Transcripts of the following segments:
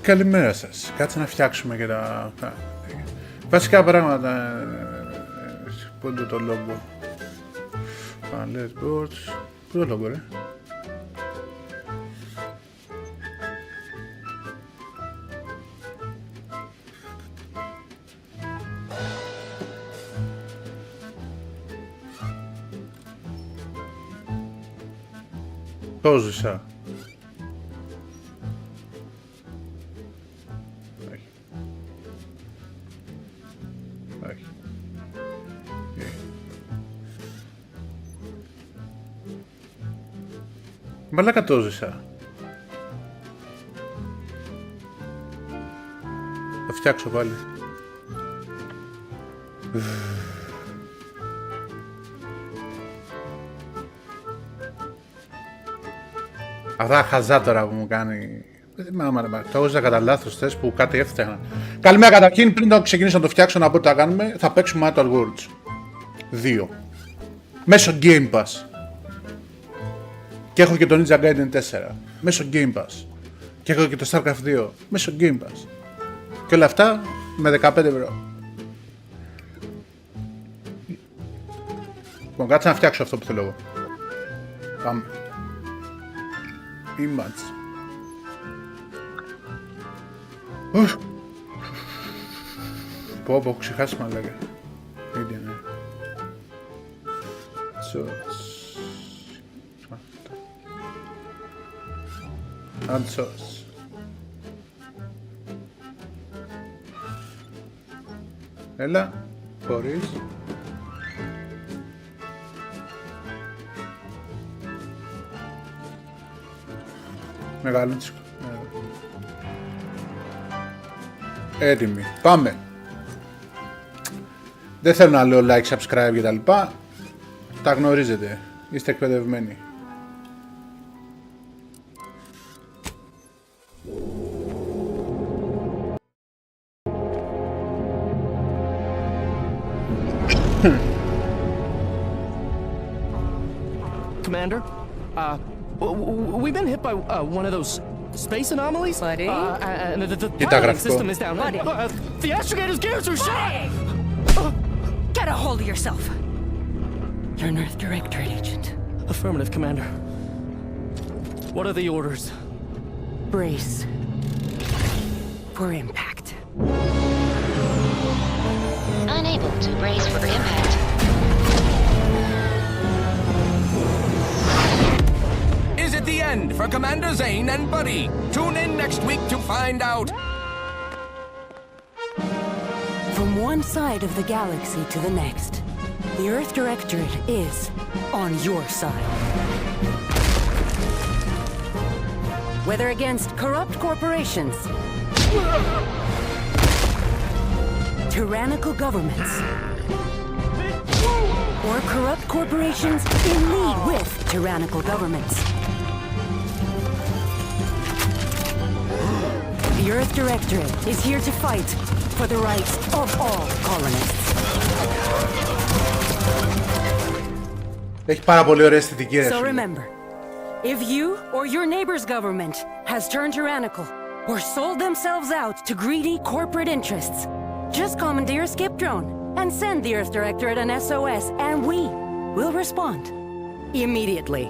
Καλημέρα σας. Κάτσε να φτιάξουμε και τα βασικά πράγματα. Πού είναι το λόγο? Palette boards. Πού είναι το λόγο, ρε? Το ζήσα. Μαλάκα το ζήσα. Θα φτιάξω πάλι. Αυτά χαζά τώρα που μου κάνει. Το έζησα κατά λάθος θες που κάτι έφτιαχνα. Καλημέρα καταρχήν, πριν το ξεκινήσω να το φτιάξω να πω τι θα κάνουμε, θα παίξουμε Outer Worlds 2. Μέσω Game Pass. Και έχω και το Ninja Gaiden 4. Μέσω Game Pass. Και έχω και το StarCraft 2. Μέσω Game Pass. Και όλα αυτά με 15 ευρώ. Λοιπόν, κάτσε να φτιάξω αυτό που θέλω εγώ. Πάμε. Image. Πω, έχω ξεχάσει μαλάκα. Ίδια, ναι. Add sauce. Έλα, χωρίς. Μεγαλούτσικο. Έτοιμοι. Πάμε. Δεν θέλω να λέω like, subscribe και τα λοιπά. Τα γνωρίζετε. Είστε εκπαιδευμένοι. Commander, we've been hit by one of those space anomalies. Buddy? And the piloting system is down. Buddy? The astrogator's gears are shot! Get a hold of yourself. You're an Earth Directorate agent. Affirmative, Commander. What are the orders? Brace for impact. Unable to brace for impact. Is it the end for Commander Zane and Buddy? Tune in next week to find out. From one side of the galaxy to the next, the Earth Directorate is on your side. Whether against corrupt corporations, tyrannical governments, or corrupt corporations in league with tyrannical governments, the Earth Directorate is here to fight for the rights of all colonists. Έχει πάρα πολύ ωραία αισθητική ρε. So remember, if you or your neighbor's government has turned tyrannical or sold themselves out to greedy corporate interests, just commandeer a skip drone and send the Earth Directorate an SOS and we will respond immediately.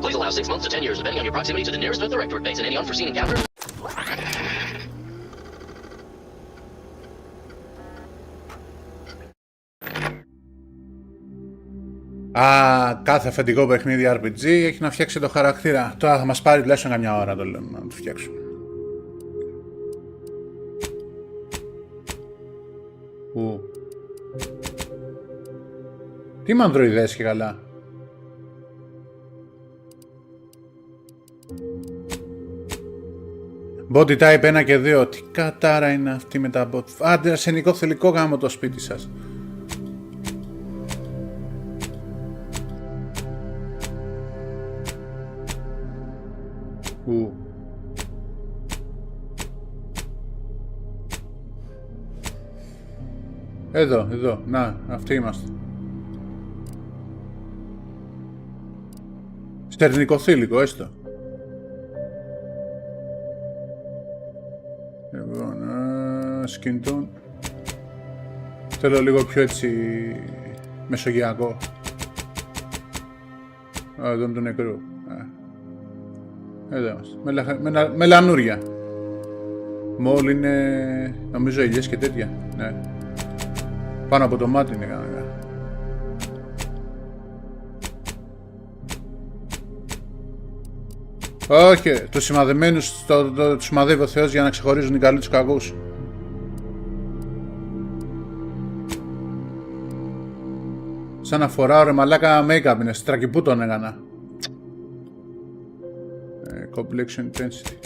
Please allow 6 months to 10 years depending on your proximity to the nearest Earth Directorate base and any unforeseen encounters. Κάθε αφεντικό παιχνίδι RPG έχει να φτιάξει το χαρακτήρα. Τώρα θα μας πάρει τουλάχιστον καμιά ώρα το λέμε να το φτιάξουμε. Τι με ανδροειδές και καλά. Body type 1 και 2. Τι κατάρα είναι αυτή με τα bot. Άντε αρσενικό θηλυκό γάμο το σπίτι σας. Εδώ, να, αυτοί είμαστε. Στερνικό θήλικο, έστω. Ανάσταση κινητών. Θέλω λίγο πιο έτσι μεσογειακό. Εδώ με τον νεκρό. Εδώ είμαστε. Μελανούρια. Μόλι είναι, νομίζω, ελιές και τέτοια. Ναι. Πάνω από το μάτι είναι κανένα. Όχι, τους σημαδεμένους τους σημαδεύει ο Θεός για να ξεχωρίζουν οι καλοί τους κακούς. Σαν να φοράω ρε μαλάκα make-up είναι, στρακιπού τον έκανα. Complexion intensity.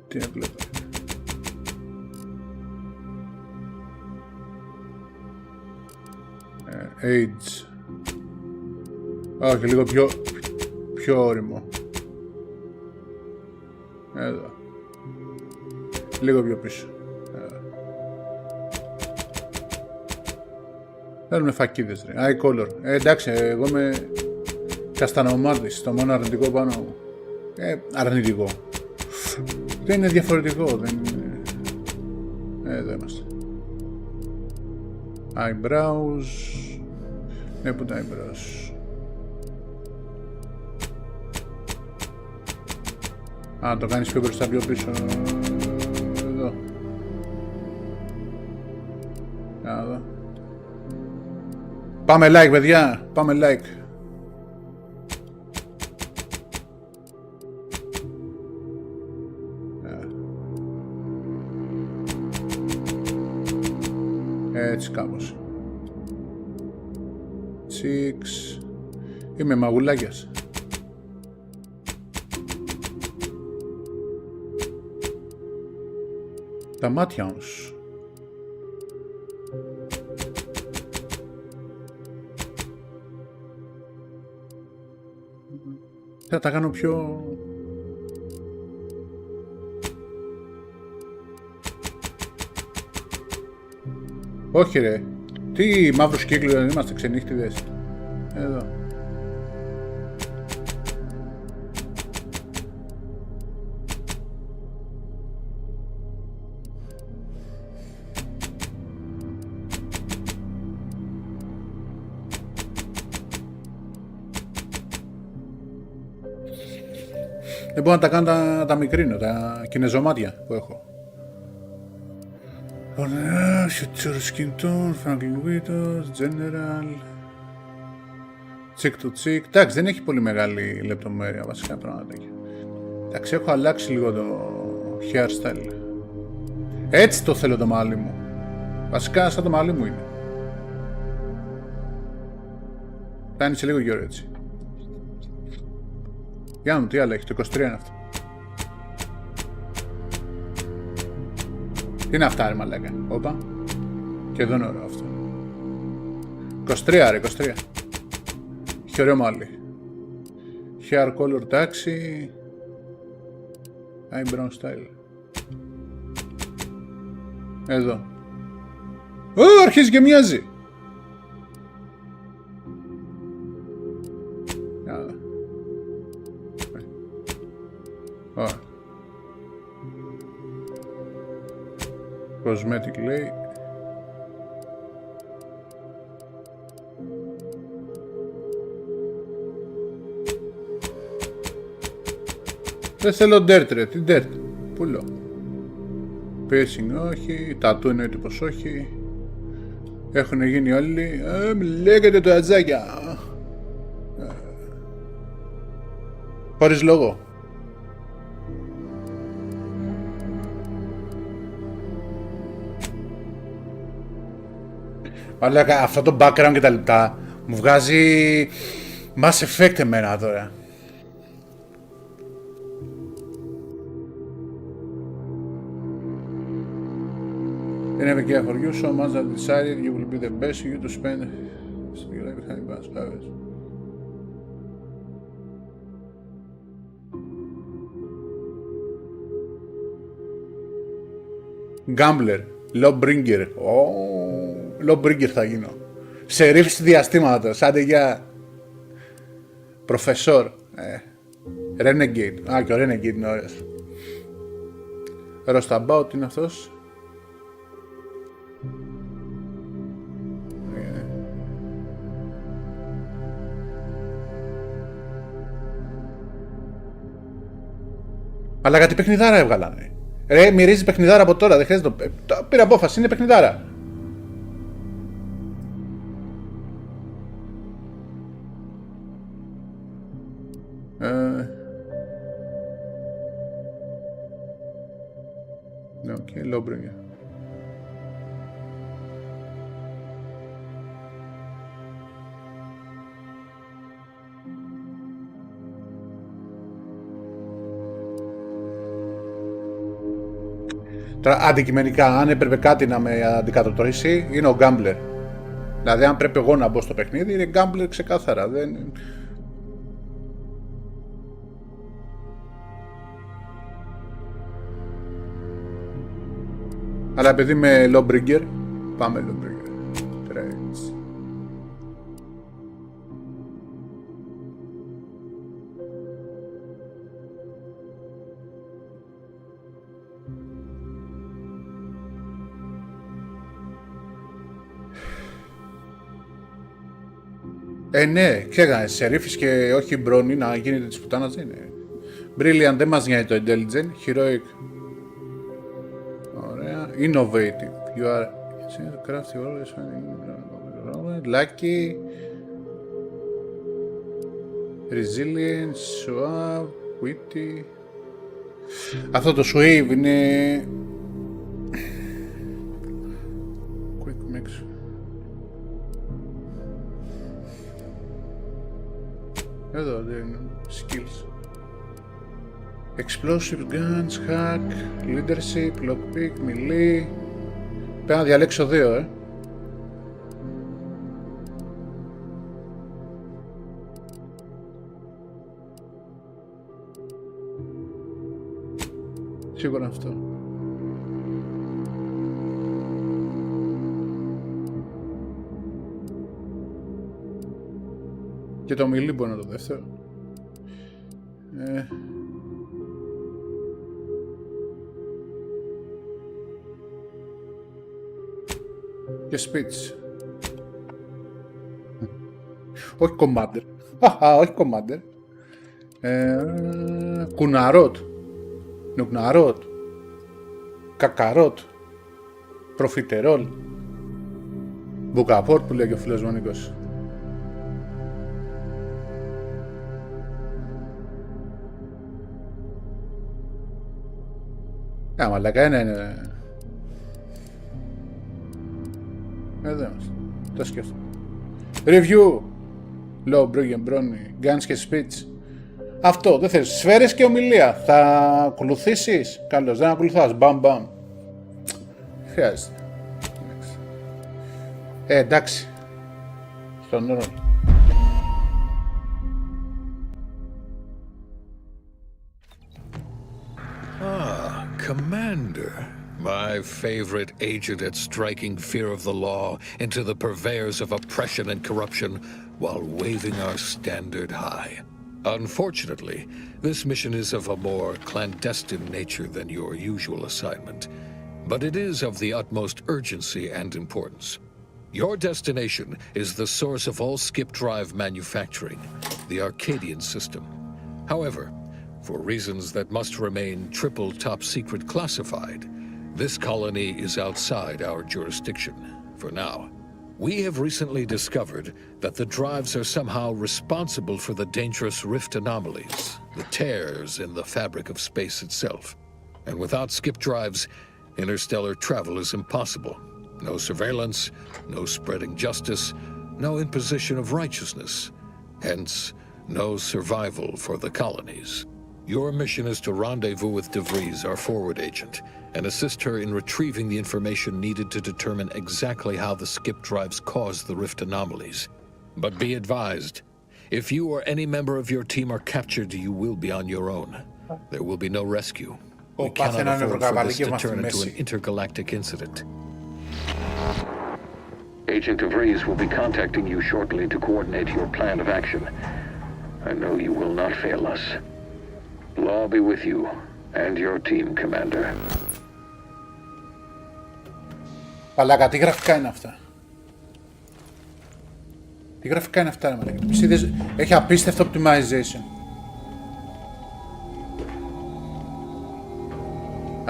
Τι έβλεπε. Age. Όχι, λίγο πιο όριμο. Εδώ. Λίγο πιο πίσω. Θέλουμε φακίδες ρε. Eye color. Εντάξει, εγώ είμαι καστανομάτης. Το μόνο αρνητικό πάνω μου. Αρνητικό. Δεν είναι διαφορετικό. Δεν είναι... Εδώ είμαστε. Eyebrows. Ναι, που τα eyebrows. Α, το κάνεις πιο μπροστά, πιο πίσω. Εδώ. Εδώ. Πάμε like, παιδιά. Πάμε like. Έτσι κάπως. Cheeks. Είμαι μαγουλάκιας. Τα μάτια όμως. Θα τα κάνω πιο... Όχι ρε. Τι μαύρους κύκλους, δεν είμαστε ξενύχτιδες. Εδώ. Δεν μπορώ να τα κάνω τα μικρύνω, τα κινεζομάτια που έχω. Σιουτσόρος κινητών, φραγκλουίτος, general. Check to check. Εντάξει, δεν έχει πολύ μεγάλη λεπτομέρεια βασικά πράγματα. Εντάξει, έχω αλλάξει λίγο το hairstyle. Έτσι το θέλω το μαλλί μου. Βασικά σαν το μαλλί μου είναι. Φτάνει σε λίγο γύρω έτσι. Για να δω τι άλλο έχει, το 23 είναι αυτό. Τι είναι αυτά ρε μαλάκα, όπα. Και εδώ είναι ωραίο αυτό. 23 ρε, 23. Έχει ωραίο μάλι. Hair color τάξη. Eyebrow style. Εδώ. Ω, αρχίζει και μοιάζει. Ωραία. Cosmetic λέει. Δεν θέλω dirt ρε, τι dirt. Πουλώ. Piercing όχι, tattoo εννοείται πως όχι. Έχουν γίνει όλοι. Λέγεται το ατζάκια. Χωρίς λόγο. Αλλά αυτό το background και τα λεπτά μου βγάζει Mass Effect εμένα τώρα. In every care for you, so much that decided you will be the best you to spend your life behind bars. Gambler, Lawbringer. Lawbringer θα γίνω. Σε ρίφηση διαστήματος, άντε για Προφεσόρ. Renegade. Α, και ο Renegade είναι ωραίος. Rostabout είναι αυτός. Αλλά γιατί παιχνιδάρα έβγαλανε. Ρε, μυρίζει παιχνιδάρα από τώρα, δεν χρειάζεται το... Πήρα απόφαση, είναι παιχνιδάρα. Ναι, οκ, Lawbringer. Τώρα, αντικειμενικά, αν έπρεπε κάτι να με αντικατοπτρίσει, είναι ο Gambler. Δηλαδή, αν πρέπει εγώ να μπω στο παιχνίδι, είναι Gambler ξεκάθαρα. Δεν... Αλλά επειδή είμαι Lawbringer, πάμε Lawbringer. Trades. Ναι, ξέχανε, σερίφης και όχι μπρόνι να γίνεται της πουτάνας δεν είναι. Brilliant, δεν μας νοιάζει το intelligent, heroic. Ωραία, innovative, you are crafty, always lucky, resilient, suave, witty. Αυτό το suave είναι... Quick mix. Εδώ δεν είναι skills. Explosive guns, hack, leadership, lockpick, melee. Πρέπει να διαλέξω δύο, Σίγουρα αυτό. Και το melee μπορεί να το δεύτερο. Και speech. Όχι commander. Όχι commander. Κουναρότ. Νουκναρότ. Κακαρότ. Προφιτερόλ. Μπουκαπόρτ που λέει και ο φίλος μου Νίκος. Μαλάκα, ένα είναι. Εδώ είμαστε. Το σκέφτομαι. Review. Low, brilliant, brony, guns και speech. Αυτό, δεν θες. Σφαίρες και ομιλία. Θα ακολουθήσεις. Καλώς, δεν ακολουθάς. Μπαμ, μπαμ. Χρειάζεται. Εντάξει. Στον όρο. Commander, my favorite agent at striking fear of the law into the purveyors of oppression and corruption while waving our standard high. Unfortunately, this mission is of a more clandestine nature than your usual assignment, but it is of the utmost urgency and importance. Your destination is the source of all skip drive manufacturing, the Arcadian system. However, for reasons that must remain triple top secret classified, this colony is outside our jurisdiction for now. We have recently discovered that the drives are somehow responsible for the dangerous rift anomalies, the tears in the fabric of space itself. And without skip drives, interstellar travel is impossible. No surveillance, no spreading justice, no imposition of righteousness. Hence, no survival for the colonies. Your mission is to rendezvous with De Vries, our forward agent, and assist her in retrieving the information needed to determine exactly how the skip drives caused the rift anomalies. But be advised, if you or any member of your team are captured, you will be on your own. There will be no rescue. We cannot afford for this to turn into an intergalactic incident. Agent De Vries will be contacting you shortly to coordinate your plan of action. I know you will not fail us. Law be with you and your team, Commander. Παλάκα, τι γραφικά είναι αυτά. Τι γραφικά είναι αυτά, ρε μαλάκα. Έχει απίστευτο optimization.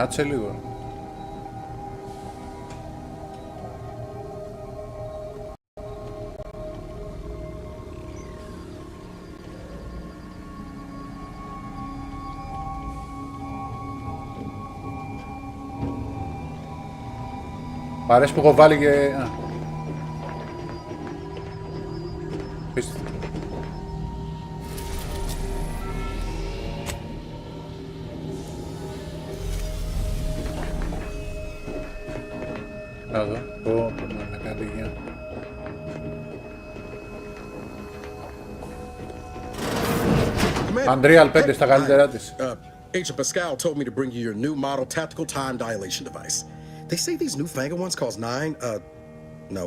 Κάτσε λίγο. Μ' αρέσει που έχω βάλει και... Απίστευτα. Εδώ, πω, να κάνει για... Unreal 5 στα καλύτερά της. Agent Pascal told me to bring you your new model tactical time dilation device. They say these newfangled ones cause no,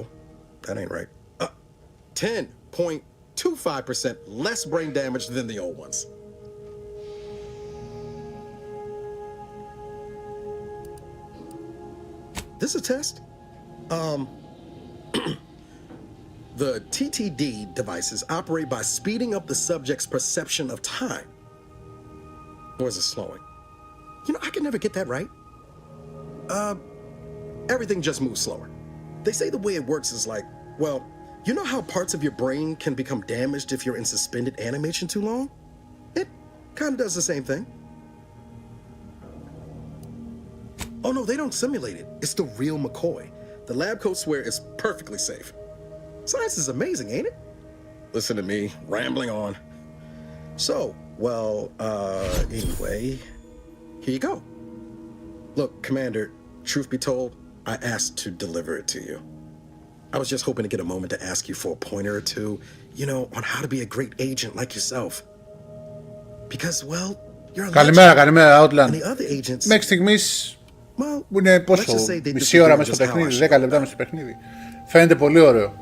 that ain't right. 10.25% less brain damage than the old ones. This is a test? The TTD devices operate by speeding up the subject's perception of time. Or is it slowing? You know, I can never get that right. Everything just moves slower. They say the way it works is like, well, you know how parts of your brain can become damaged if you're in suspended animation too long? It kind of does the same thing. Oh no, they don't simulate it. It's the real McCoy. The lab coats swear it's perfectly safe. Science is amazing, ain't it? Listen to me, rambling on. So, well, anyway, here you go. Look, Commander, truth be told, I asked to deliver it to you. I was just hoping to get a moment to ask you for a pointer or two, you know, on how to be a great agent like yourself. Because, well, you're a Καλημέρα, καλημέρα, Outland. and the other agents, Μέχρι στιγμής well, που είναι let's πόσο, just say they μισή ώρα disappeared μέσα just στο how I παιχνίδι, should 10 λεπτά have μέσα στο παιχνίδι. Φαίνεται πολύ ωραίο.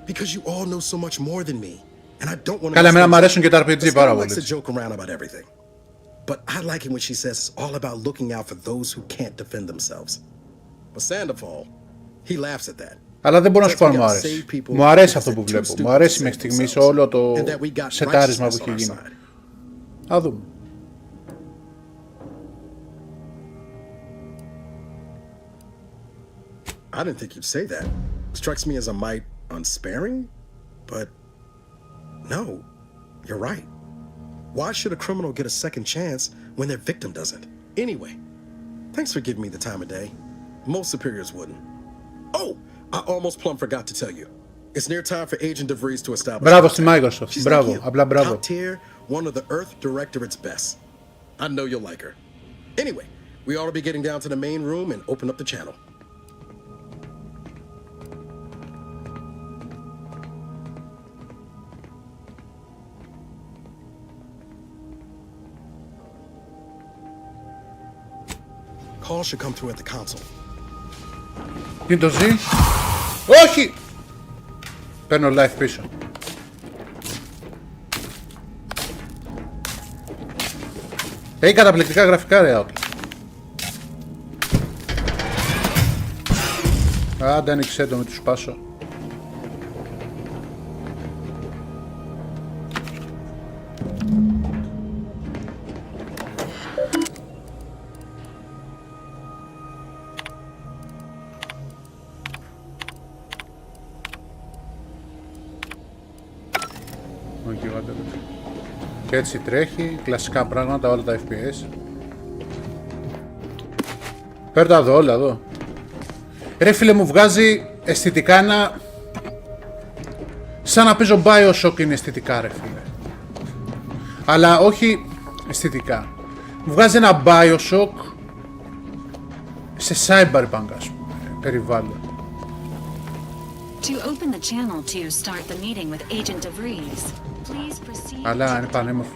Because you all know so much more than me, and I don't want to. Καλά, εμένα μου αρέσουν και τα RPG πάρα likes to πολύ. joke around about everything, but I like it when she says it's all about looking out for those who can't defend themselves. But Sandoval, he laughs at that. Αλλά δεν μπορώ να σου πω αν μου αρέσει. Μου αρέσει αυτό που βλέπω. Μου αρέσει μέχρι στιγμής όλο το σετάρισμα που έχει γίνει. Α δούμε. I didn't think you'd say that. Strikes me as a mite unsparing, but no, you're right. Why should a criminal get a second chance when their victim doesn't? Anyway, thanks for giving me the time of day. Most superiors wouldn't. Oh, I almost plumb forgot to tell you. It's near time for Agent DeVries to establish. Μπράβο στη Microsoft. She's Μπράβο, like you, απλά μπράβο. top tier, one of the Earth Directorate's best. I know you'll like her. Anyway, we ought to be getting down to the main room and open up the channel. Call should come through at the console. Τι το ζει? Όχι! Παίρνω live πίσω. Έχει καταπληκτικά γραφικά ρε Outland. Άντε άνοιξε το, με τους σπάσω. Και έτσι τρέχει, κλασικά πράγματα, όλα τα FPS. Παίρνω τα δω όλα εδώ. Ρε φίλε, μου βγάζει αισθητικά ένα... Σαν να παίζω Bioshock είναι αισθητικά ρε φίλε. Αλλά όχι αισθητικά. Μου βγάζει ένα Bioshock σε Cyberpunk ας πούμε, περιβάλλον. To open the channel to start the meeting with Agent DeVries, please proceed. Αλλά είναι πανέμορφο.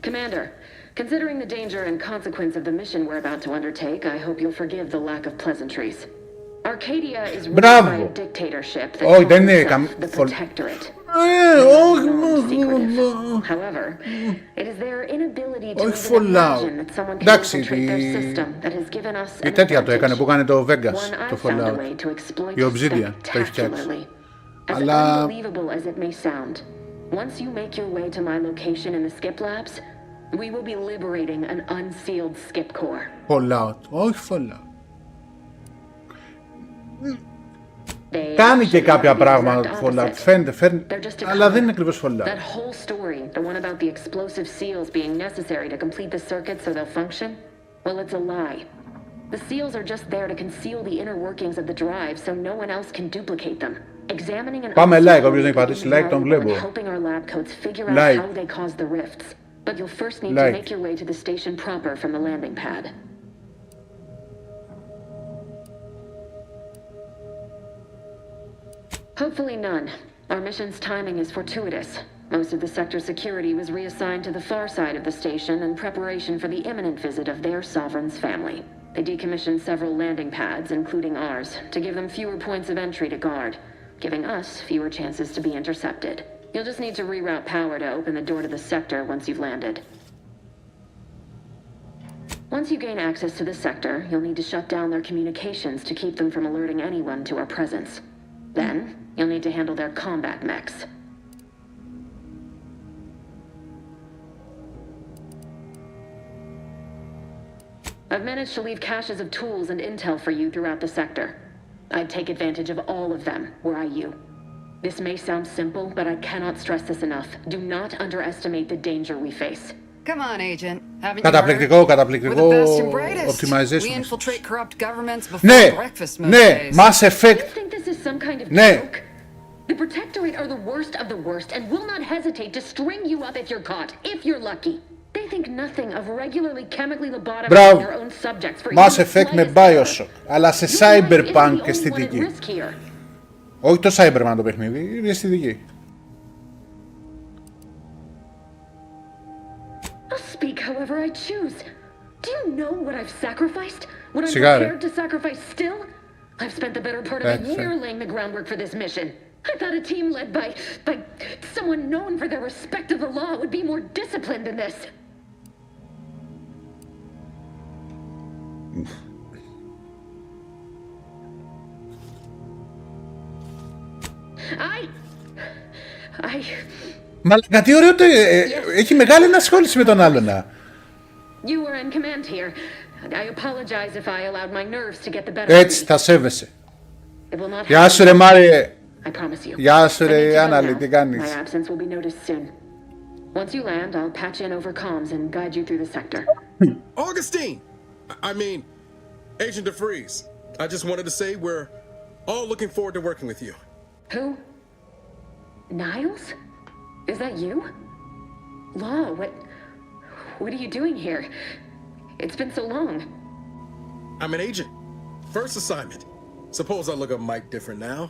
Commander, Considering the danger and consequence of the mission we're about to undertake, I hope you'll forgive the lack of pleasantries. Arcadia is ruled by a dictatorship that calls itself the Protectorate. However, it is their inability to even imagine that someone can infiltrate their system that has given us an advantage. One I've found a way to exploit spectacularly. As unbelievable as it may sound, once you make your way to my location in the skip labs, we will be liberating an unsealed skip core. Fallout, όχι Fallout. Κάνει και κάποια πράγματα το Fallout, φαίνεται, αλλά δεν είναι ακριβώς Fallout. That whole story, the one about the explosive seals being necessary to complete the circuit so they'll function, well, it's a lie. The seals are just there to conceal the inner workings of the drive so no one else can duplicate them. Examining an Πάμε like, όποιος δεν έχει πατήσει like τον βλέπω. Helping our lab coats figure out how they cause the rifts. But you'll first need to make your way to the station proper from the landing pad. Hopefully none. Our mission's timing is fortuitous. Most of the sector security was reassigned to the far side of the station in preparation for the imminent visit of their sovereign's family. They decommissioned several landing pads, including ours, to give them fewer points of entry to guard, giving us fewer chances to be intercepted. You'll just need to reroute power to open the door to the sector once you've landed. Once you gain access to the sector, you'll need to shut down their communications to keep them from alerting anyone to our presence. Then, you'll need to handle their combat mechs. I've managed to leave caches of tools and intel for you throughout the sector. I'd take advantage of all of them, were I you. This may sound simple, but I cannot stress this enough. Do not underestimate the danger we face. Come on, Agent. Haven't Καταπληκτικό, καταπληκτικό optimization. We infiltrate corrupt governments before breakfast most days. Mass Effect. You think this is some kind of joke? The Protectorate are the worst of the worst and will not hesitate to string you up if you're caught, if you're lucky. They think nothing of regularly chemically lobotomizing their own subjects for Mass Effect με Bioshock, αλλά σε Cyberpunk αισθητική. Όχι το Cyberpunk το παιχνίδι, είναι αισθητική. I'll speak however I choose. Do you know what I've sacrificed? What I'm prepared to sacrifice still? I've spent the better part of a year laying the groundwork for this mission. I thought a team led by someone known for their respect of the law would be more disciplined than this. Μα τι ωραίο, έχει μεγάλη ενασχόληση με τον άλλον. You were in command here. I apologize if I allowed my nerves to get the better. Έτσι θα σέβεσαι. Γεια σου ρε Μάριε. Γεια σου ρε Άνναλη, τι κάνεις? My absence will be noticed soon. Once you land, I'll patch in over comms and guide you through the sector. Augustine! I mean, Agent DeFreeze. I just wanted to say we're all looking forward to working with you. Who? Niles? Is that you? Law, what are you doing here? It's been so long. I'm an agent. First assignment. Suppose I look a mic different now.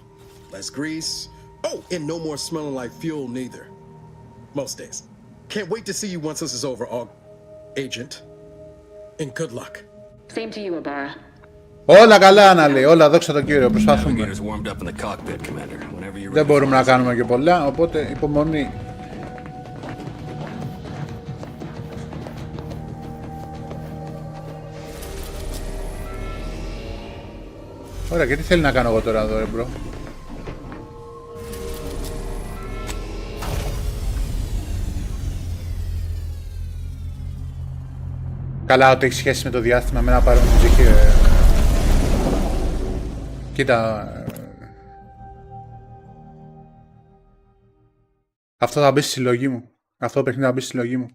Less grease. Oh, and no more smelling like fuel neither. Most days. Can't wait to see you once this is over, Agent. And good luck. Same to you, Abara. Όλα καλά, Άνναλη, όλα δόξα τω Κύριο, προσπαθούμε. Δεν μπορούμε να κάνουμε και πολλά, οπότε υπομονή. Ωραία, και τι θέλει να κάνω εγώ τώρα εδώ, ρε μπρο? Καλά, ότι έχει σχέση με το διάστημα, με να πάρουμε την ψυχή. Κοίτα. Αυτό θα μπει στη συλλογή μου. Αυτό το παιχνίδι θα μπει στη συλλογή μου.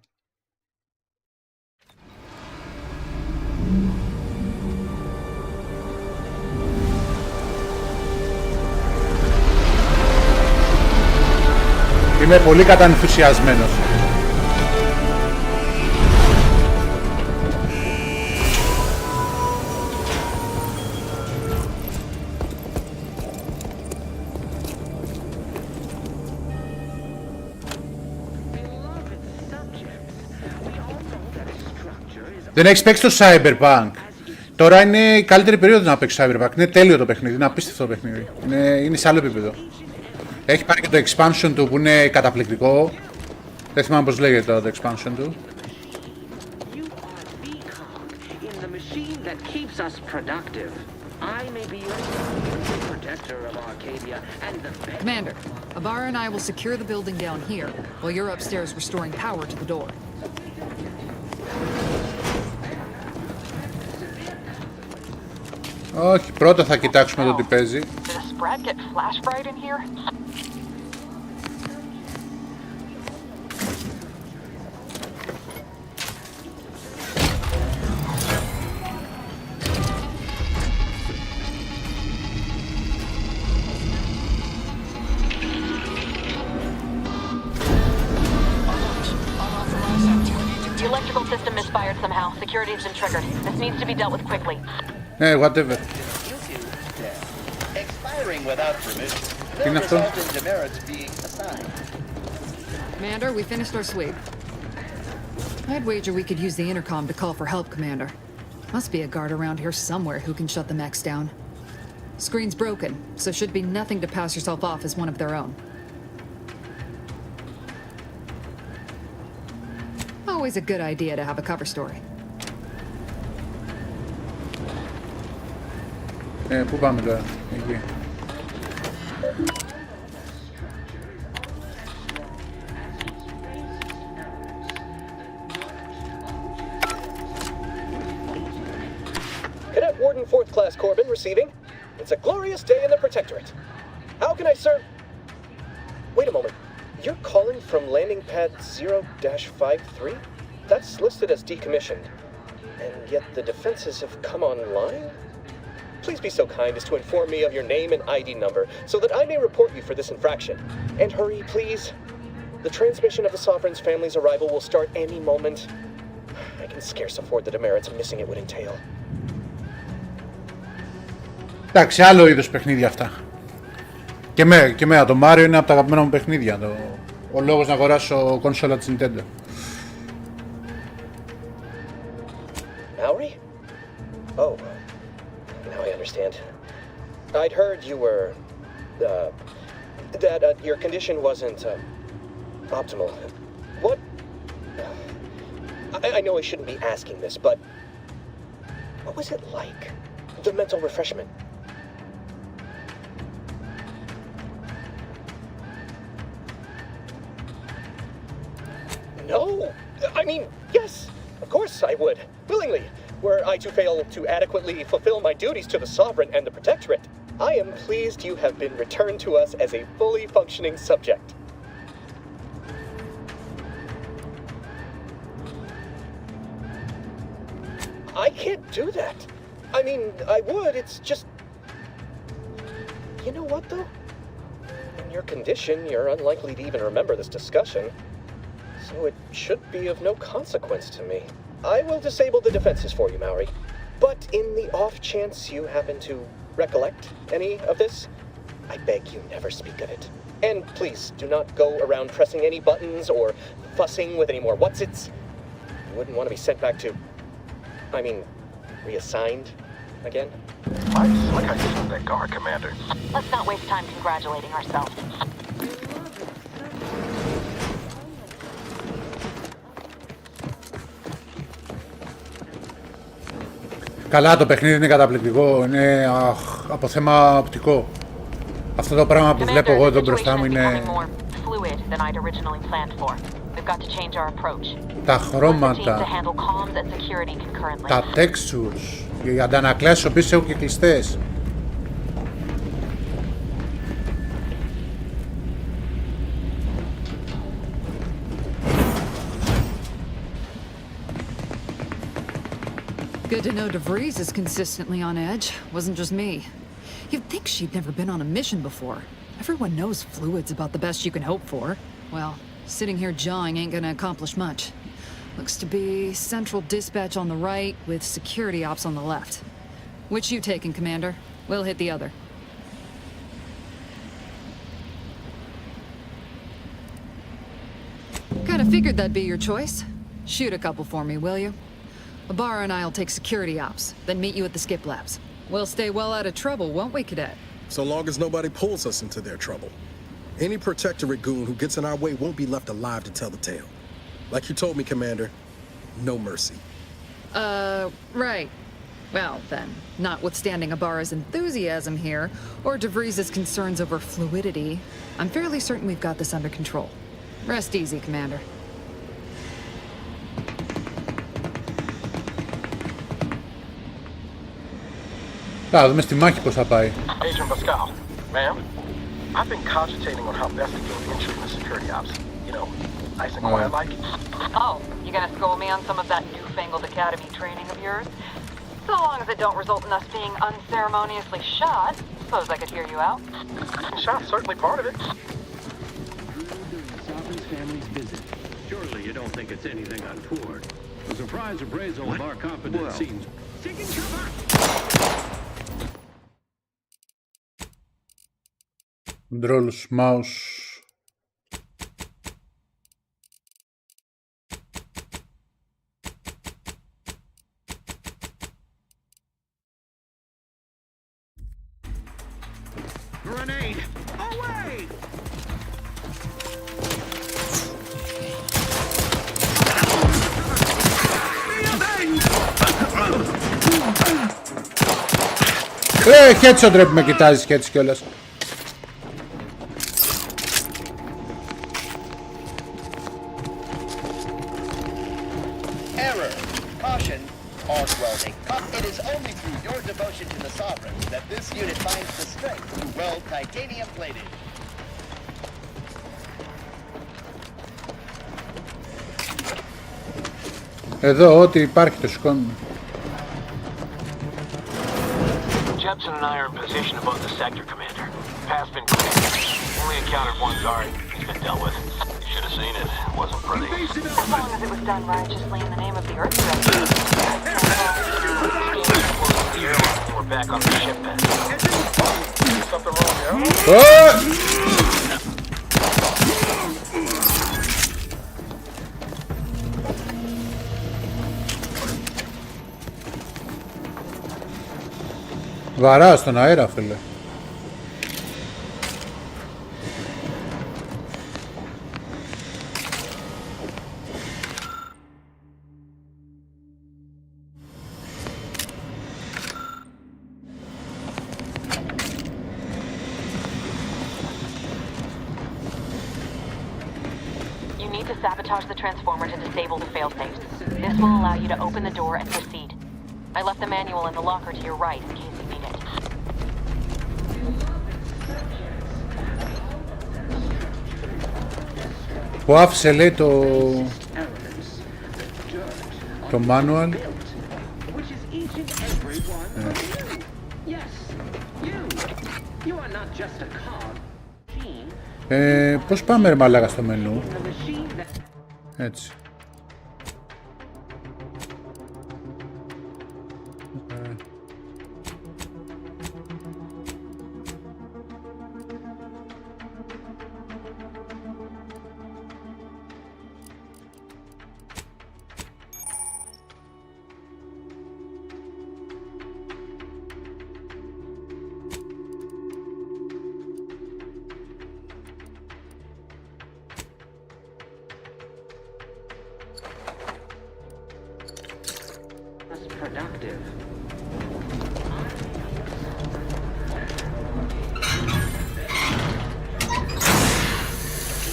Είμαι πολύ κατανθουσιασμένος. Δεν έχεις παίξει το Cyberpunk. Τώρα είναι η καλύτερη περίοδος να παίξει Cyberpunk. Είναι τέλειο το παιχνίδι, είναι απίστευτο το παιχνίδι. Είναι σε άλλο επίπεδο. Έχει πάρει και το expansion του που είναι καταπληκτικό. Δεν θυμάμαι πώς λέγεται τώρα το expansion του. Commander, Abara and I will secure the building down here, while you're upstairs restoring power to the door. Όχι, πρώτα θα κοιτάξουμε το τι παίζει. The electrical system misfired somehow. Security has been triggered. This needs to be dealt with quickly. Ναι, whatever. Expiring without permission. Τι είναι αυτό? Commander, we finished our sweep. I'd wager we could use the intercom to call for help, Commander. Must be a guard around here somewhere who can shut the mechs down. Screen's broken, so should be nothing to pass yourself off as one of their own. Always a good idea to have a cover story. Πού πάμε τώρα? Εκεί. Cadet Warden 4th Class Corbin receiving. It's a glorious day in the Protectorate. How can I serve? Wait a moment. You're calling from landing pad 0-53? That's listed as decommissioned. And yet the defenses have come online? Please be so kind as to inform me of your name and ID number so that I may report you for this infraction. And hurry, please. The transmission of the Sovereign's family's arrival will start any moment. I can scarce afford the demerits missing it would entail. Εντάξει, άλλο είδος παιχνίδια αυτά. Και εμένα το Mario είναι από τα αγαπημένα μου παιχνίδια. Ο λόγος να αγοράσω κονσόλα της Nintendo. Maori? Oh, now I understand. I'd heard you were, that your condition wasn't, optimal. What? I know I shouldn't be asking this, but what was it like? The mental refreshment? No! I mean, yes! Of course I would. Willingly. Were I to fail to adequately fulfill my duties to the Sovereign and the Protectorate, I am pleased you have been returned to us as a fully functioning subject. I can't do that. I mean, I would, it's just... You know what, though? In your condition, you're unlikely to even remember this discussion. So it should be of no consequence to me. I will disable the defenses for you, Maori. But in the off chance you happen to recollect any of this, I beg you never speak of it. And please, do not go around pressing any buttons or fussing with any more whatsits. You wouldn't want to be sent back to... I mean, reassigned again? I slick I used that guard, Commander. Let's not waste time congratulating ourselves. Καλά, το παιχνίδι είναι καταπληκτικό, είναι από θέμα οπτικό. Αυτό το πράγμα που βλέπω εγώ εδώ μπροστά μου είναι... Τα χρώματα, τα textures, οι αντανακλάσεις οποίες έχουν και κλειστές. Good to know DeVries is consistently on edge. Wasn't just me. You'd think she'd never been on a mission before. Everyone knows fluid's about the best you can hope for. Well, sitting here jawing ain't gonna accomplish much. Looks to be central dispatch on the right with security ops on the left. Which you taking, Commander? We'll hit the other. Kinda figured that'd be your choice. Shoot a couple for me, will you? Ibarra and I'll take security ops, then meet you at the skip labs. We'll stay well out of trouble, won't we, Cadet? So long as nobody pulls us into their trouble. Any protectorate goon who gets in our way won't be left alive to tell the tale. Like you told me, Commander, no mercy. Right. Well, then, notwithstanding Ibarra's enthusiasm here, or DeVries' concerns over fluidity, I'm fairly certain we've got this under control. Rest easy, Commander. Θα δούμε στη μάχη πώς θα πάει. Agent Pascal, ma'am, I've been cogitating on how best to gain entry in the security ops. You know, nice and quiet like. Oh, you gonna school me on some of that newfangled academy training of yours? So long as it don't result in us being unceremoniously shot, suppose I could hear you out. Shot's certainly part of it. Sovereign's family's visit. Surely you don't think it's anything untoward. The surprise appraisal of our confidence seems... Taking cover! Controls, mouse. Grenade! Away! Headshot ρε που με κοιτάζεις και έτσι κιόλας. Error. Caution. Arc welding. It is only through your devotion to the sovereign that this unit finds the strength to weld titanium plated. Εδώ ό,τι υπάρχει το σηκώνουμε. Jepson and I are in position above the sector, Commander. Path's been cleared. Only encountered one guard. He's been dealt with. You should have seen it. It wasn't pretty. As long as it was done righteously in the name of the Earth Director. We're back on the ship then. Something wrong here? Βαρά στον αέρα, φίλε. You need to sabotage the transformer to disable the failsafes. This will allow you to open the door and proceed. I left the manual in the locker to your right in case you need it. Που άφησε λέει το manual. Πώς πάμε ρε μαλάκα στο μενού. Έτσι.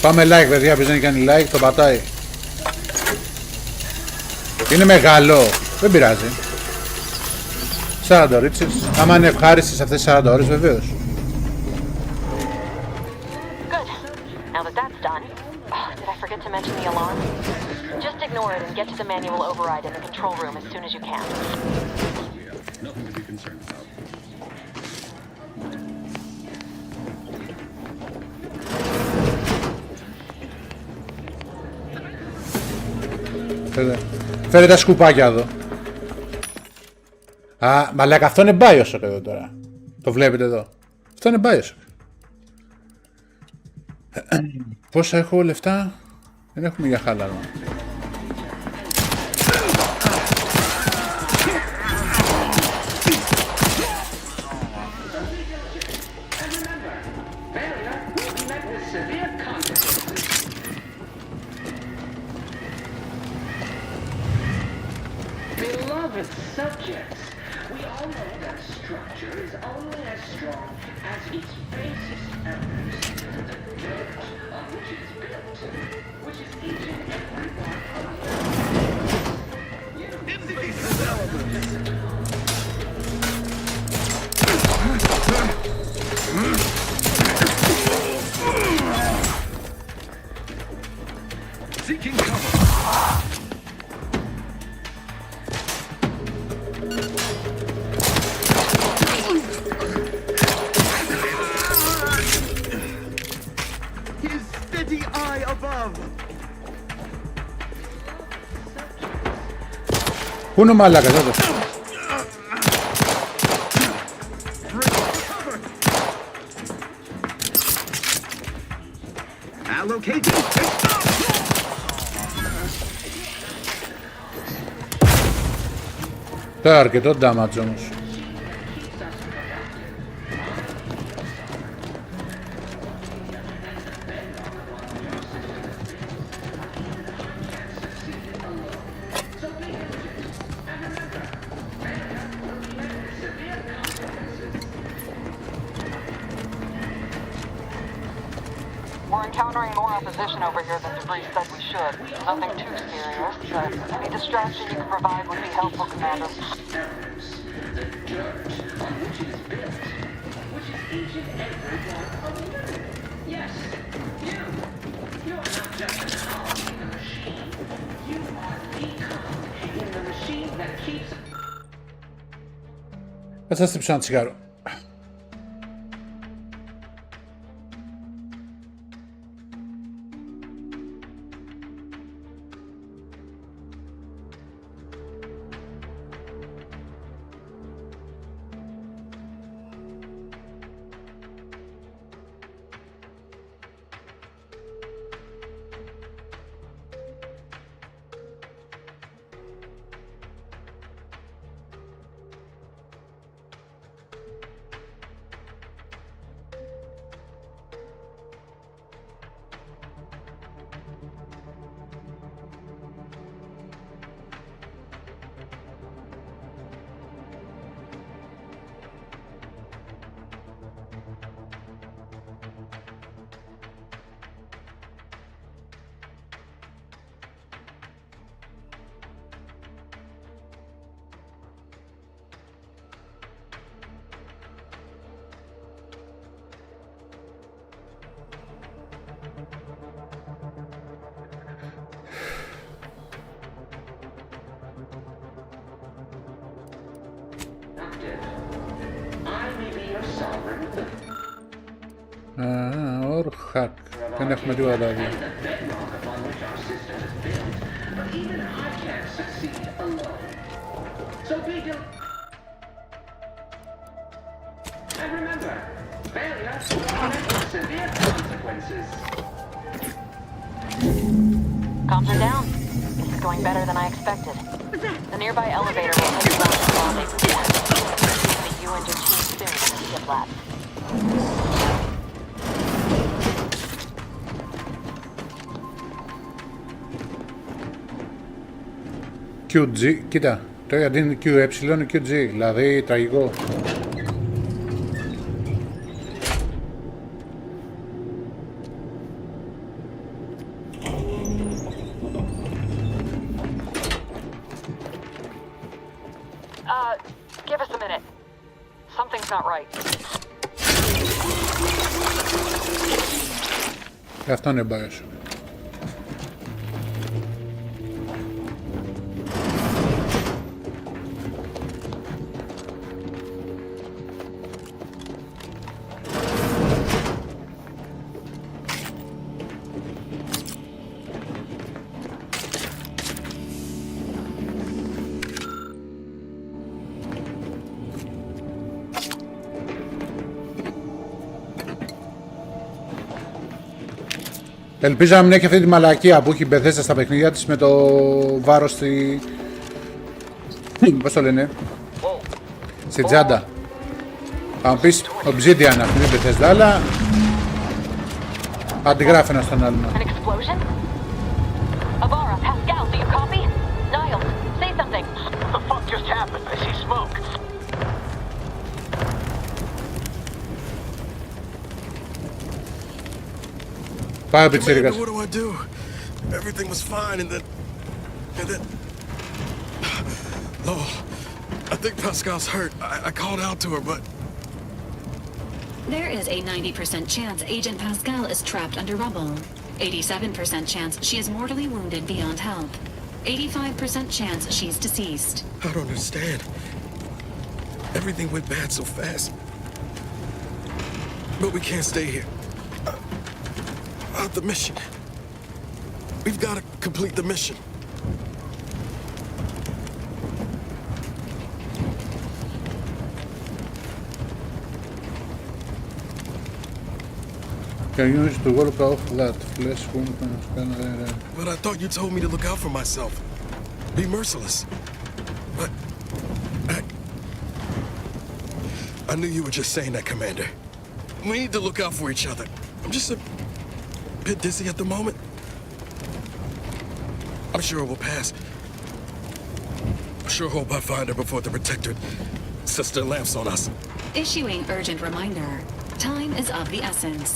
Πάμε like παιδιά, ποιος δεν κάνει like το πατάει. Είναι μεγάλο, δεν πειράζει. 40 ωρίτσες, άμα είναι ευχάριστες αυτές τις 40 ώρες βεβαίως. Good. Now that that's done, did I forget to mention the alarm? Just ignore it and get to the manual override in the control room as soon as you can. Nothing to be concerned about. Φέρε τα σκουπάκια εδώ. Α, μαλάκα, αυτό είναι Bioshock εδώ τώρα. Το βλέπετε εδώ. Αυτό είναι Bioshock. Πόσα έχω λεφτά? Δεν έχουμε για χάλαρο. of its subjects. We all know that a structure is only as strong as its basic elements, the dirt on which it's built, which is each and every one of Seeking cover. his steady eye above. Πού είναι ο μαλάκας εδώ? Allocating. Τώρα αρκετό damage όμως. We're encountering more opposition over here than DeVries said we should. Nothing too serious, but any distraction you can provide would be helpful, Commander. Yes, you. You are not just a cog in the machine. You are the cog in the machine that keeps. Θα σας στύψω ένα τσιγάρο. Ορχακ. Δεν έχουμε τίποτα τα δύο. Comms are down. This is going better than I expected. The nearby elevator will take you out to the rendezvous point. See you and your team soon in the skip lab. QG, κοίτα, το αντί είναι QE είναι QG, δηλαδή τραγικό. Give us a minute. Something's not right. Αυτό είναι μπάγας. Ελπίζω να μην έχει αυτή τη μαλακία που έχει η Bethesda στα παιχνίδια της με το βάρος στη... πώς το λένε... στη τσάντα. Θα μου πεις Obsidian αυτή την Bethesda, αλλά... αντιγράφει ένα στον άλλον. Avara, Pascal, do you copy? Niles, say something. What the fuck just Πάει ο πιτσίρικας. What do I do? Everything was fine and then... Oh, I think Pascal's hurt. I called out to her, but... There is a 90% chance Agent Pascal is trapped under rubble. 87% chance she is mortally wounded beyond help. 85% chance she's deceased. I don't understand. Everything went bad so fast. But we can't stay here. The mission. We've got to complete the mission. Can you use the work off that flesh wound? But I thought you told me to look out for myself. Be merciless. But... I knew you were just saying that, Commander. We need to look out for each other. I'm just a bit dizzy at the moment. I'm sure it will pass. I sure hope I find her before the Protectorate sets their lamps on us. Issuing urgent reminder. Time is of the essence.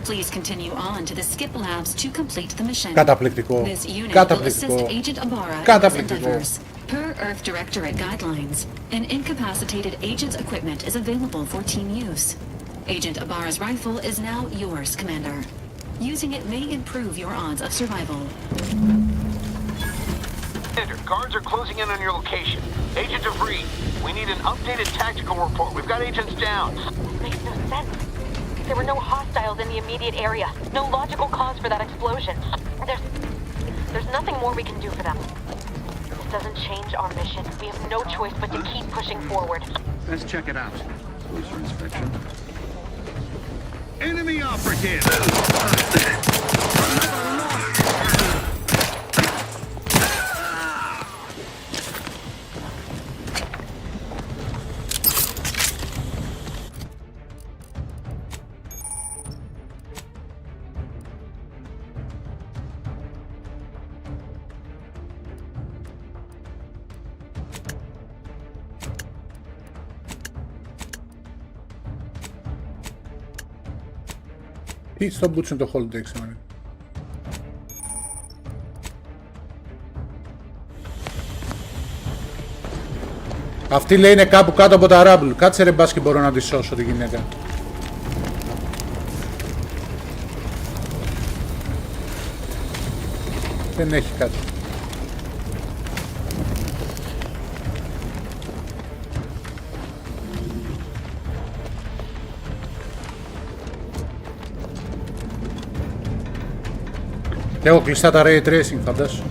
Please continue on to the skip labs to complete the mission. Καταπληκτικό. This unit will Καταπληκτικό. assist Agent Ibarra in his Καταπληκτικό. endeavors. Per Earth Directorate guidelines, an incapacitated agent's equipment is available for team use. Agent Ibarra's rifle is now yours, Commander. Using it may improve your odds of survival. Commander, guards are closing in on your location. Agent DeVries, we need an updated tactical report. We've got agents down. This makes no sense. There were no hostiles in the immediate area. No logical cause for that explosion. There's nothing more we can do for them. This doesn't change our mission. We have no choice but to keep pushing forward. Let's check it out. Closer inspection. Enemy operative! Τι στο μπούτσο το holodeck σήμερα. Αυτή λέει είναι κάπου κάτω από τα ράμπλ. Κάτσε ρε μπάσκι μπορώ να τη σώσω τη γυναίκα. Δεν έχει κάτι. Έχω κλειστά τα ray tracing, φαντάσου.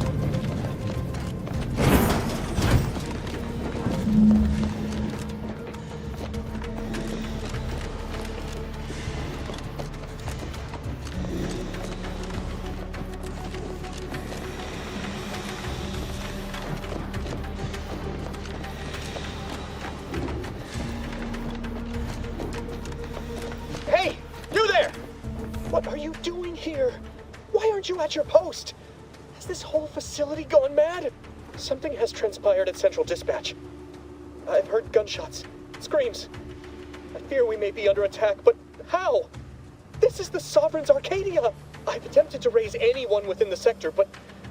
Hey! You there! What are you doing here? Why aren't you at your post? Has this whole facility gone mad? Something has transpired at Central Dispatch. I've heard gunshots, screams. I fear we may be under attack, but how? This is the Sovereign's Arcadia! I've attempted to raise anyone within the sector, but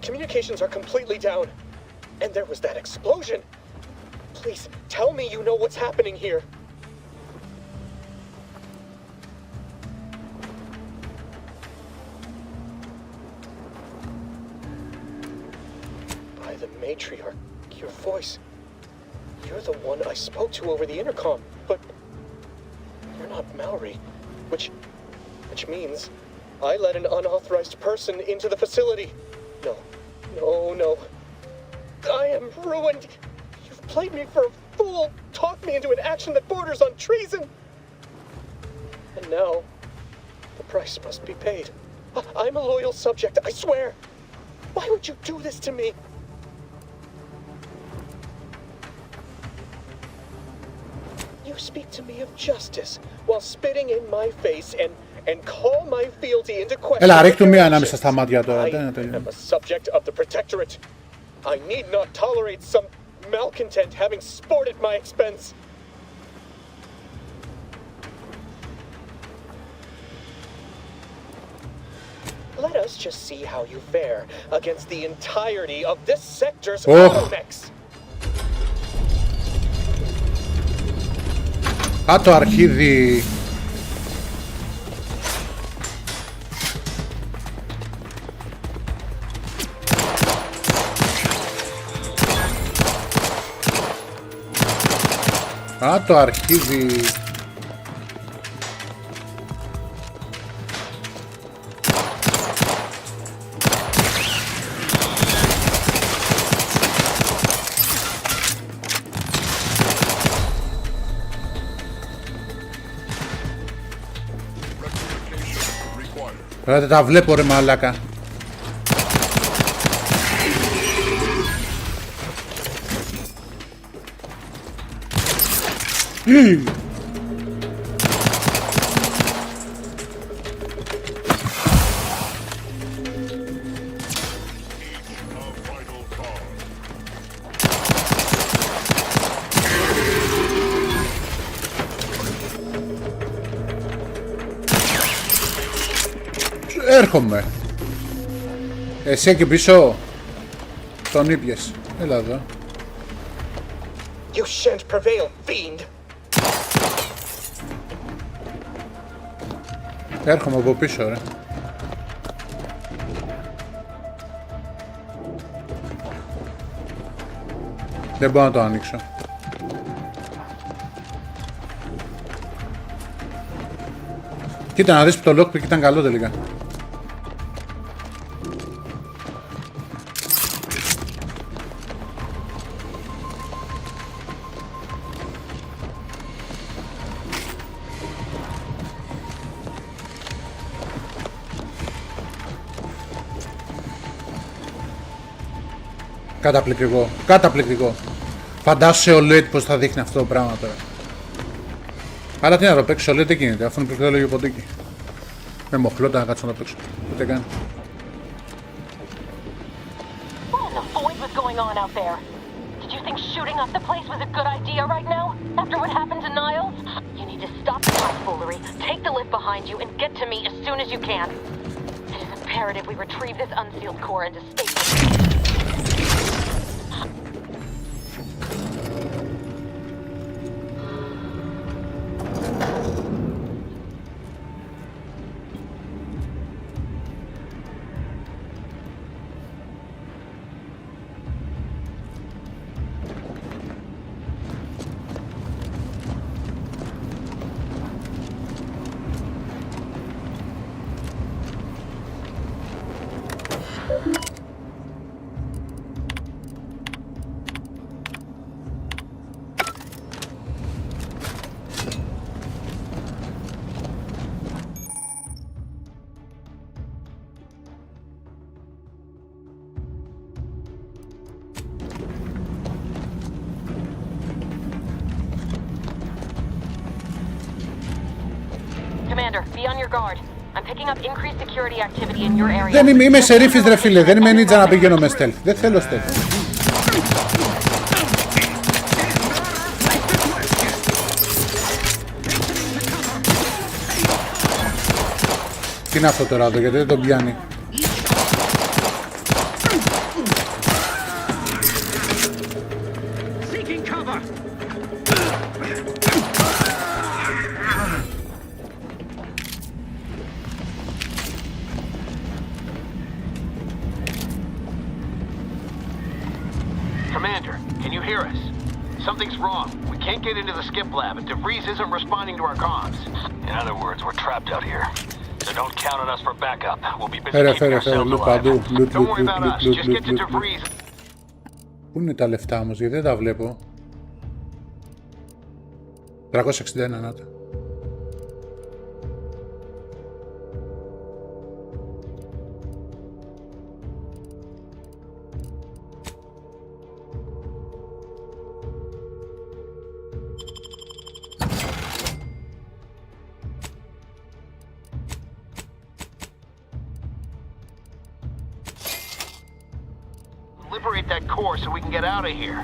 communications are completely down. And there was that explosion. Please, tell me you know what's happening here. The matriarch, your voice. You're the one I spoke to over the intercom, but you're not Mallory, which means I let an unauthorized person into the facility. No. I am ruined. You've played me for a fool, talked me into an action that borders on treason. And now, the price must be paid. I'm a loyal subject, I swear. Why would you do this to me? You speak to me of justice while spitting in my face and call my fealty into question. Έλα, ρίχτου μία ανάμεσα στα μάτια τώρα. I am a subject of the Protectorate. I need not tolerate some malcontent having sport at my expense. let us just see how you fare against the entirety of this sector's auto mix. Α, το αρχίδι. Α, το αρχίδι. Τώρα δεν τα βλέπω ρε μαλάκα. Έρχομαι. Εσύ εκεί πίσω. Τον ήπιες. Έλα εδώ. You shan't prevail, fiend. Έρχομαι από πίσω ρε. Δεν μπορώ να το ανοίξω. Κοίτα να δεις που το lockpick ήταν καλό τελικά. Καταπληκτικό, καταπληκτικό. Φαντάσου σε OLED πως θα δείχνει αυτό το πράγμα τώρα. Αλλά τι να το παίξω, OLED δεν γίνεται, αυτό είναι πληκτρολόγιο ποντίκι. Με μοχλώτα να κάτσω να το παίξω, ούτε καν. What in the void was going on out there? Did you think shooting up the place was a good idea right now? After what happened to Niles? You need to stop the tomfoolery, take the lift behind you, and get to me as soon as you can. It is imperative we retrieve this unsealed core and escape. Commander, be on your guard. I'm picking up increased security activity in your area. Δεν είμαι σερίφης ρε φίλε, δεν είμαι ninja να πηγαίνω με stealth. Δεν θέλω stealth. Τι είναι αυτό τώρα εδώ, γιατί δεν τον πιάνει. Commander, can you hear us? Something's wrong. We can't get into the skip lab and DeVries isn't responding to our comms. In other words, we're trapped out here. So don't count on us for backup. We'll be busy keeping ourselves alive. Don't worry about us. Just get to DeVries. Πού είναι τα λεφτά όμως, γιατί δεν τα βλέπω. 361 να τα. Liberate that core so we can get out of here.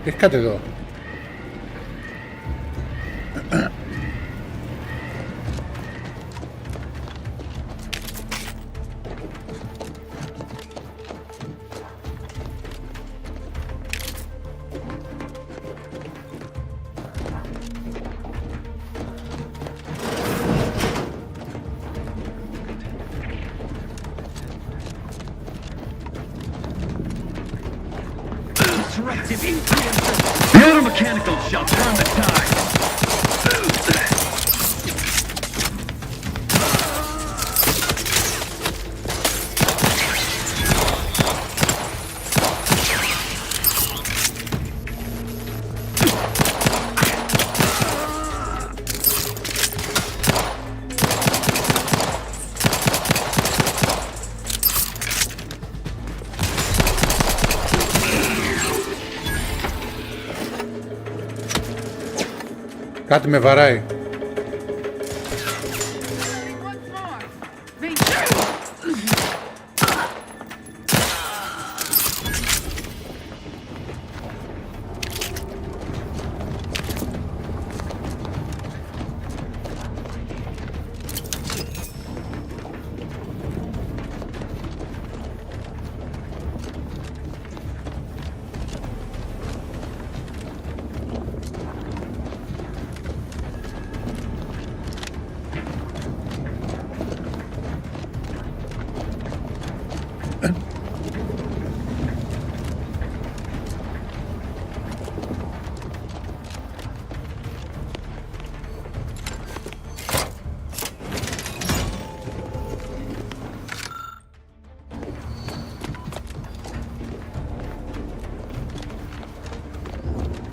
Έχει κάτι εδώ. The auto-mechanical shall turn the tide. Κάτι με βαράει.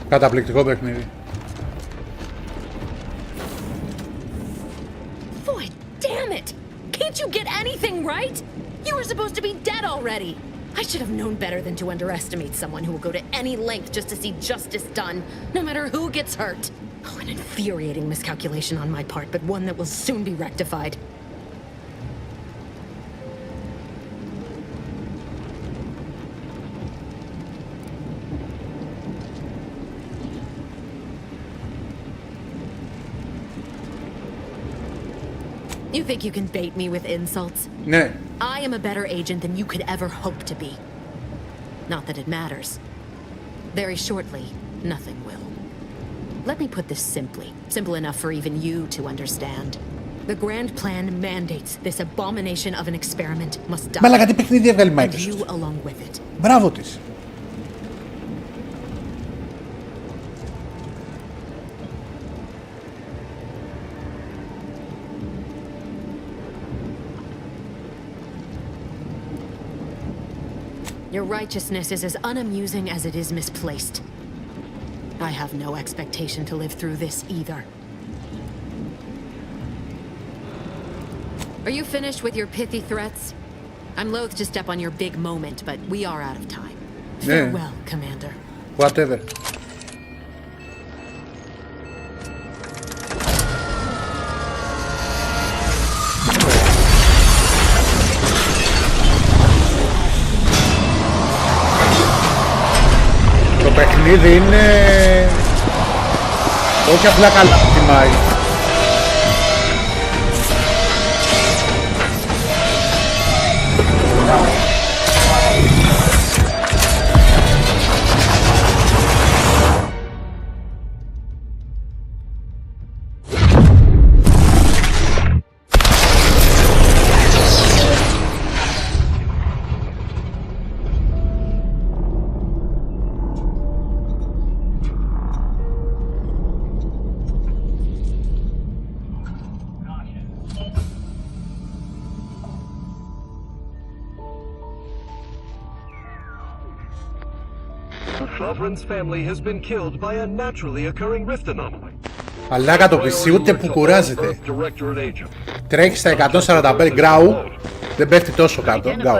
Καταπληκτικό παιχνίδι. Boy, damn it! Can't you get anything right? You were supposed to be dead already. I should have known better than to underestimate someone who will go to any length just to see justice done, no matter who gets hurt. Oh, an infuriating miscalculation on my part, but one that will soon be rectified. You think you can bait me with insults? Ναι. I am a better agent than you could ever hope to be. Not that it matters. Very shortly, nothing will. Let me put this simply, simple enough for even you to understand. The grand plan mandates this abomination of an experiment must die. Μαλάκα τι παιχνίδι έβγαλε And you along with it. Μπράβο της. Your righteousness is as unamusing as it is misplaced. I have no expectation to live through this either. Are you finished with your pithy threats? I'm loath to step on your big moment, but we are out of time. Farewell, Commander. Whatever. Το παιχνίδι είναι όχι απλά καλά τιμάει. Sovereign's family has been killed by a naturally occurring rift anomaly. Αλλά το PC ούτε που κουράζεται. Τρέχει στα 145 γκράου. Δεν πέφτει τόσο κάτω. Γκάου.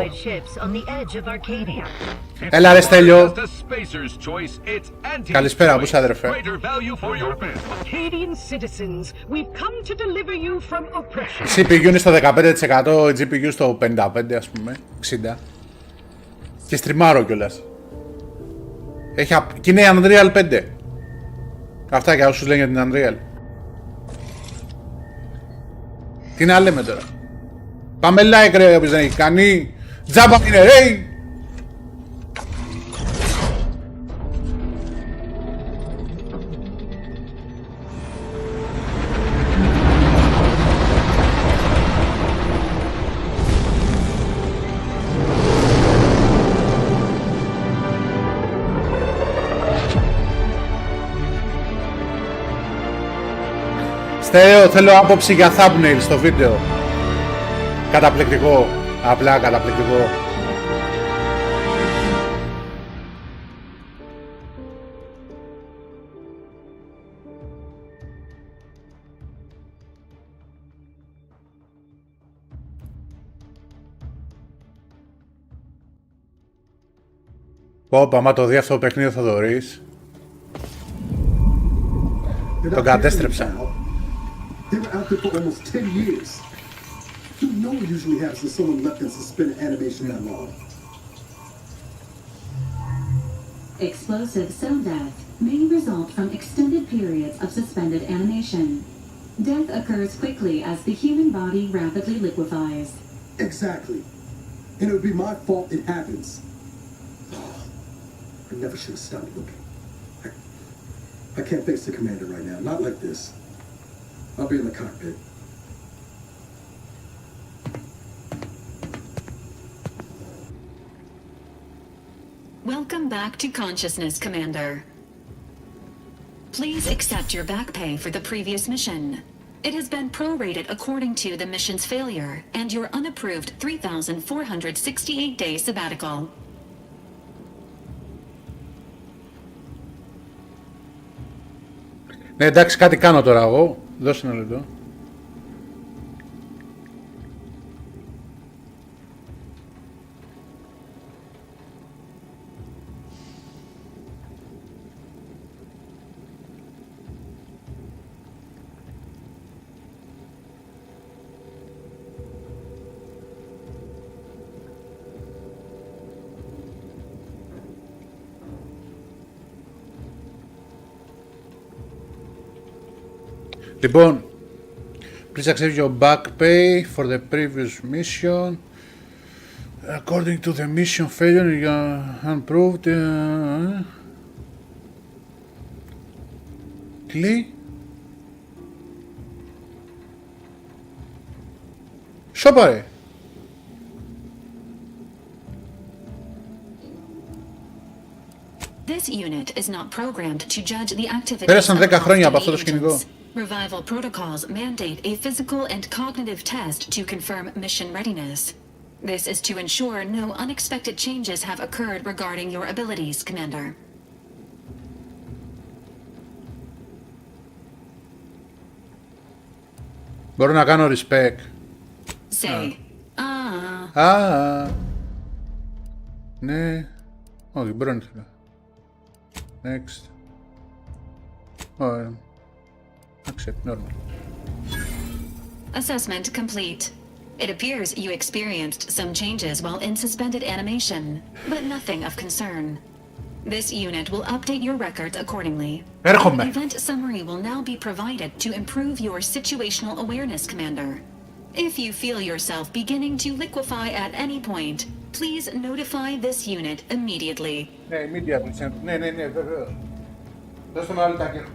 Έλα ρε Στέλιο. Καλησπέρα, πού είσαι αδερφέ. Η CPU είναι στο 15%, η GPU στο 55% ας πούμε, 60%. Και στριμάρω κιόλας. Και είναι η Unreal 5. Αυτά για όσους λένε για την Unreal. Τι να λέμε τώρα. Πάμε like ρε, όποιος δεν έχει κάνει. Τζάμπα είναι ρε. Θέλω άποψη για thumbnail στο βίντεο. Καταπληκτικό. Απλά καταπληκτικό. Πω, άμα το δει αυτό το παιχνίδι θα το δεις. Τον κατέστρεψα. They were out there for almost 10 years. No one usually has someone left in suspended animation that long. Explosive cell death may result from extended periods of suspended animation. Death occurs quickly as the human body rapidly liquefies. Exactly. And it would be my fault it happens. I never should have stopped looking. I can't face the commander right now. Not like this. I'll be in the cockpit. Welcome back to consciousness, Commander. Please accept your back pay for the previous mission. It has been prorated according to the mission's failure and your unapproved 3,468-day sabbatical. Ναι, εντάξει, κάτι κάνω τώρα εγώ. Δώσε ένα λεπτό. Λοιπόν, please accept your back pay for the previous mission. According to the mission failure, you are unproved. Τι λέει? Σώπα. This unit is not programmed to judge the activities. Πέρασαν 10 χρόνια από αυτό το σκηνικό. Revival protocols mandate a physical and cognitive test to confirm mission readiness. This is to ensure no unexpected changes have occurred regarding your abilities, Commander. Μπορώ να κάνω respect. Say, Ναι. Όχι, μπορώ να θέλω. Next. Accept, normal. Assessment complete. It appears you experienced some changes while in suspended animation, but nothing of concern. This unit will update your records accordingly. Έρχομαι. An event summary will now be provided to improve your situational awareness, Commander. If you feel yourself beginning to liquefy at any point, please notify this unit immediately. Ναι, immediately. Ναι, βεβαίως. Δώστε μου άλλο τα κέρδη.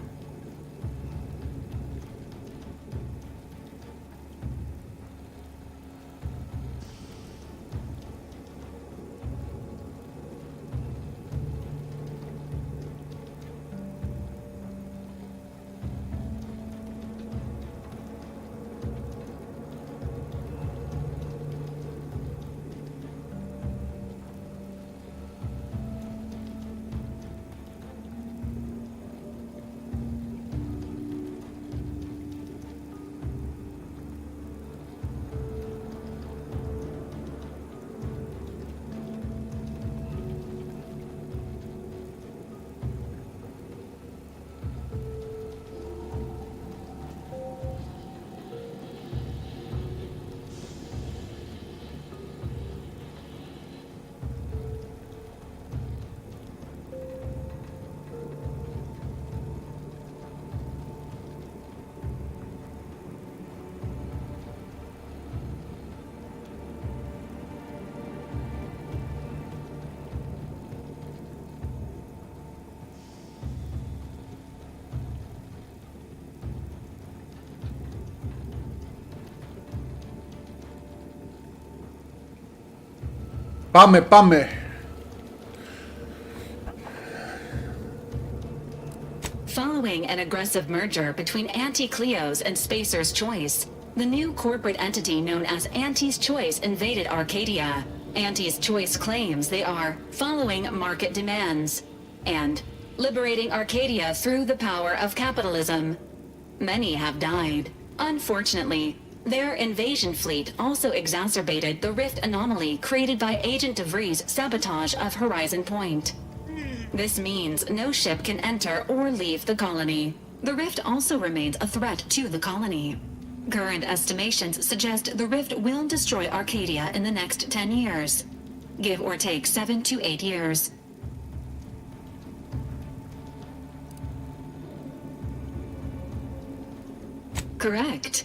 Πάμε. Following an aggressive merger between Anti-Cleo's and Spacer's Choice, the new corporate entity known as Anti's Choice invaded Arcadia. Anti's Choice claims they are following market demands and liberating Arcadia through the power of capitalism. Many have died. Unfortunately, their invasion fleet also exacerbated the rift anomaly created by Agent DeVries' sabotage of Horizon Point. This means no ship can enter or leave the colony. The rift also remains a threat to the colony. Current estimations suggest the rift will destroy Arcadia in the next 10 years. Give or take 7 to 8 years. Correct.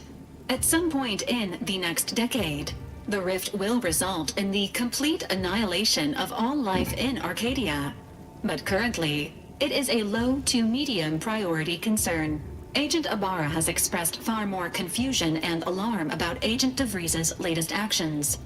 At some point in the next decade, the rift will result in the complete annihilation of all life in Arcadia. But currently, it is a low to medium priority concern. Agent Ibarra has expressed far more confusion and alarm about Agent DeVries' latest actions.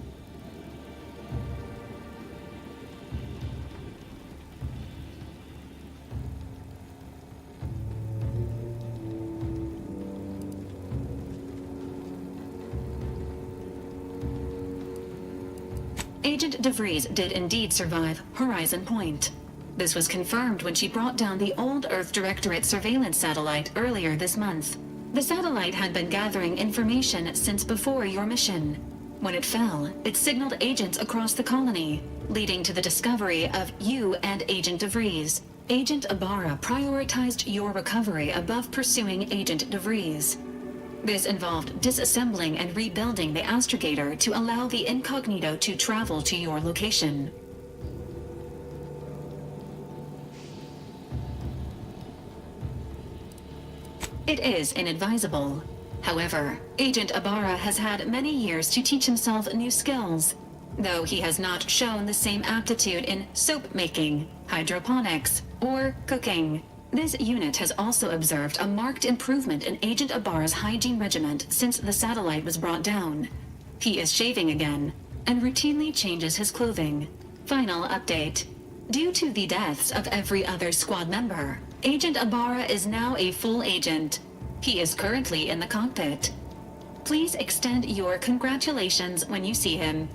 Agent DeVries did indeed survive Horizon Point. This was confirmed when she brought down the old Earth Directorate surveillance satellite earlier this month. The satellite had been gathering information since before your mission. When it fell, it signaled agents across the colony, leading to the discovery of you and Agent DeVries. Agent Ibarra prioritized your recovery above pursuing Agent DeVries. This involved disassembling and rebuilding the astrogator to allow the incognito to travel to your location. It is inadvisable. However, Agent Ibarra has had many years to teach himself new skills, though he has not shown the same aptitude in soap making, hydroponics, or cooking. This unit has also observed a marked improvement in Agent Ibarra's hygiene regiment since the satellite was brought down. He is shaving again, and routinely changes his clothing. Final update. Due to the deaths of every other squad member, Agent Ibarra is now a full agent. He is currently in the cockpit. Please extend your congratulations when you see him.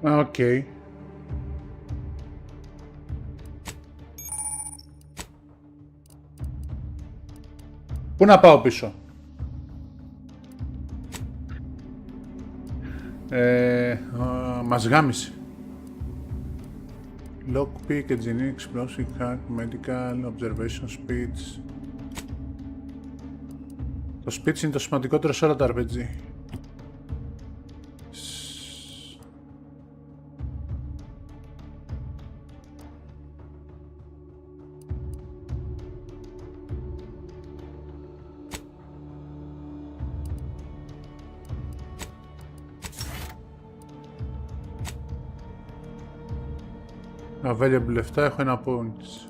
Okay. Πού να πάω πίσω? Μας γάμισε. Lockpick, engineering, explosive hack, medical, observation speech. Το speech είναι το σημαντικότερο σε όλα τα RPG. Available 7, έχω ένα points.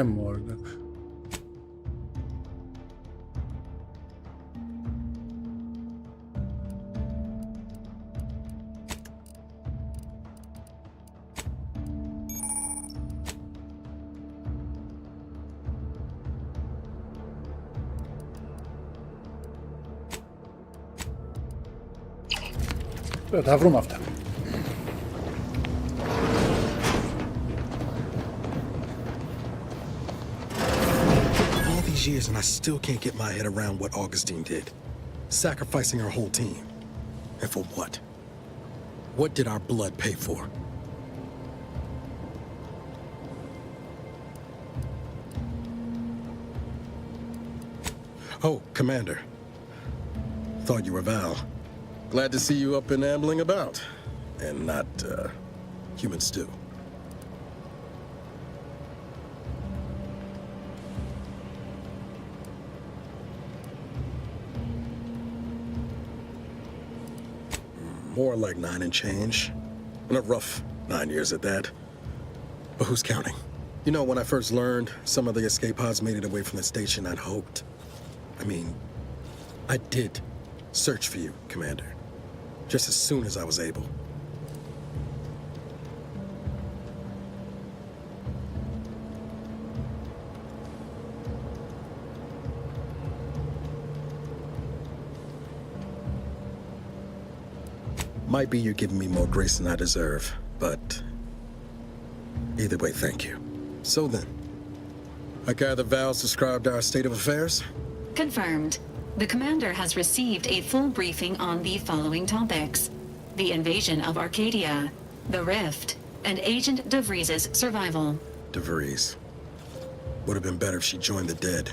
Μόρνταξ. Θα τα βρούμε αυτά. All these years and I still can't get my head around what Augustine did. Sacrificing our whole team. And for what? What did our blood pay for? Oh, Commander. Thought you were Val. Glad to see you up and ambling about. And not, human stew. More like 9 and change. And a rough 9 years at that. But who's counting? You know, when I first learned some of the escape pods made it away from the station, I'd hoped. I mean, I did search for you, Commander. Just as soon as I was able. Might be you're giving me more grace than I deserve, but either way, thank you. So then, I gather Val's described our state of affairs? Confirmed. The commander has received a full briefing on the following topics: the invasion of Arcadia, the Rift, and Agent DeVries's survival. DeVries. Would have been better if she joined the dead.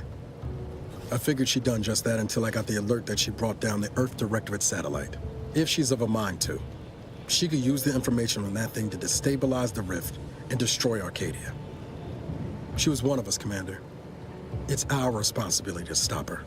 I figured she'd done just that until I got the alert that she brought down the Earth Directorate satellite. If she's of a mind to, she could use the information on that thing to destabilize the Rift and destroy Arcadia. She was one of us, Commander. It's our responsibility to stop her.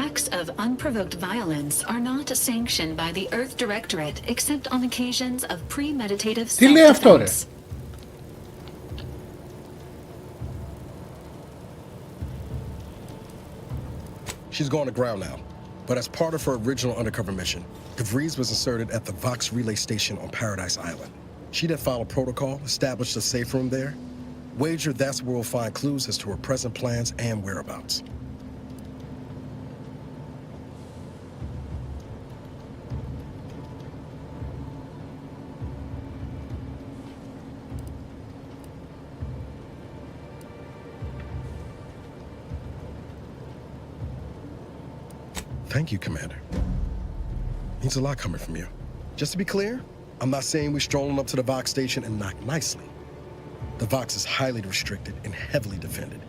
Acts of unprovoked violence are not sanctioned by the Earth Directorate except on occasions of premeditative Τι λέει αυτό, ρε? self-defense. She's going to ground now, but as part of her original undercover mission, DeVries was inserted at the Vox relay station on Paradise Island. She did follow protocol, established a safe room there. Wager that's where we'll find clues as to her present plans and whereabouts. Thank you, Commander. Means a lot coming from you. Just to be clear, I'm not saying we're strolling up to the Vox station and knock nicely. The Vox is highly restricted and heavily defended.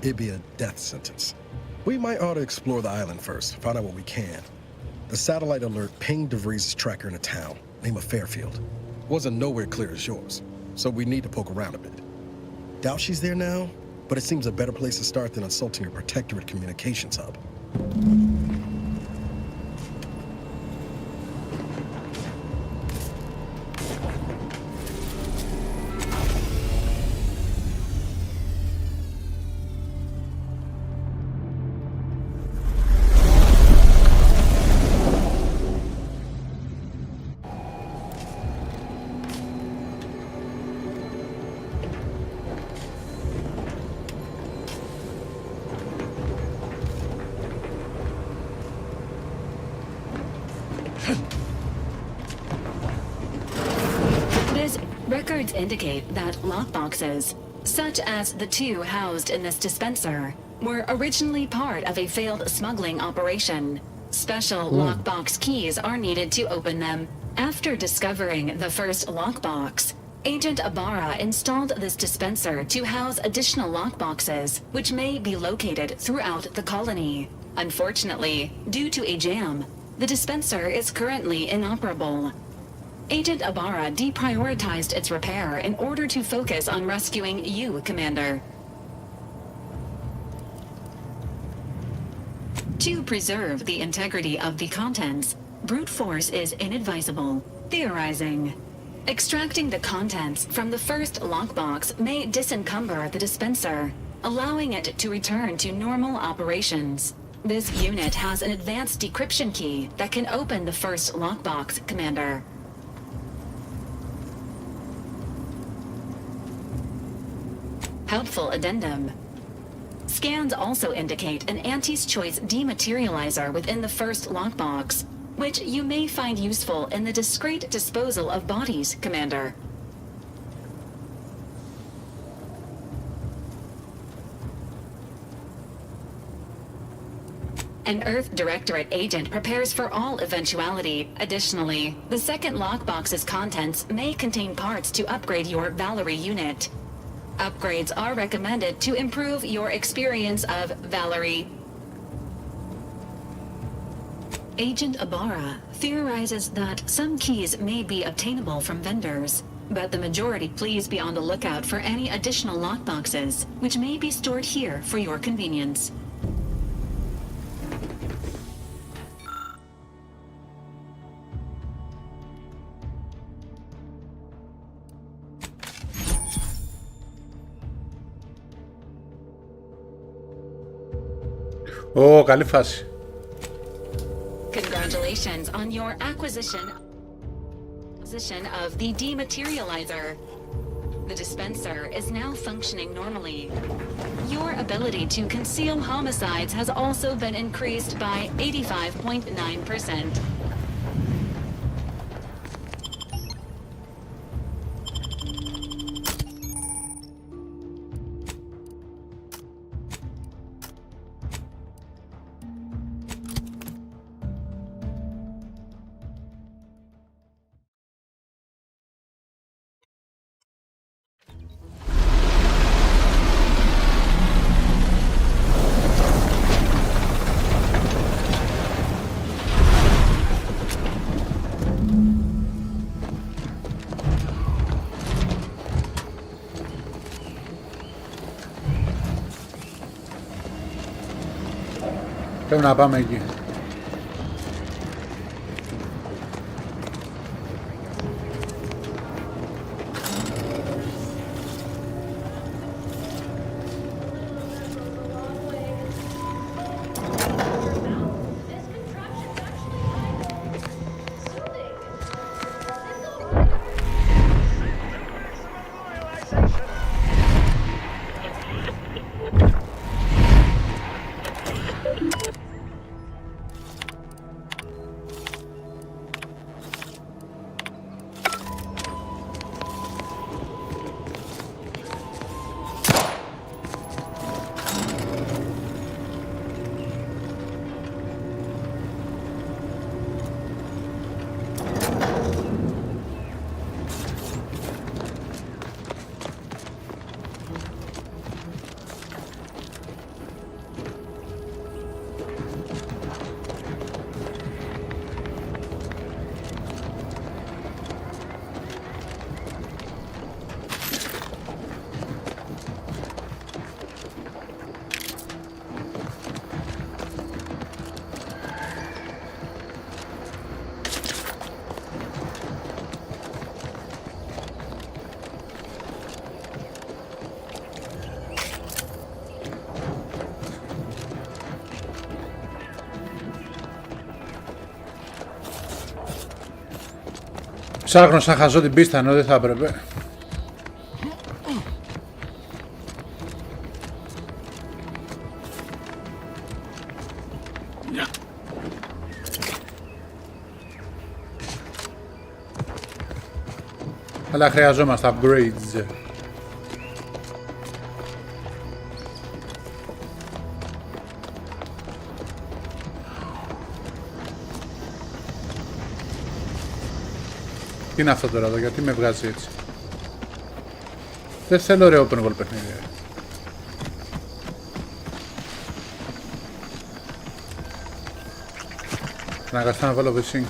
It'd be a death sentence. We might ought to explore the island first, find out what we can. The satellite alert pinged DeVries' tracker in a town named Fairfield. Wasn't nowhere clear as yours, so we need to poke around a bit. Doubt she's there now, but it seems a better place to start than assaulting your protectorate communications hub. Records indicate that lockboxes, such as the two housed in this dispenser, were originally part of a failed smuggling operation. Special lockbox keys are needed to open them. After discovering the first lockbox, Agent Ibarra installed this dispenser to house additional lockboxes, which may be located throughout the colony. Unfortunately, due to a jam, the dispenser is currently inoperable. Agent Ibarra deprioritized its repair in order to focus on rescuing you, Commander. To preserve the integrity of the contents, brute force is inadvisable. Theorizing. Extracting the contents from the first lockbox may disencumber the dispenser, allowing it to return to normal operations. This unit has an advanced decryption key that can open the first lockbox, Commander. Helpful addendum. Scans also indicate an Anti's Choice dematerializer within the first lockbox, which you may find useful in the discreet disposal of bodies, Commander. An Earth Directorate agent prepares for all eventuality. Additionally, the second lockbox's contents may contain parts to upgrade your Valerie unit. Upgrades are recommended to improve your experience of Valerie. Agent Ibarra theorizes that some keys may be obtainable from vendors, but the majority please be on the lookout for any additional lockboxes, which may be stored here for your convenience. Ω, καλή φάση. Congratulations on your acquisition of the dematerializer. The dispenser is now functioning normally. Your ability to conceal homicides has also been increased by 85.9%. Πρέπει να πάμε εκεί. Ψάχνω σαν χαζό την πίστα, ενώ δεν θα έπρεπε. Αλλά χρειαζόμαστε upgrades. Τι είναι αυτό τώρα εδώ, γιατί με βγάζει έτσι? Δεν θέλω ωραίο open world παιχνίδι. Αναγκαστά να βάλω V-Sync.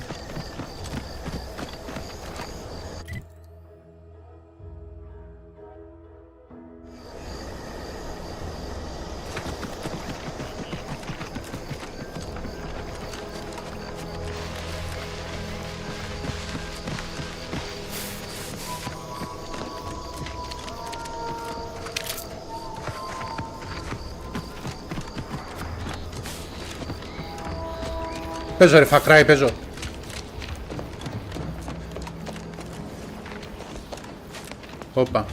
Παίζω ρε φακράι, παίζω. Όπα.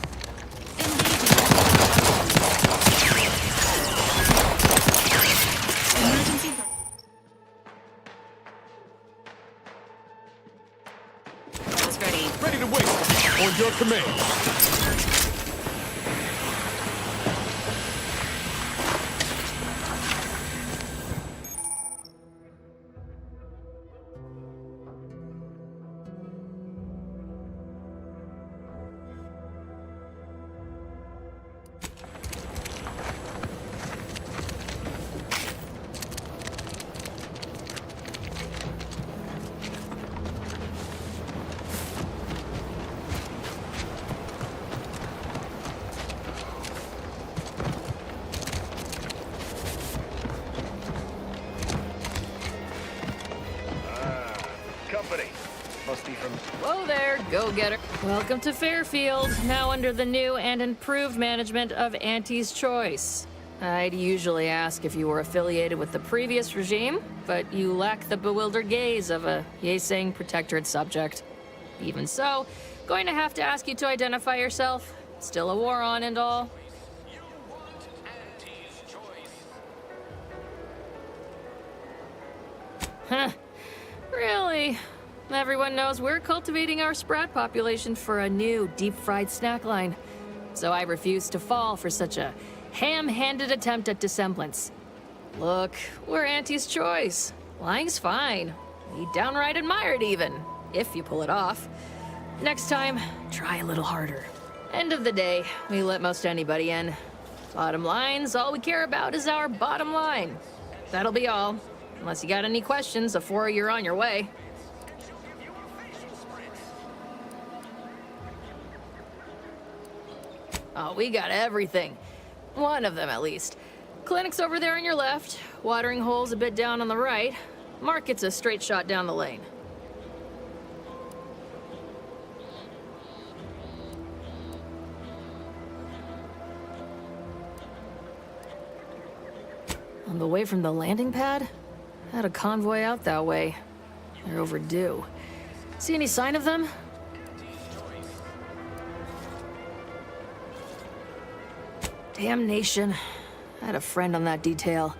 Ready to wait. On your command. Whoa there, go-getter. Welcome to Fairfield, now under the new and improved management of Auntie's Choice. I'd usually ask if you were affiliated with the previous regime, but you lack the bewildered gaze of a yay-saying protectorate subject. Even so, going to have to ask you to identify yourself. Still a war on and all. Huh. Really? Everyone knows we're cultivating our sprat population for a new deep-fried snack line. So I refuse to fall for such a ham-handed attempt at dissemblance. Look, we're Auntie's Choice. Lying's fine. We downright admire it even, if you pull it off. Next time, try a little harder. End of the day, we let most anybody in. Bottom line's all we care about is our bottom line. That'll be all. Unless you got any questions before you're on your way. Oh, we got everything. One of them, at least. Clinic's over there on your left. Watering hole's a bit down on the right. Market's a straight shot down the lane. On the way from the landing pad? Had a convoy out that way. They're overdue. See any sign of them? Damnation. I had a friend on that detail.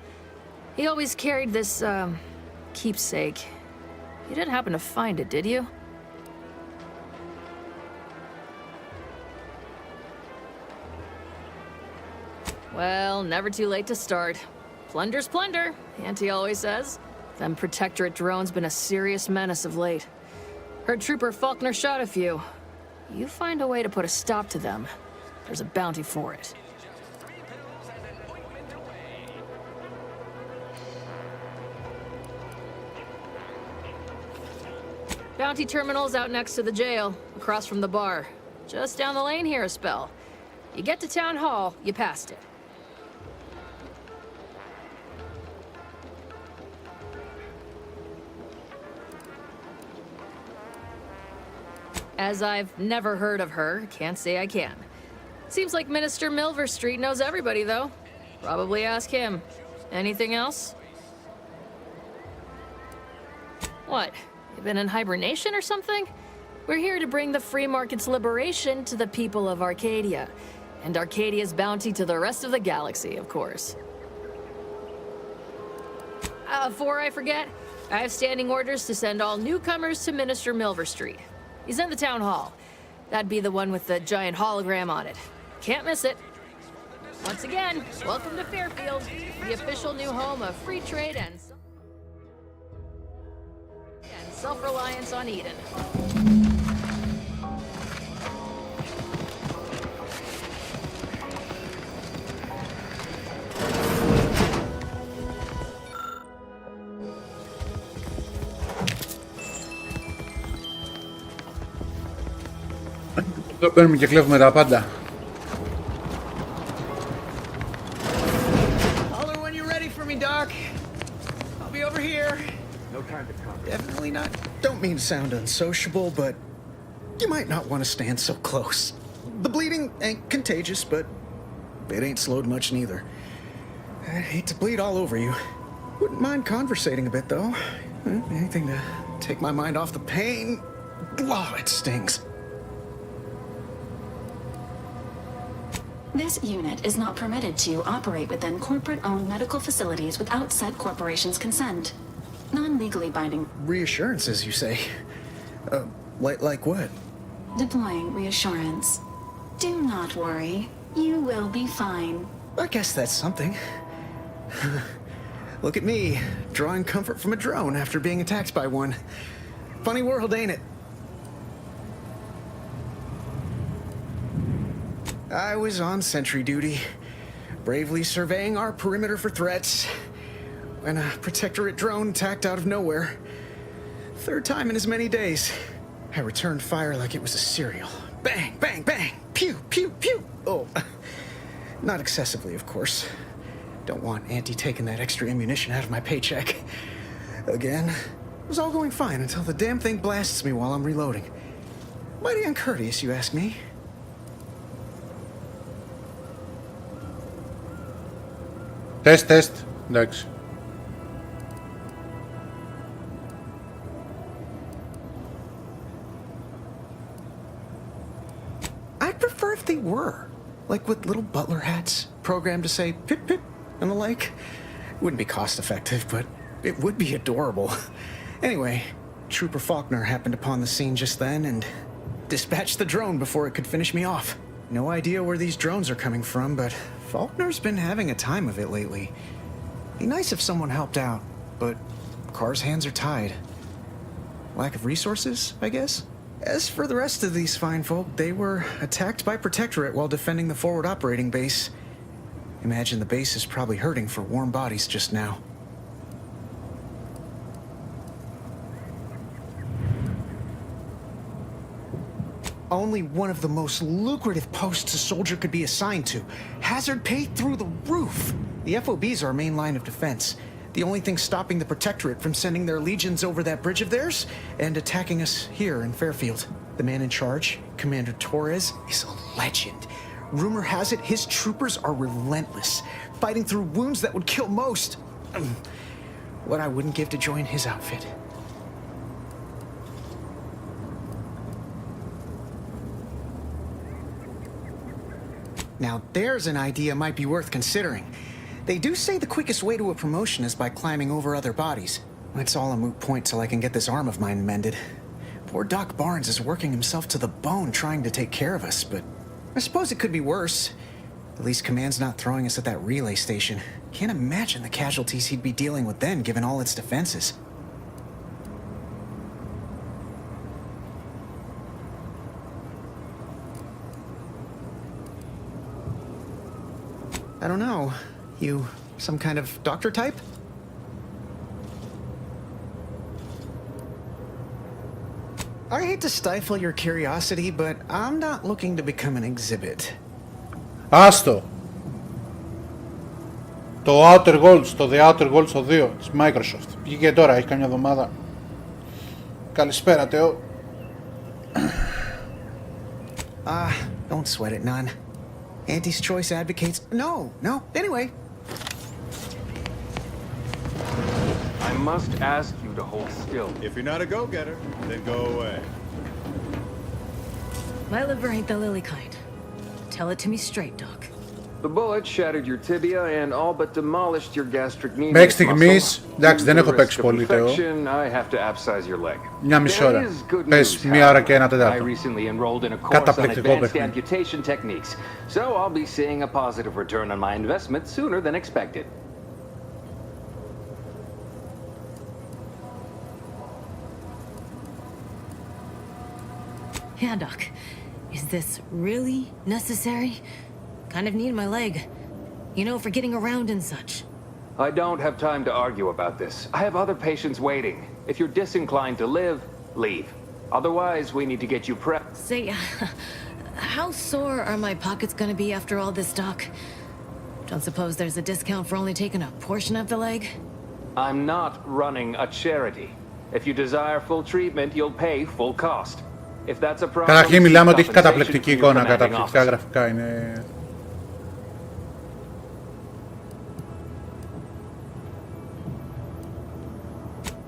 He always carried this, keepsake. You didn't happen to find it, did you? Well, never too late to start. Plunder's plunder, Auntie always says. Them Protectorate drones been a serious menace of late. Heard Trooper Faulkner shot a few. You find a way to put a stop to them, there's a bounty for it. Bounty terminal's out next to the jail, across from the bar. Just down the lane here a spell. You get to Town Hall, you passed it. As I've never heard of her, can't say I can. Seems like Minister Milverstreet knows everybody, though. Probably ask him. Anything else? What? You been in hibernation or something? We're here to bring the free market's liberation to the people of Arcadia. And Arcadia's bounty to the rest of the galaxy, of course. Before I forget, I have standing orders to send all newcomers to Minister Milverstreet. He's in the town hall. That'd be the one with the giant hologram on it. Can't miss it. Once again, welcome to Fairfield, the official new home of free trade and self-reliance on Eden. Εδώ παίρνουμε και κλέβουμε τα πάντα. Holler when you're ready for me, Doc. I'll be over here. No time to come. Definitely not. Don't mean to sound unsociable, but you might not want to stand so close. The bleeding ain't contagious, but it ain't slowed much neither. I hate to bleed all over you. Wouldn't mind conversating a bit, though. Anything to take my mind off the pain. Oh, it stings. This unit is not permitted to operate within corporate-owned medical facilities without said corporation's consent. Non-legally binding. Reassurances, you say? Like what? Deploying reassurance. Do not worry. You will be fine. I guess that's something. Look at me, drawing comfort from a drone after being attacked by one. Funny world, ain't it? I was on sentry duty, bravely surveying our perimeter for threats, when a protectorate drone attacked out of nowhere. Third time in as many days. I returned fire like it was a cereal. Bang, bang, bang! Pew, pew, pew! Oh, not excessively, of course. Don't want Auntie taking that extra ammunition out of my paycheck. Again, it was all going fine until the damn thing blasts me while I'm reloading. Mighty uncourteous, you ask me. Τεστ, εντάξει. I'd prefer if they were. Like with little butler hats, programmed to say pip pip and the like. Wouldn't be cost effective, but it would be adorable. Anyway, Trooper Faulkner happened upon the scene just then and dispatched the drone before it could finish me off. No idea where these drones are coming from, but Faulkner's been having a time of it lately. Be nice if someone helped out, but Carr's hands are tied. Lack of resources, I guess? As for the rest of these fine folk, they were attacked by Protectorate while defending the forward operating base. Imagine the base is probably hurting for warm bodies just now. Only one of the most lucrative posts a soldier could be assigned to. Hazard pay through the roof. The FOB's our main line of defense. The only thing stopping the Protectorate from sending their legions over that bridge of theirs and attacking us here in Fairfield. The man in charge, Commander Torres, is a legend. Rumor has it his troopers are relentless, fighting through wounds that would kill most. What I wouldn't give to join his outfit. Now there's an idea might be worth considering. They do say the quickest way to a promotion is by climbing over other bodies. It's all a moot point till I can get this arm of mine mended. Poor Doc Barnes is working himself to the bone trying to take care of us, but I suppose it could be worse. At least Command's not throwing us at that relay station. Can't imagine the casualties he'd be dealing with then, given all its defenses. I don't know. You some kind of doctor type? I hate to stifle your curiosity, but I'm not looking to become an exhibit. Άστο. Το Outer Worlds, το The Outer Worlds το 2 της Microsoft. Βγήκε τώρα, έχει καμιά εβδομάδα. Καλησπέρα, Τεό. Don't sweat it, none. Auntie's choice advocates... No. Anyway. I must ask you to hold still. If you're not a go-getter, then go away. My liver ain't the lily kind. Tell it to me straight, Doc. The bullet shattered your tibia and all but demolished your gastric medius Μέχρι στιγμής, εντάξει, δεν έχω παίξει πολύ, Τεό. I have to abscise your leg. Μια μισή ώρα. Πες μία ώρα και ένα τέταρτο. I recently enrolled in a course on Καταπληκτικό advanced παιχνίδι. amputation techniques, so I'll be seeing a positive return on my investment sooner than expected. Yeah, Doc. Is this really necessary? Kind of need my leg. You know, for getting around and such. I don't have time to argue about this. I have other patients waiting. If you're disinclined to live, leave. Otherwise, we need to get you prepped. Say, how sore are my pockets gonna be after all this, Doc? Don't suppose there's a discount for only taking a portion of the leg? I'm not running a charity. If you desire full treatment, you'll pay full cost. If that's a problem, Καταρχήν μιλάμε ότι έχει καταπληκτική εικόνα, καταπληκτικά γραφικά είναι.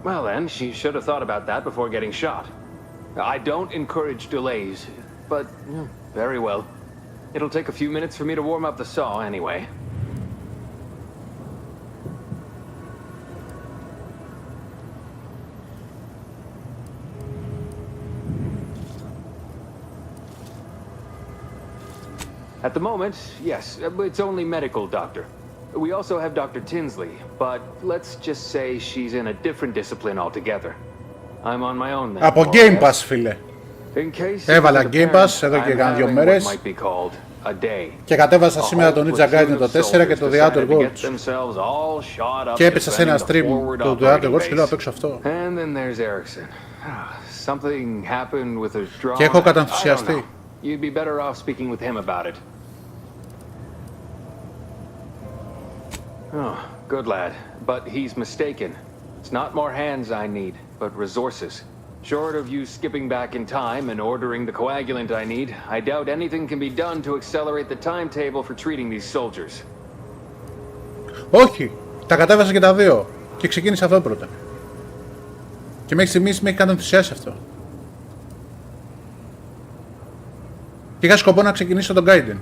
Well then, she should have thought about that before getting shot. I don't encourage delays, but very well. It'll take a few minutes for me to warm up the saw anyway. At the moment, yes, it's only medical, Doctor. We also have Dr. Tinsley, but let's just say she's in a different discipline altogether. I'm on my own then. Από Game Pass, φίλε. Έβαλα Game Pass εδώ και κάνα 2 μέρες και κατέβασα σήμερα το Ninja Gaiden το 4 και το The Outer Worlds. Και έπεσα σε ένα stream του The Outer Worlds και λέω να παίξω αυτό. Και έχω κατανθουσιαστεί. You'd be better off speaking with him about it. Oh, good lad. But he's mistaken. It's not more hands I need, but resources. Short of you skipping back in time and ordering the coagulant I need, I doubt anything can be done to accelerate the timetable for treating these soldiers. Όχι! Τα κατέβασα και τα δύο. Και ξεκίνησα αυτό πρώτα. Και μέχρι στιγμής με έχει κατανθουσιάσει αυτό. Και είχα σκοπό να ξεκινήσω τον Gaiden.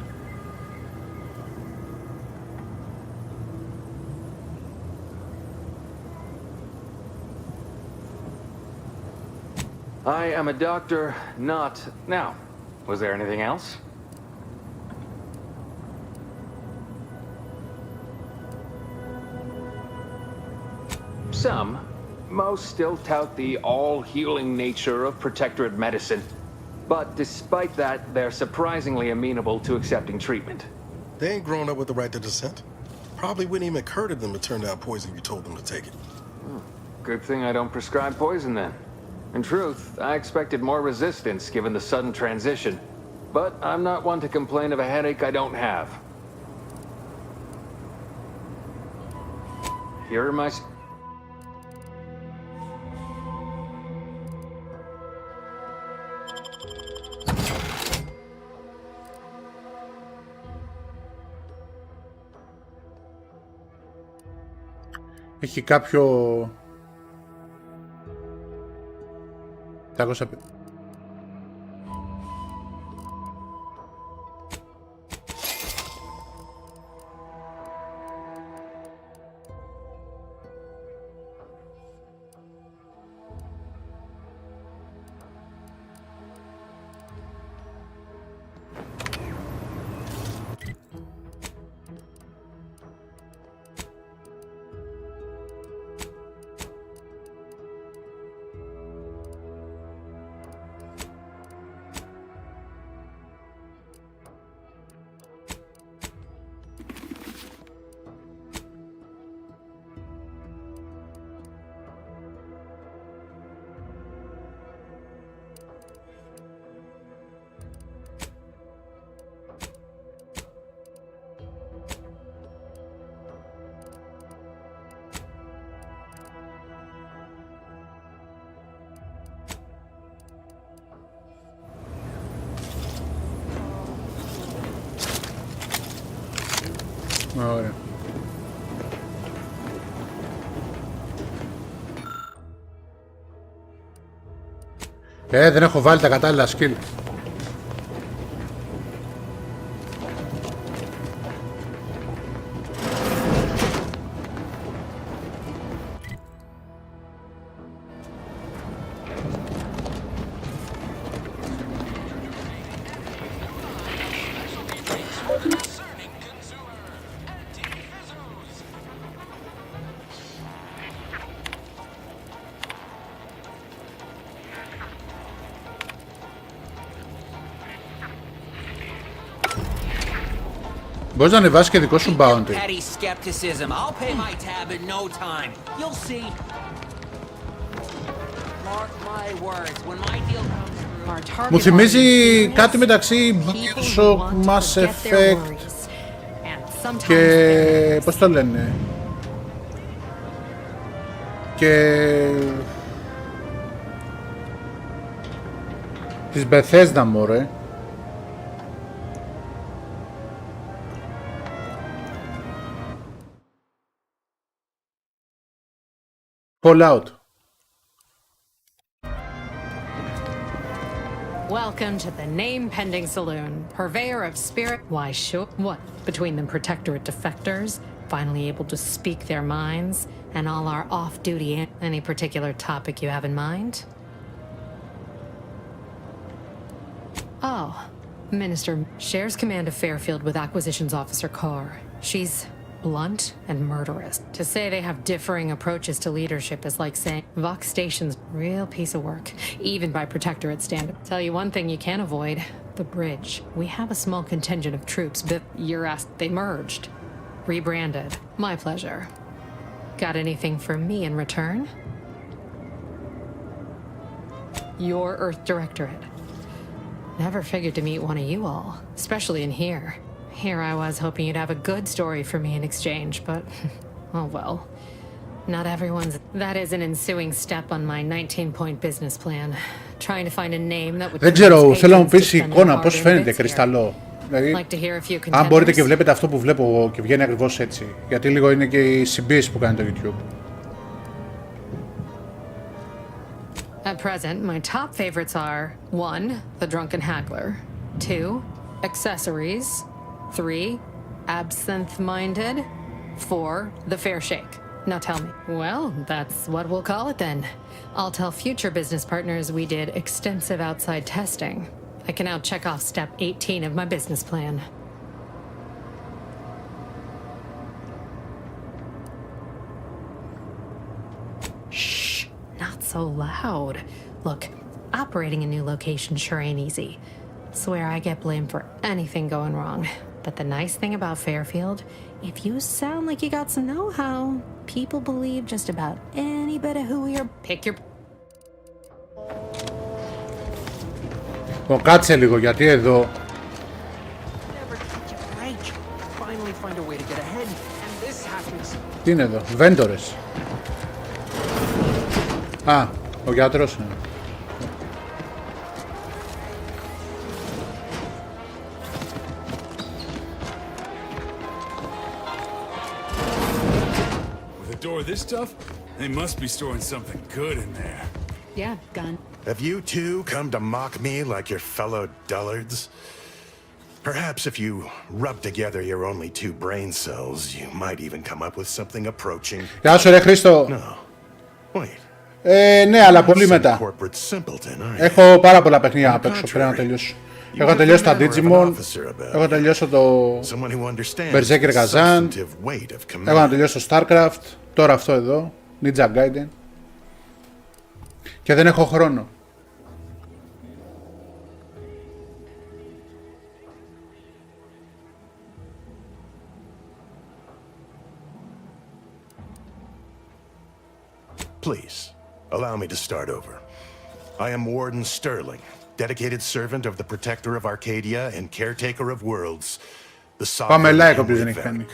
I am a doctor, not... Now, was there anything else? Some. Most still tout the all-healing nature of protectorate medicine. But despite that, they're surprisingly amenable to accepting treatment. They ain't grown up with the right to dissent. Probably wouldn't even occur to them to turn down poison if you told them to take it. Good thing I don't prescribe poison then. In truth, I expected more resistance given the sudden transition. But I'm not one to complain of a headache I don't have. Here are my... Έχει κάποιο... Ωραία. Δεν έχω βάλει τα κατάλληλα skill. Μπορείς να ανεβάσεις και δικό σου bounty. Μου θυμίζει κάτι μεταξύ Bioshock, Mass Effect και... πώς το λένε... και... της Bethesda, μωρέ. Fallout. Welcome to the name-pending saloon, purveyor of spirit. Why, sure. What? Between the Protectorate defectors, finally able to speak their minds, and all our off-duty... Any particular topic you have in mind? Oh, Minister shares command of Fairfield with Acquisitions Officer Carr. She's blunt and murderous. To say they have differing approaches to leadership is like saying Vox Station's real piece of work, even by Protectorate standard. Tell you one thing you can't avoid, the bridge. We have a small contingent of troops, but you're asked they merged. Rebranded. My pleasure. Got anything for me in return? Your Earth Directorate. Never figured to meet one of you all, especially in here. Here I was hoping you'd have a good story for me in exchange, but oh well. Not everyone's... That is an ensuing step on my 19-point business plan. Trying to find a name that would... Δεν ξέρω, θέλω να μου πεις η εικόνα πώς φαίνεται κρυσταλλό. Δηλαδή, αν μπορείτε και βλέπετε αυτό που βλέπω και βγαίνει ακριβώς έτσι. Γιατί λίγο είναι και οι συμπίεσεις που κάνει το YouTube. At present, my top favorites are 1. The Drunken Haggler, 2. Accessories, 3. Absinthe-minded, 4. The Fair Shake. Now tell me. Well, that's what we'll call it then. I'll tell future business partners we did extensive outside testing. I can now check off step 18 of my business plan. Shh, not so loud. Look, operating a new location sure ain't easy. Swear I get blamed for anything going wrong. But the nice thing about Fairfield, if you sound like you got some know-how, people believe just about any bit of who you're... Pick your... Κάτσε λίγο, γιατί εδώ... Τι είναι εδώ, βέντορες. Α, ο γιατρός είναι. With a door this tough, they must be storing something good in there. Yeah, gun. Have you two come to mock me like your fellow dullards? Perhaps if you rub together your only 2 brain cells, you might even come up with something approaching... Γεια σου ρε Χρήστο. No. Wait. Ναι, αλλά πολύ μετά. Έχω πάρα πολλά παιχνίδια να παίξω, πρέπει να τελειώσω. Έχω τελειώσει τα Digimon, έχω τελειώσει το Berserker Kazan, έχω να τελειώσω το Starcraft, τώρα αυτό εδώ, Ninja Gaiden. Και δεν έχω χρόνο. Please, allow me to start over. I am Warden Sterling, dedicated servant of the Protector of Arcadia and caretaker of worlds, the Sovereign Henry Vec.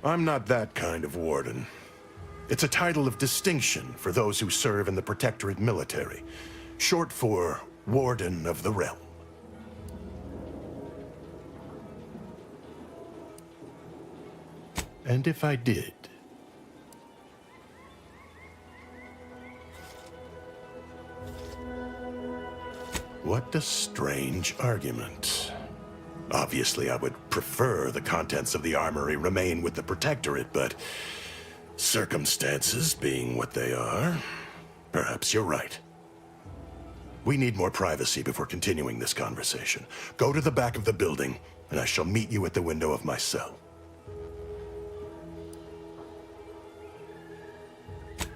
I'm not that kind of warden. It's a title of distinction for those who serve in the Protectorate military, short for Warden of the Realm. And if I did... What a strange argument. Obviously, I would prefer the contents of the armory remain with the Protectorate, but circumstances being what they are, perhaps you're right. We need more privacy before continuing this conversation. Go to the back of the building, and I shall meet you at the window of my cell.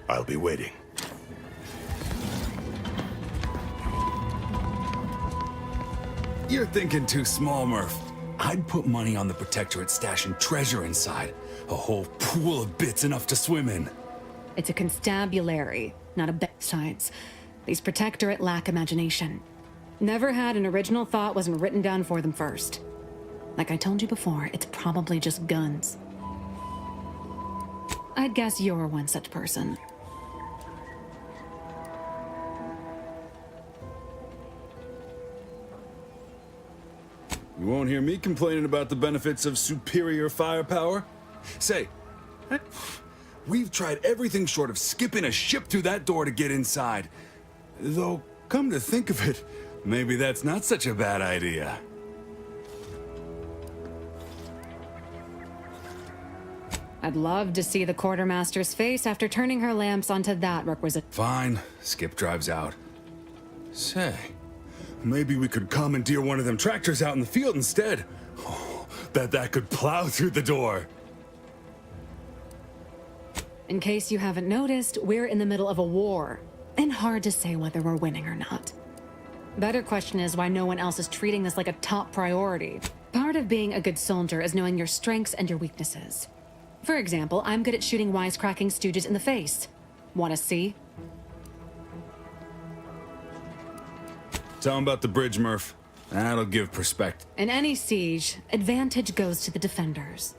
I'll be waiting. You're thinking too small, Murph. I'd put money on the Protectorate stashing treasure inside. A whole pool of bits enough to swim in. It's a constabulary, not a besides. These Protectorate lack imagination. Never had an original thought wasn't written down for them first. Like I told you before, it's probably just guns. I'd guess you're one such person. You won't hear me complaining about the benefits of superior firepower. Say, we've tried everything short of skipping a ship through that door to get inside. Though, come to think of it, maybe that's not such a bad idea. I'd love to see the quartermaster's face after turning her lamps onto that requisite. Fine, Skip drives out. Say, maybe we could commandeer one of them tractors out in the field instead. Oh, that could plow through the door. In case you haven't noticed, we're in the middle of a war, and hard to say whether we're winning or not. Better question is why no one else is treating this like a top priority. Part of being a good soldier is knowing your strengths and your weaknesses. For example, I'm good at shooting wisecracking stooges in the face. Want to see? Tell him about the bridge, Murph. That'll give perspective. In any siege, advantage goes to the defenders.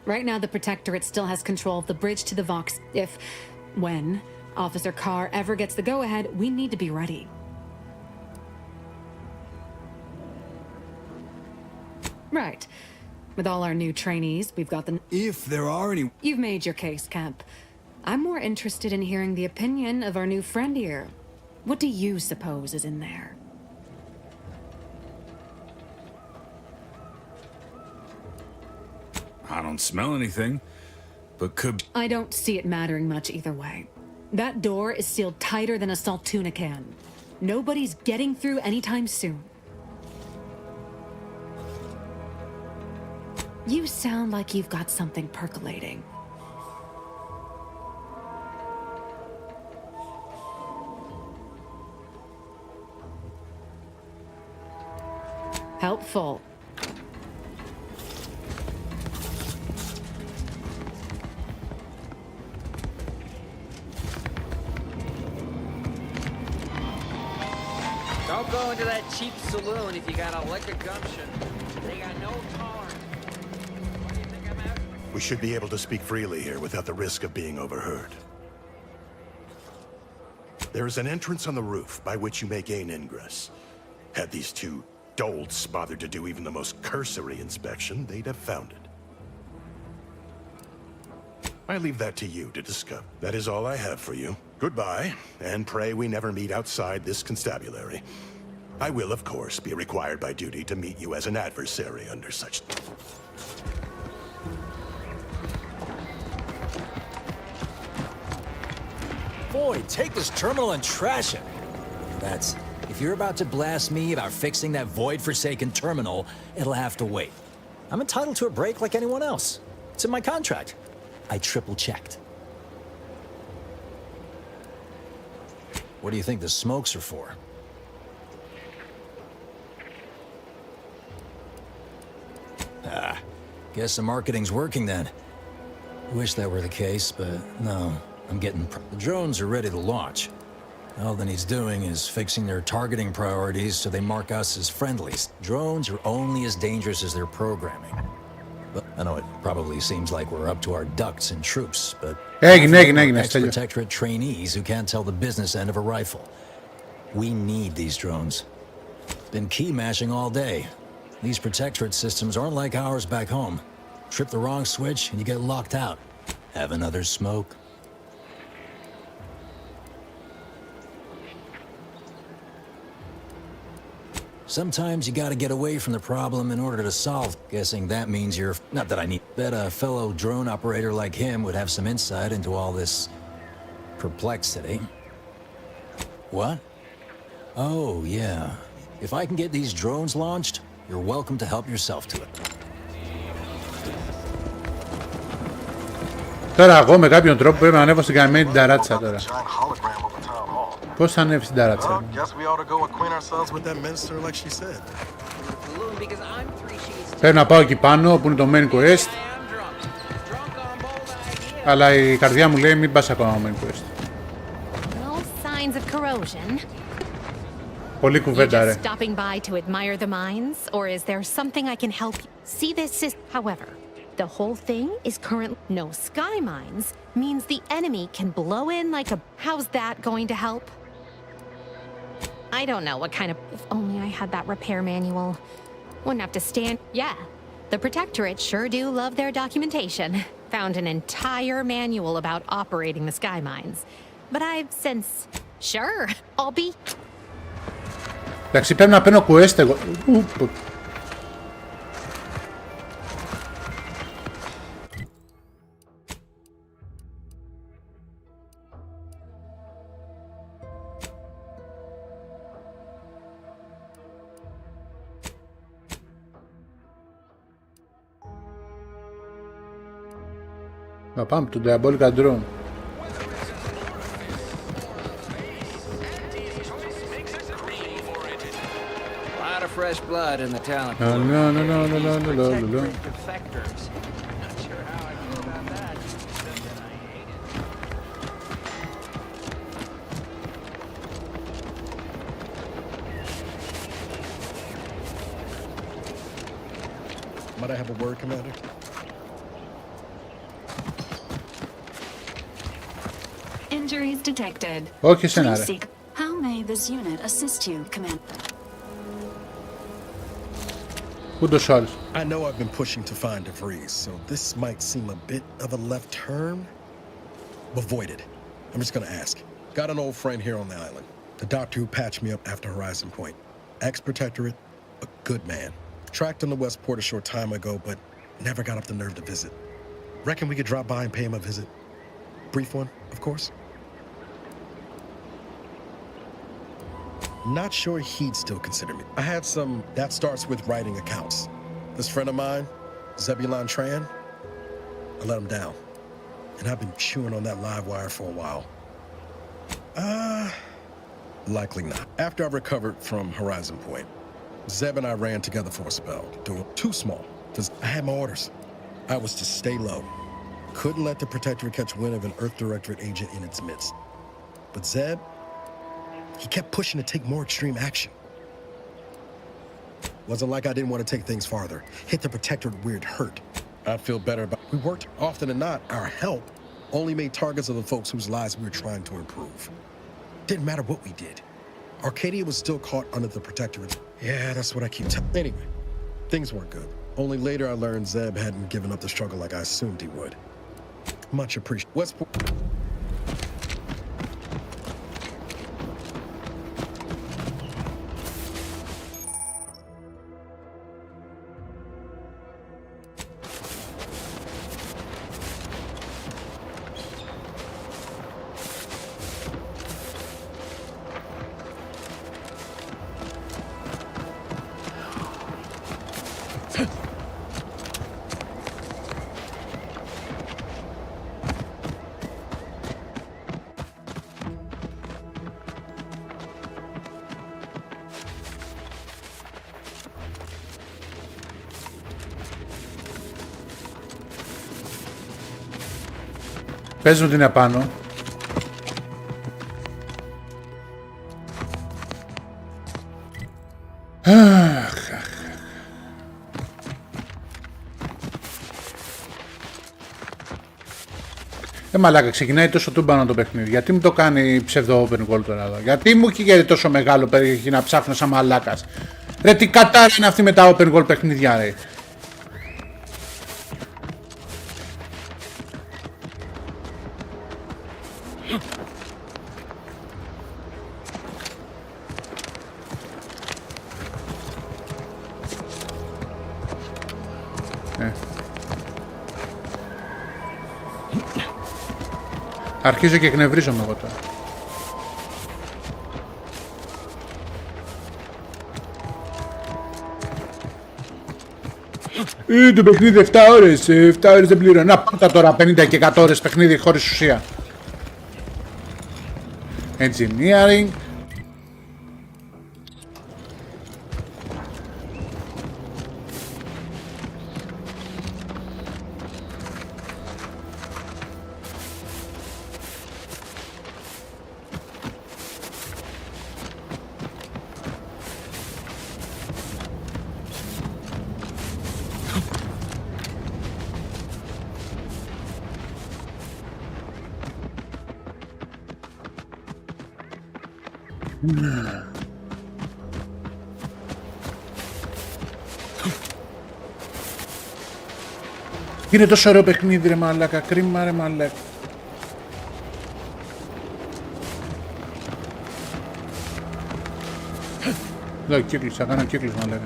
Right now, the Protectorate still has control of the bridge to the Vox. When Officer Carr ever gets the go-ahead, we need to be ready. Right. With all our new trainees, we've got the... If there are any... You've made your case, Kemp. I'm more interested in hearing the opinion of our new friend here. What do you suppose is in there? I don't smell anything, but could... I don't see it mattering much either way. That door is sealed tighter than a salt tuna can. Nobody's getting through anytime soon. You sound like you've got something percolating. Helpful. Don't go into that cheap saloon if you got a lick of gumption. They got no tolerance. What do you think I'm after? We should be able to speak freely here without the risk of being overheard. There is an entrance on the roof by which you may gain ingress. Had these two dolts bothered to do even the most cursory inspection, they'd have found it. I leave that to you to discover. That is all I have for you. Goodbye, and pray we never meet outside this constabulary. I will, of course, be required by duty to meet you as an adversary under such... Boy, take this terminal and trash it. That's... If you're about to blast me about fixing that void-forsaken terminal, it'll have to wait. I'm entitled to a break like anyone else. It's in my contract. I triple-checked. What do you think the smokes are for? Guess the marketing's working then. Wish that were the case, but no. I'm getting... The drones are ready to launch. All that he's doing is fixing their targeting priorities so they mark us as friendlies. Drones are only as dangerous as their programming. But I know it probably seems like we're up to our ducks and troops, but... Ex-Protectorate trainees who can't tell the business end of a rifle. We need these drones. Been key mashing all day. These Protectorate systems aren't like ours back home. Trip the wrong switch and you get locked out. Have another smoke? Sometimes you gotta get away from the problem in order to solve. Guessing that means you're... Not that I need... Bet a fellow drone operator like him would have some insight into all this... perplexity. What? Oh, yeah. If I can get these drones launched, you're welcome to help yourself to it. Τώρα εγώ με κάποιον τρόπο πρέπει να ανέβω στην καημένη την ταράτσα τώρα. Πώς θα ανέβεις την ταράτσα? Πρέπει να πάω εκεί πάνω που είναι το main quest. Αλλά η καρδιά μου λέει μην πας ακόμα main quest. Πολύ κουβέντα ρε. Stopping by to admire the mines, or is there something I can help you? See this is, however, the whole thing is current. No sky mines means the enemy can blow in like a... How's that going to help? I don't know what kind of... If only I had that repair manual. Wouldn't have to stand. Yeah, the Protectorate sure do love their documentation. Found an entire manual about operating the sky mines. But I've since... Sure, I'll be... Εντάξει, πρέπει να παίρνω quest εγώ. Θα πάμε του Diabolical Drone. Fresh blood in the talent No, no, no, no, no, no, no, no, no. defectors. Not sure how I feel about that. Might I have a word, Commander? Injuries detected. Όχι εσένα, ρε. How may this unit assist you, Commander? Ούτως άλλως. I know I've been pushing to find DeVries, so this might seem a bit of a left turn. Avoid it. I'm just gonna ask. Got an old friend here on the island. The doctor who patched me up after Horizon Point. Ex-Protectorate, a good man. Tracked on the Westport a short time ago, but never got up the nerve to visit. Reckon we could drop by and pay him a visit? Brief one, of course. Not sure he'd still consider me. I had some that starts with writing accounts. This friend of mine, Zebulon Tran, I let him down. And I've been chewing on that live wire for a while. Likely not. After I recovered from Horizon Point, Zeb and I ran together for a spell, doing too small, because I had my orders. I was to stay low. Couldn't let the Protectorate catch wind of an Earth Directorate agent in its midst. But Zeb, he kept pushing to take more extreme action. Wasn't like I didn't want to take things farther. Hit the Protectorate where it hurt. I'd feel better about... We worked often than not. Our help only made targets of the folks whose lives we were trying to improve. Didn't matter what we did. Arcadia was still caught under the Protectorate. Yeah, that's what I keep telling... Anyway, things weren't good. Only later I learned Zeb hadn't given up the struggle like I assumed he would. Much appreciated. Westport... Πες μου την απάνω. Μαλάκα, ξεκινάει τόσο τούμπανο το παιχνίδι. Γιατί μου το κάνει ψευδο open world τώρα εδώ? Γιατί μου καίγεται τόσο μεγάλο περιοχή να ψάχνω σαν μαλάκας? Ρε τι κατάρα είναι αυτή με τα open world παιχνίδια, ρε. Αρχίζω και εκνευρίζομαι εγώ τώρα. Το παιχνίδι 7 ώρες, 7 ώρες δεν πληρώνω. Να πάτα τώρα 50 και 100 ώρες παιχνίδι χωρίς ουσία. Engineering. Είναι τόσο ωραίο παιχνίδι ρε μαλάκα, κρίμα ρε μαλάκα. Εδώ κύκλους, θα κάνω κύκλους μαλάκα.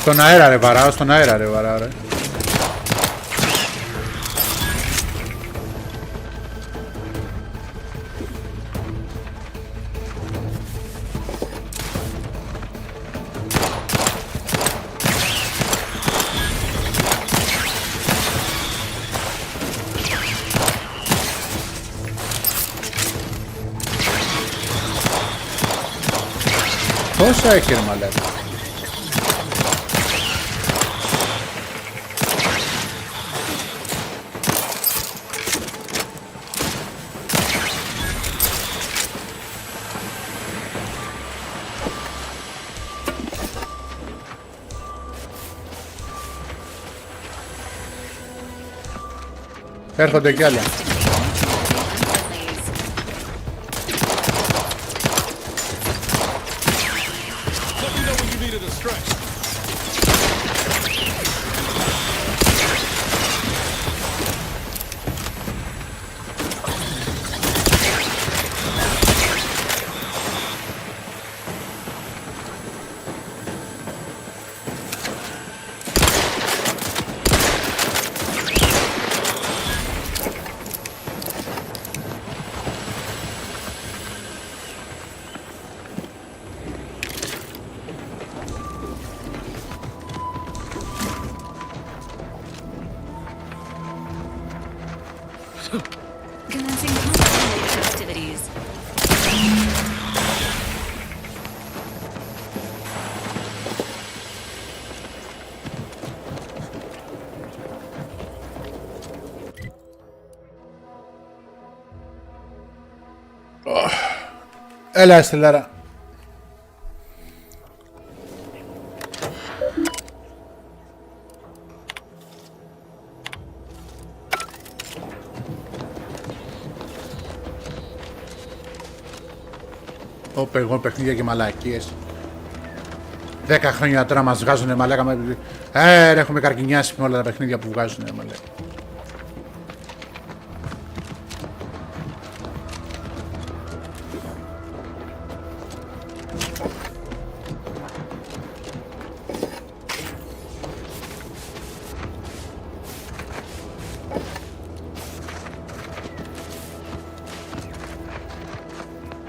Στον αέρα ρε βαράω, στον αέρα ρε βαράω ρε. Πόσα έχει ρε μαλάκα. Έρχονται κι άλλα. Έλα Στελάρα. Όπε εγώ παιχνίδια και μαλακίες. 10 χρόνια τώρα μας βγάζουνε μαλάκα με... έχουμε καρκινιάσει με όλα τα παιχνίδια που βγάζουνε μαλάκα.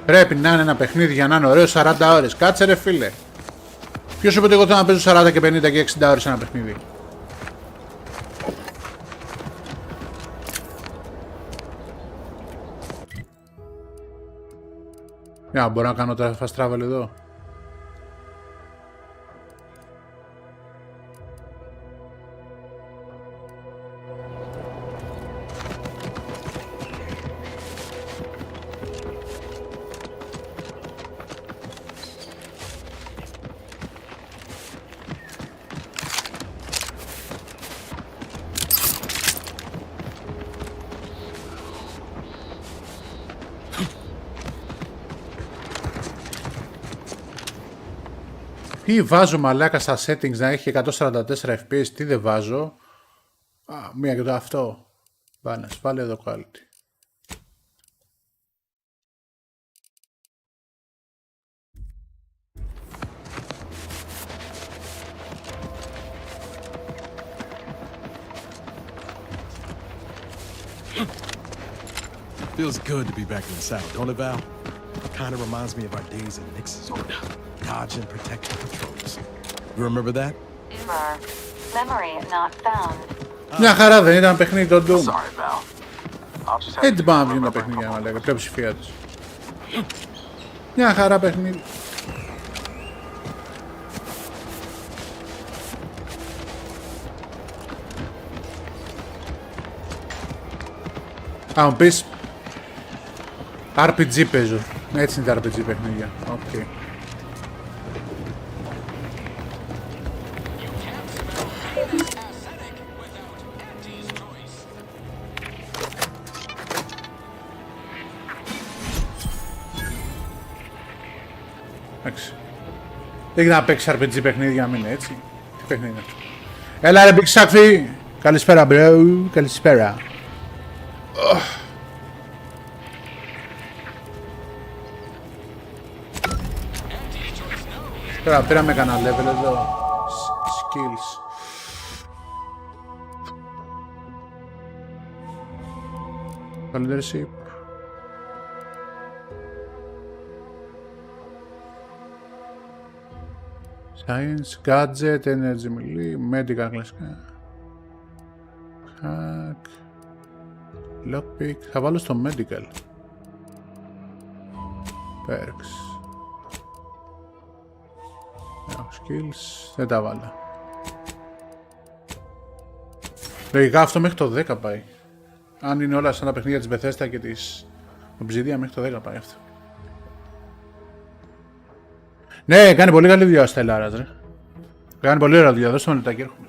Πρέπει να είναι ένα παιχνίδι για να είναι ωραίο 40 ώρες. Κάτσε ρε φίλε. Ποιος είπε ότι εγώ θέλω να παίζω 40 και 50 και 60 ώρες ένα παιχνίδι. Για μπορώ να κάνω τώρα fast travel εδώ. Τι βάζω μαλάκα στα settings να έχει 144 fps, τι δεν βάζω. Μία και το αυτό. Βάλε εδώ quality. Feels good to be back in the saddle, don't it, Val? Kind of reminds me of our days in Nix's order. Dodging protection patrols. You remember that? Memory not found. Μια χαρά δεν ήταν παιχνίδι το Doom. Έτσι πάμε να βγουν τα παιχνίδια να λέγα, πλειοψηφία τους. Μια χαρά παιχνίδι. Α, μου πεις RPG παίζω. Έτσι είναι τα RPG παιχνίδια. Οκ. Εντάξει. Δεν να παίξεις RPG παιχνίδια, μην είναι έτσι. Τι παιχνίδι είναι αυτό. Έλα ρε Big Sackfy. Καλησπέρα bro. Καλησπέρα. Τώρα πήραμε κανένα level εδώ. Skills. Leadership. Science, gadget, energy melee, medical κλασικά. Hack. Lockpick. Θα βάλω στο medical. Perks. Skills. Δεν τα βάλω. Λογικά αυτό μέχρι το 10 πάει. Αν είναι όλα σαν τα παιχνίδια της Bethesda και της Obsidian, μέχρι το 10 πάει αυτό. Ναι, κάνει πολύ καλή δουλειά ο Στελάρας, ρε. Κάνει πολύ ωραία δουλειά. Δώστε μου λεπτάκι, έρχομαι.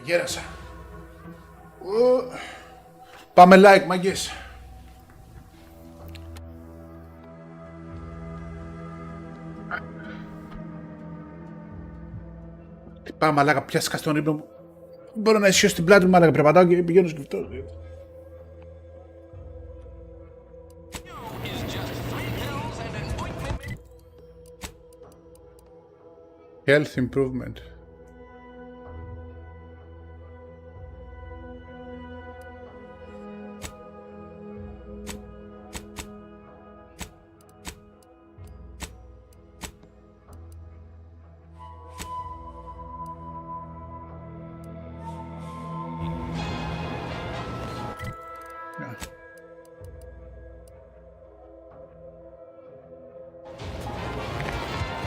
Γέρασα. Πάμε like, μαγκές. Τι πάμε μαλάκα, πιάστηκα στον ύπνο μου. Μπορώ να ισχύω στην πλάτη μου μαλάκα, περπατάω και πηγαίνω σκεφτός. Health improvement.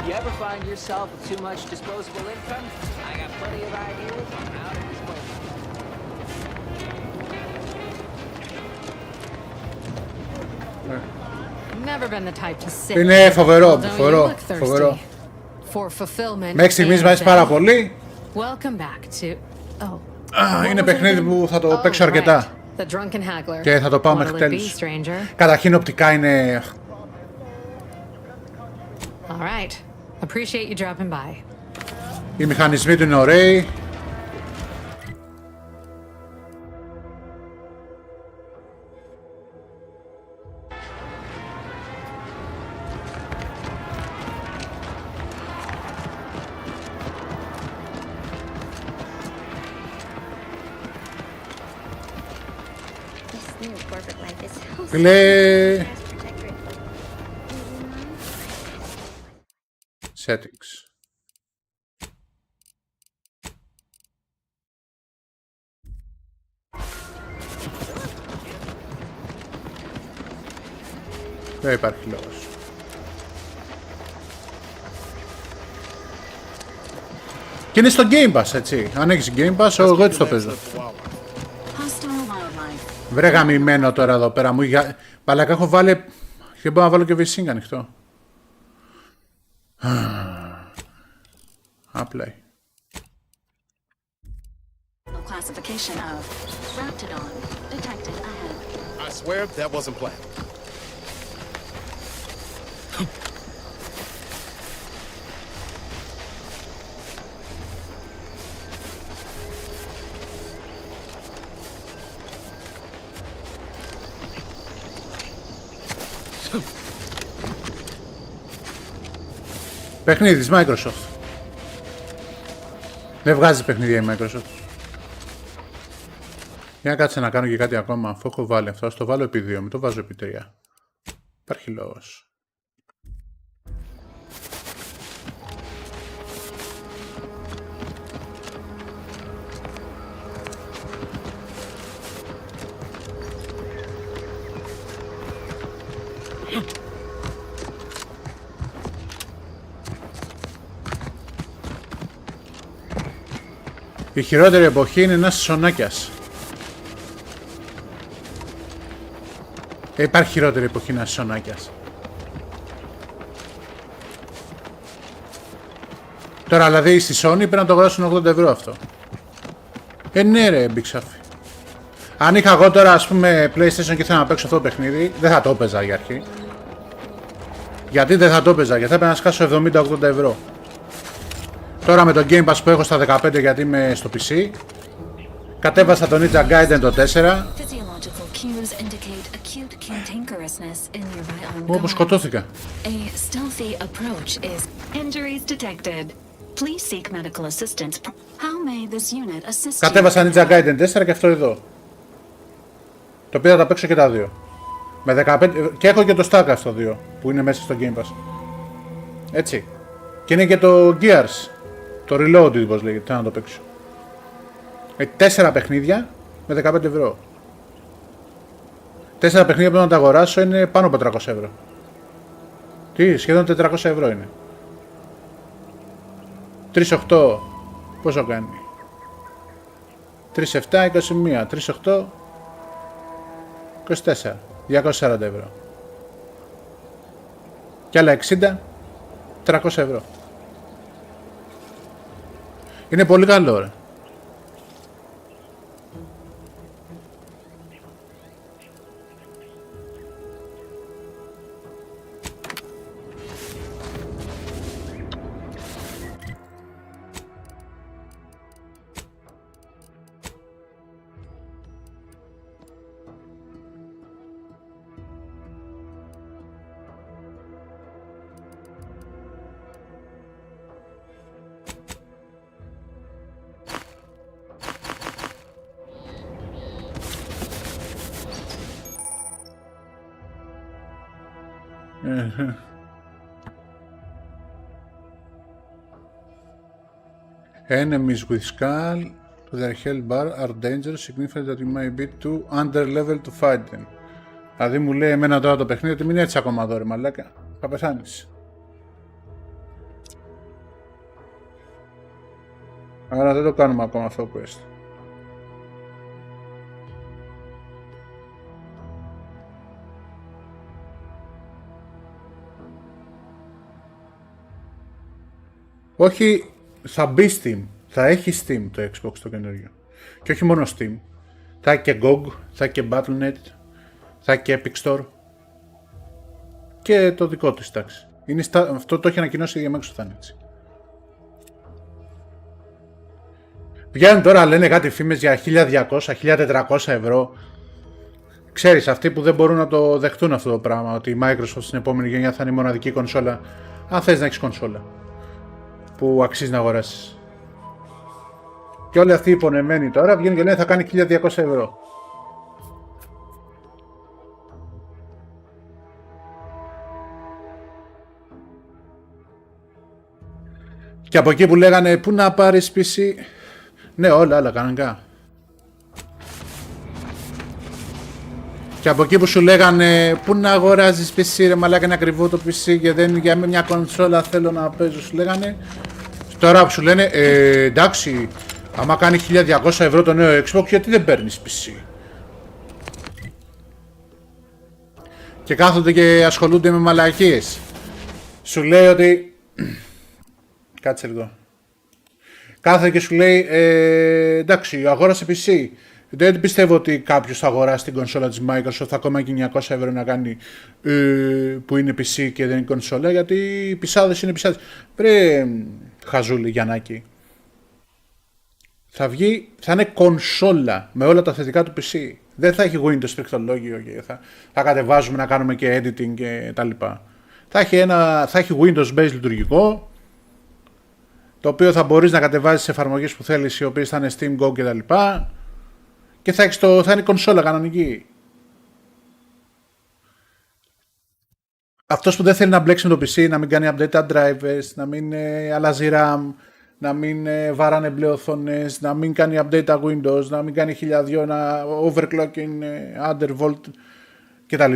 You ever find yourself with too much disposable income? I got plenty of ideas on how to dispose of it. Never been the type to sit. Είναι φοβερό, Although you φοβερό, look thirsty. φοβερό. For fulfillment. Μέχρι στιγμής μου αρέσει πάρα πολύ. Welcome back to. Oh. Είναι παιχνίδι που θα το παίξω αρκετά. The drunken haggler. Και θα το πάω μέχρι τέλους. Καταρχήν οπτικά είναι... All right. Appreciate you dropping by. Οι μηχανισμοί του είναι ωραίοι. Φίλε... Settings. Δεν υπάρχει λόγος. Και είναι στο Game Pass, έτσι. Αν έχεις Game Pass, εγώ έτσι το παίζω. Βρε γαμημένο τώρα εδώ πέρα μου. Παλάκα έχω βάλει... Και μπορώ να βάλω και VSync ανοιχτό. Απλά. I swear that wasn't planned. Παιχνίδι της Microsoft. Δεν βγάζει παιχνίδια η Microsoft. Για να κάτσε να κάνω και κάτι ακόμα, αφού έχω βάλει αυτό. Ας το βάλω επί 2, μην το βάζω επί 3. Υπάρχει λόγος. Η χειρότερη εποχή είναι ένας σονάκιας. Υπάρχει χειρότερη εποχή ένας σονάκιας. Τώρα δηλαδή στη Sony πρέπει να το αγοράσουν 80 ευρώ αυτό. Ναι ρε μπιξάφι. Αν είχα εγώ τώρα ας πούμε PlayStation και ήθελα να παίξω αυτό το παιχνίδι, δεν θα το έπαιζα για αρχή. Γιατί δεν θα το έπαιζα, γιατί θα έπρεπε να σκάσω 70-80 ευρώ. Τώρα με το Game Pass που έχω στα 15 γιατί είμαι στο PC, κατέβασα το Ninja Gaiden το 4. Όπως σκοτώθηκα. Κατέβασα Ninja Gaiden 4 και αυτό εδώ. Το οποίο θα τα παίξω και τα δύο. Με 15... Και έχω και το Starcraft το 2 που είναι μέσα στο Game Pass. Έτσι. Και είναι και το Gears. Το Reloaded πώς λέγεται, θέλω να το παίξω. 4 παιχνίδια με 15 ευρώ. 4 παιχνίδια που να τα αγοράσω είναι πάνω από 300 ευρώ. Τι, σχεδόν 400 ευρώ είναι. 3-8, πόσο κάνει. 3-7, 21, 3-8, 24, 240 ευρώ. Και άλλα 60, 300 ευρώ. Είναι πολύ καλό, ρε. Enemies with skull to their health bar are dangerous, significant that you may be too under level to fight them. Δηλαδή μου λέει εμένα τώρα το παιχνίδι ότι μην έτσι ακόμα εδώ ρε μαλάκα, θα πεθάνεις. Άρα δεν το κάνουμε ακόμα αυτό που quest. Όχι, θα μπει Steam. Θα έχει Steam το Xbox το καινούριο. Και όχι μόνο Steam. Θα έχει και GOG, θα έχει και Battle.net, θα έχει και Epic Store. Και το δικό του, εντάξει. Αυτό το έχει ανακοινώσει η Microsoft, θα είναι έτσι. Βγαίνουν τώρα, λένε κάτι φήμες για 1.200-1.400 ευρώ. Ξέρεις, αυτοί που δεν μπορούν να το δεχτούν αυτό το πράγμα, ότι η Microsoft στην επόμενη γενιά θα είναι η μοναδική κονσόλα, αν θες να έχεις κονσόλα που αξίζει να αγοράσεις. Και όλοι αυτοί οι υπονεμένοι τώρα βγαίνουν και λένε θα κάνει 1.200 ευρώ. Και από εκεί που λέγανε πού να πάρεις PC. Ναι, όλα κανονικά. Και από εκεί που σου λέγανε πού να αγοράζεις PC ρε μαλάκα, είναι ακριβό το PC και δεν για μια κονσόλα θέλω να παίζω, σου λέγανε. Τώρα που σου λένε εντάξει, άμα κάνει 1.200 ευρώ το νέο Xbox γιατί δεν παίρνεις PC. Και κάθονται και ασχολούνται με μαλακίες. Σου λέει ότι κάτσε λίγο. Κάθεται και σου λέει εντάξει, αγόρασε PC. Δεν πιστεύω ότι κάποιος θα αγοράσει την κονσόλα της Microsoft ακόμα και 900 ευρώ να κάνει που είναι PC και δεν είναι κονσόλα, γιατί οι πισάδες είναι πισάδες. Βρε χαζούλη Γιαννάκη. Θα βγει, θα είναι κονσόλα με όλα τα θετικά του PC. Δεν θα έχει Windows πληκτρολόγιο και θα κατεβάζουμε να κάνουμε και editing και τα λοιπά. Θα έχει Windows based λειτουργικό, το οποίο θα μπορείς να κατεβάζεις τις εφαρμογές που θέλεις, οι οποίες θα είναι Steam, Go και τα λοιπά. Και θα είναι κονσόλα κανονική. Αυτός που δεν θέλει να μπλέξει με το PC, να μην κάνει update τα drivers, να μην αλλάζει RAM, να μην βαράνε μπλε οθόνες, να μην κάνει update τα Windows, να μην κάνει 1002, να overclocking, undervolt κτλ.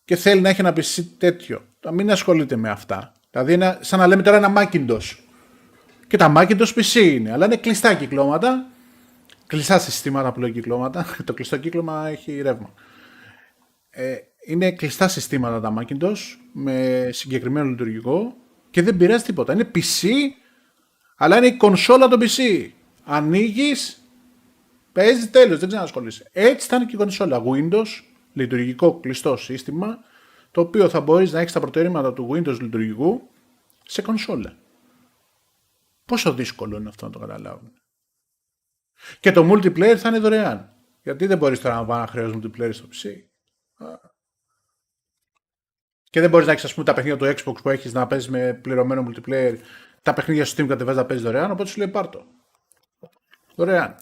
Και θέλει να έχει ένα PC τέτοιο. Να μην ασχολείται με αυτά. Δηλαδή σαν να λέμε τώρα ένα Macintosh. Και τα Macintosh PC είναι, αλλά είναι κλειστά κυκλώματα. Κλειστά συστήματα που λέω κυκλώματα. Το κλειστό κύκλωμα έχει ρεύμα. Είναι κλειστά συστήματα τα Macintosh με συγκεκριμένο λειτουργικό και δεν πειράζει τίποτα. Είναι PC, αλλά είναι η κονσόλα το PC. Ανοίγεις, παίζει, τέλος, δεν ξανασχολείσαι. Έτσι θα είναι και η κονσόλα. Windows, λειτουργικό κλειστό σύστημα, το οποίο θα μπορείς να έχεις τα προτερήματα του Windows λειτουργικού σε κονσόλα. Πόσο δύσκολο είναι αυτό να το καταλάβουν. Και το multiplayer θα είναι δωρεάν. Γιατί δεν μπορείς τώρα να πάνε να χρέος multiplayer στο PC. Και δεν μπορείς να έχεις, ας πούμε, τα παιχνίδια του Xbox που έχεις να παίζεις με πληρωμένο multiplayer. Τα παιχνίδια στο Steam κατεβάζεις να παίζεις δωρεάν. Οπότε σου λέει πάρ' το. Δωρεάν.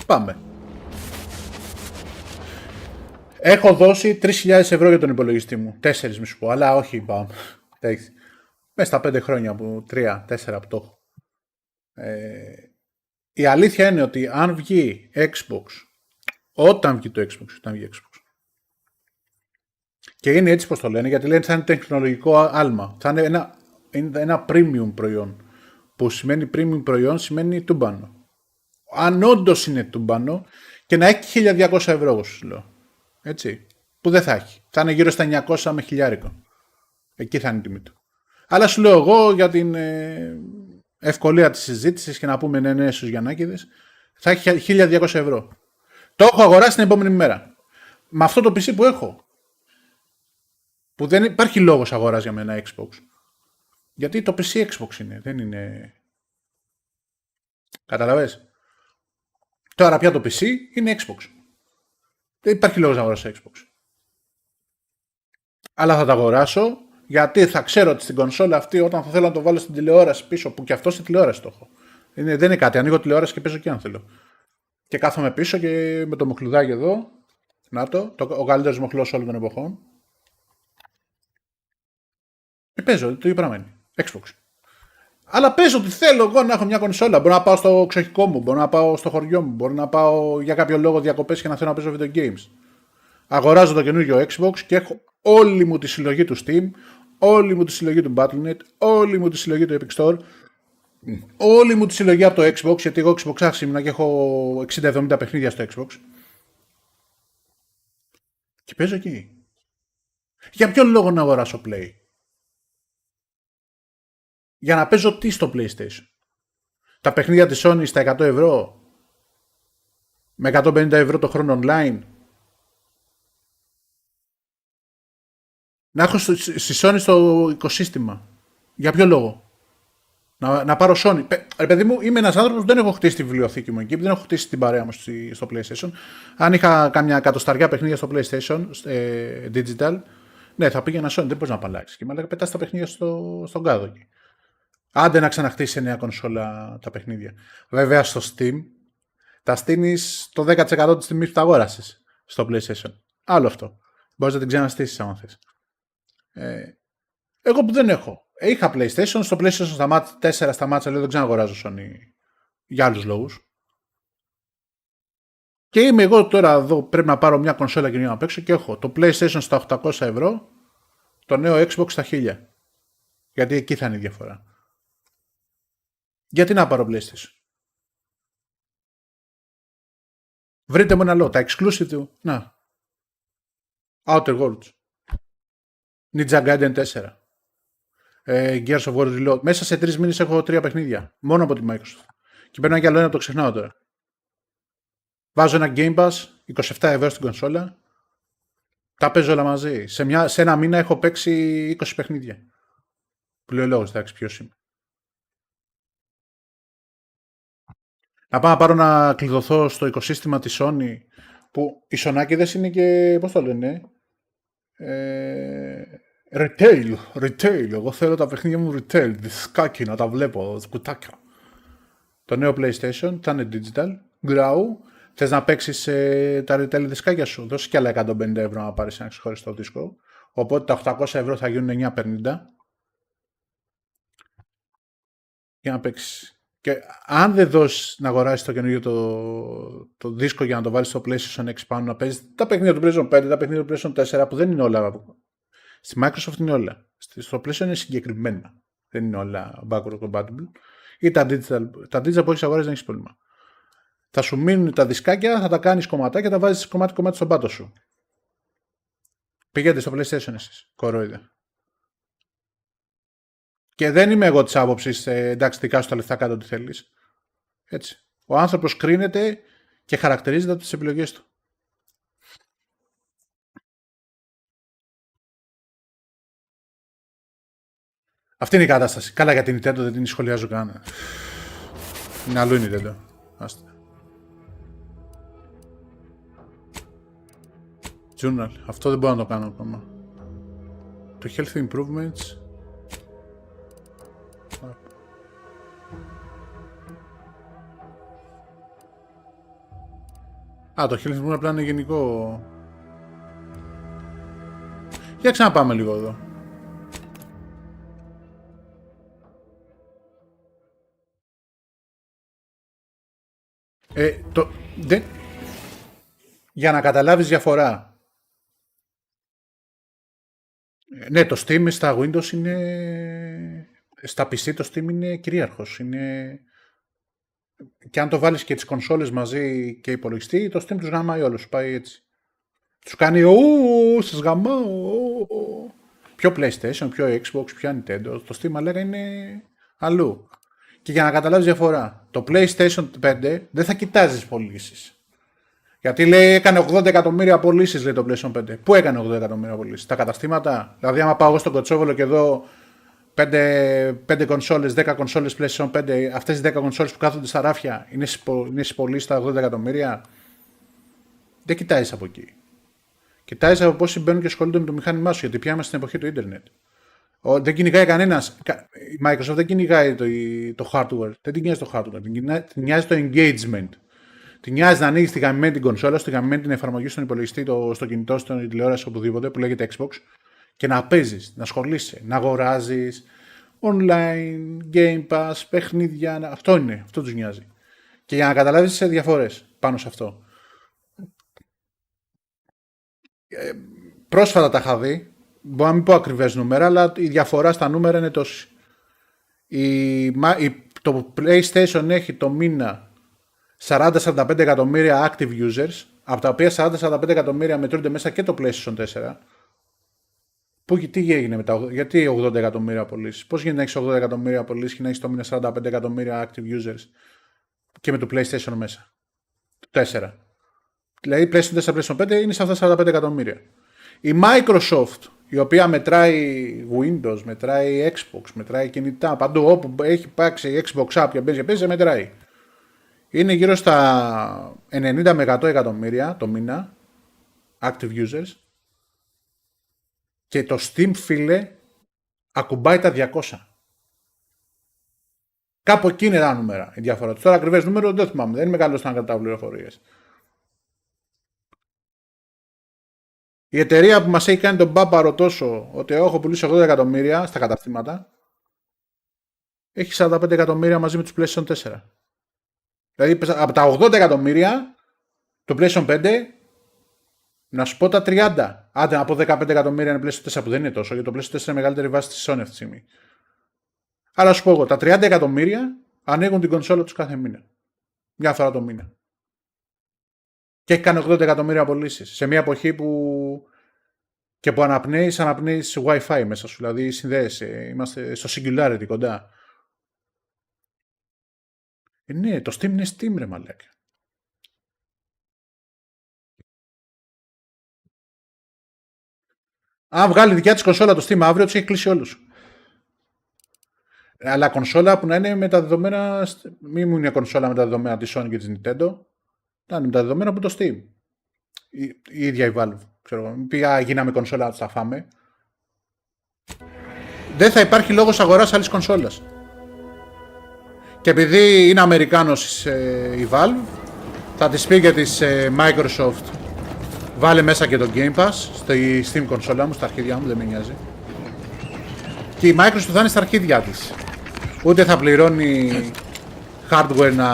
Πάμε. Έχω δώσει 3.000 ευρώ για τον υπολογιστή μου. 4 μη σου πω, αλλά όχι πάμε. Μέσα στα 5 χρόνια που 3-4 που το έχω. Η αλήθεια είναι ότι αν βγει Xbox, όταν βγει το Xbox, και είναι έτσι πως το λένε, γιατί λένε θα είναι τεχνολογικό άλμα, θα είναι ένα premium προϊόν, που σημαίνει premium προϊόν, σημαίνει τούμπανο. Αν όντως είναι τούμπανο και να έχει 1.200 ευρώ, εγώ σου λέω. Έτσι, που δεν θα έχει. Θα είναι γύρω στα 900 με 1.000. Εκεί θα είναι η τιμή του. Αλλά σου λέω εγώ για την ευκολία της συζήτησης και να πούμε ναι στους Γιαννάκηδες, θα έχει 1.200 ευρώ. Το έχω αγοράσει την επόμενη μέρα. Με αυτό το PC που έχω. Που δεν υπάρχει λόγος αγοράς για μένα Xbox. Γιατί το PC Xbox είναι, δεν είναι... Καταλαβες. Τώρα πια το PC είναι Xbox. Δεν υπάρχει λόγος να αγοράσω Xbox. Αλλά θα τα αγοράσω γιατί θα ξέρω ότι στην κονσόλα αυτή, όταν θα θέλω να το βάλω στην τηλεόραση πίσω, που και αυτό στη τηλεόραση το έχω. Δεν είναι κάτι. Ανοίγω τηλεόραση και παίζω και αν θέλω. Και κάθομαι πίσω και με το μοχλουδάκι εδώ. Να ο καλύτερος μοχλός όλων των εποχών. Και παίζω, το ίδιο πράγμα είναι. Xbox. Αλλά παίζω ότι θέλω εγώ να έχω μια κονσόλα. Μπορώ να πάω στο ξεχικό μου, μπορώ να πάω στο χωριό μου, μπορώ να πάω για κάποιο λόγο διακοπές και να θέλω να παίζω video games. Αγοράζω το καινούργιο Xbox και έχω όλη μου τη συλλογή του Steam, όλη μου τη συλλογή του Battle.net, όλη μου τη συλλογή του Epic Store, όλη μου τη συλλογή από το Xbox, γιατί εγώ Xbox άξιμνα και έχω 60-70 παιχνίδια στο Xbox. Και παίζω εκεί. Για ποιον λόγο να αγοράσω Play? Για να παίζω τι στο PlayStation? Τα παιχνίδια της Sony στα 100 ευρώ? Με 150 ευρώ το χρόνο online? Να έχω στη Sony στο οικοσύστημα. Για ποιο λόγο? Να πάρω Sony. Παιδί μου, είμαι ένας άνθρωπος που δεν έχω χτίσει τη βιβλιοθήκη μου εκεί, δεν έχω χτίσει την παρέα μου στο PlayStation. Αν είχα κάμια εκατοσταριά παιχνίδια στο PlayStation, digital, ναι, θα πήγαινα Sony, δεν μπορείς να απαλλάξεις. Και μάλλον πετάς τα παιχνίδια στον κάδο εκεί. Άντε να ξαναχτίσει σε νέα κονσόλα τα παιχνίδια. Βέβαια στο Steam, τα στείνεις το 10% της τιμής που τα αγόρασες στο PlayStation. Άλλο αυτό. Μπορείς να την ξαναστήσεις άμα θες. Εγώ που δεν έχω. Είχα PlayStation, στο PlayStation 4 σταμάτησα, λέω δεν ξαναγοράζω Sony για άλλους λόγους. Και είμαι εγώ τώρα εδώ, πρέπει να πάρω μια κονσόλα και να παίξω και έχω το PlayStation στα 800 ευρώ, το νέο Xbox στα 1000. Γιατί εκεί θα είναι η διαφορά. Γιατί να πάρω PlayStation? Βρείτε μου ένα λόγο, τα exclusive του, να. Outer Worlds, Ninja Gaiden 4, Gears of War Reload. Μέσα σε 3 μήνες έχω 3 παιχνίδια. Μόνο από τη Microsoft. Και παίρνω κι άλλο ένα, το ξεχνάω τώρα. Βάζω ένα Game Pass, 27 ευρώ στην κονσόλα. Τα παίζω όλα μαζί. Σε ένα μήνα έχω παίξει 20 παιχνίδια. Πλειολόγος, εντάξει, ποιος είμαι. Να πάω να πάρω να κλειδωθώ στο οικοσύστημα της Sony, που οι Σονάκηδες είναι και, πώς το λένε, retail. Εγώ θέλω τα παιχνίδια μου retail, δισκάκι, να τα βλέπω, κουτάκια. Το νέο PlayStation θα είναι digital, grau. Θες να παίξεις τα retail δισκάκια σου, δώσεις και άλλα 150 ευρώ να πάρεις ένα ξεχωριστό δίσκο. Οπότε τα 800 ευρώ θα γίνουν 950 για να παίξεις. Και αν δεν δώσεις να αγοράσεις το καινούργιο το δίσκο για να το βάλεις στο PlayStation 6 πάνω, να παίζεις τα παιχνίδια του PlayStation 5, τα παιχνίδια του PlayStation 4, που δεν είναι όλα. Στη Microsoft είναι όλα. Στο PlayStation είναι συγκεκριμένα. Δεν είναι όλα backward compatible. Ή τα digital που έχεις αγοράσει δεν έχεις πρόβλημα. Θα σου μείνουν τα δισκάκια, θα τα κάνεις κομματάκια, θα βάζεις κομμάτι στον πάτο σου. Πηγαίνετε στο PlayStation εσείς. Κορόιδε. Και δεν είμαι εγώ της άποψης, εντάξει, δικά σου τα λεφτά, κάτω ό,τι θέλεις. Έτσι. Ο άνθρωπος κρίνεται και χαρακτηρίζεται από τις επιλογές του. Αυτή είναι η κατάσταση. Καλά, για την Nintendo δεν την σχολιάζω καν. Είναι αλλού η Nintendo. Άστε. Journal. Αυτό δεν μπορώ να το κάνω ακόμα. Το Health Improvements. Το Health Improvement απλά είναι γενικό. Για ξαναπάμε λίγο εδώ. Για να καταλάβεις διαφορά. Ναι, το Steam στα Windows είναι... Στα PC το Steam είναι κυρίαρχος. Είναι... Και αν το βάλεις και τις κονσόλες μαζί και υπολογιστή, το Steam τους γαμάει όλους. Πάει έτσι. Τους κάνει σας γαμάω. Πιο PlayStation, πιο Xbox, πιο Nintendo. Το Steam αλλά είναι αλλού. Και για να καταλάβεις διαφορά, το PlayStation 5 δεν θα κοιτάζεις πωλήσεις. Γιατί λέει έκανε 80 εκατομμύρια πωλήσεις, λέει το PlayStation 5. Πού έκανε 80 εκατομμύρια πωλήσεις? Τα καταστήματα. Δηλαδή, άμα πάω εγώ στον Κοτσόβολο και εδώ 5 κονσόλες, 10 κονσόλες PlayStation 5, αυτές οι 10 κονσόλες που κάθονται στα ράφια είναι στις πωλήσεις τα 80 εκατομμύρια. Δεν κοιτάζεις από εκεί. Κοιτάζεις από πόσοι μπαίνουν και ασχολούνται με το μηχάνημά σου, γιατί πια είμαστε στην εποχή του ίντερνετ. Δεν κυνηγάει κανένας. Η Microsoft δεν κυνηγάει το hardware. Δεν την νοιάζει το hardware. Την νοιάζει το engagement. Την νοιάζει να ανοίγει τη γαμμένη την κονσόλα, τη γαμμένη την εφαρμογή στον υπολογιστή, στο κινητό, στην τηλεόραση, οπουδήποτε που λέγεται Xbox και να παίζεις, να ασχολείσαι, να αγοράζεις online, Game Pass, παιχνίδια. Αυτό είναι. Αυτό τους νοιάζει. Και για να καταλάβεις σε διαφορές πάνω σε αυτό. Πρόσφατα τα είχα δει. Μπορώ να μην πω ακριβές νούμερα, αλλά η διαφορά στα νούμερα είναι τόση. Το PlayStation έχει το μήνα 40-45 εκατομμύρια active users, από τα οποία 40-45 εκατομμύρια μετρούνται μέσα και το PlayStation 4. Τι έγινε μετά, γιατί 80 εκατομμύρια πωλήσεις? Πώς γίνεται να έχεις 80 εκατομμύρια πωλήσεις και να έχεις το μήνα 45 εκατομμύρια active users και με το PlayStation μέσα? Το 4. Δηλαδή PlayStation 4, PlayStation 5 είναι σε αυτά 45 εκατομμύρια. Η Microsoft, η οποία μετράει Windows, μετράει Xbox, μετράει κινητά, παντού όπου έχει υπάρξει Xbox App και παίζει, μετράει. Είναι γύρω στα 90 με 100 εκατομμύρια το μήνα active users. Και το Steam, φίλε, ακουμπάει τα 200. Κάπου εκεί είναι τα νούμερα η διαφορά. Τώρα ακριβές νούμερο δεν θυμάμαι. Δεν είμαι καλός να κρατάω πληροφορίες. Η εταιρεία που μας έχει κάνει τον μπάπαρο τόσο ότι έχω πουλήσει 80 εκατομμύρια στα καταστήματα, έχει 45 εκατομμύρια μαζί με τους PlayStation 4. Δηλαδή από τα 80 εκατομμύρια το PlayStation 5, να σου πω τα 30. Άντε να πω 15 εκατομμύρια είναι PlayStation 4 που δεν είναι τόσο, γιατί το PlayStation 4 είναι μεγαλύτερη βάση της Sony αυτή τη στιγμή. Αλλά σου πω εγώ, τα 30 εκατομμύρια ανοίγουν την κονσόλα τους κάθε μήνα. Μια φορά το μήνα. Και έχει κάνει 80 εκατομμύρια πωλήσεις. Σε μια εποχή που αναπνέεις Wi-Fi μέσα σου. Δηλαδή συνδέεσαι. Είμαστε στο Singularity κοντά. Ναι, το Steam είναι Steam, ρε μαλάκα. Αν βγάλει δικιά της κονσόλα το Steam αύριο, τους έχει κλείσει όλους. Αλλά κονσόλα που να είναι με τα δεδομένα. Μην μου είναι κονσόλα με τα δεδομένα της Sony και της Nintendo. Να είναι με τα δεδομένα από το Steam. Η ίδια η Valve. Πήγα, γίναμε κονσόλα να τα φάμε. Δεν θα υπάρχει λόγος αγοράς άλλης κονσόλας. Και επειδή είναι Αμερικάνος η Valve, θα της πει για της Microsoft, βάλε μέσα και το Game Pass στη Steam κονσόλα μου, στα αρχίδια μου, δεν με νοιάζει. Και η Microsoft θα είναι στα αρχίδια της. Ούτε θα πληρώνει hardware να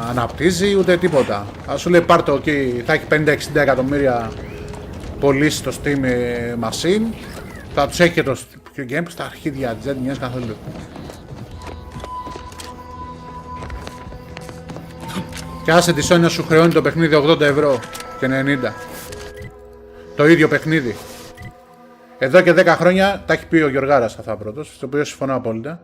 αναπτύσσει, ούτε τίποτα. Ας σου λέει πάρ' το εκεί, θα έχει 50-60 εκατομμύρια πωλήσεις στο Steam Machine, θα τους έχει και το Game Pass στα αρχίδια της, δεν νοιάζει καθόλου. Και άσε τη Sony να σου χρεώνει το παιχνίδι 80 ευρώ και 90. Το ίδιο παιχνίδι. Εδώ και 10 χρόνια, τα έχει πει ο Γιωργάρας αυτά πρώτος, στο οποίο συμφωνώ απόλυτα.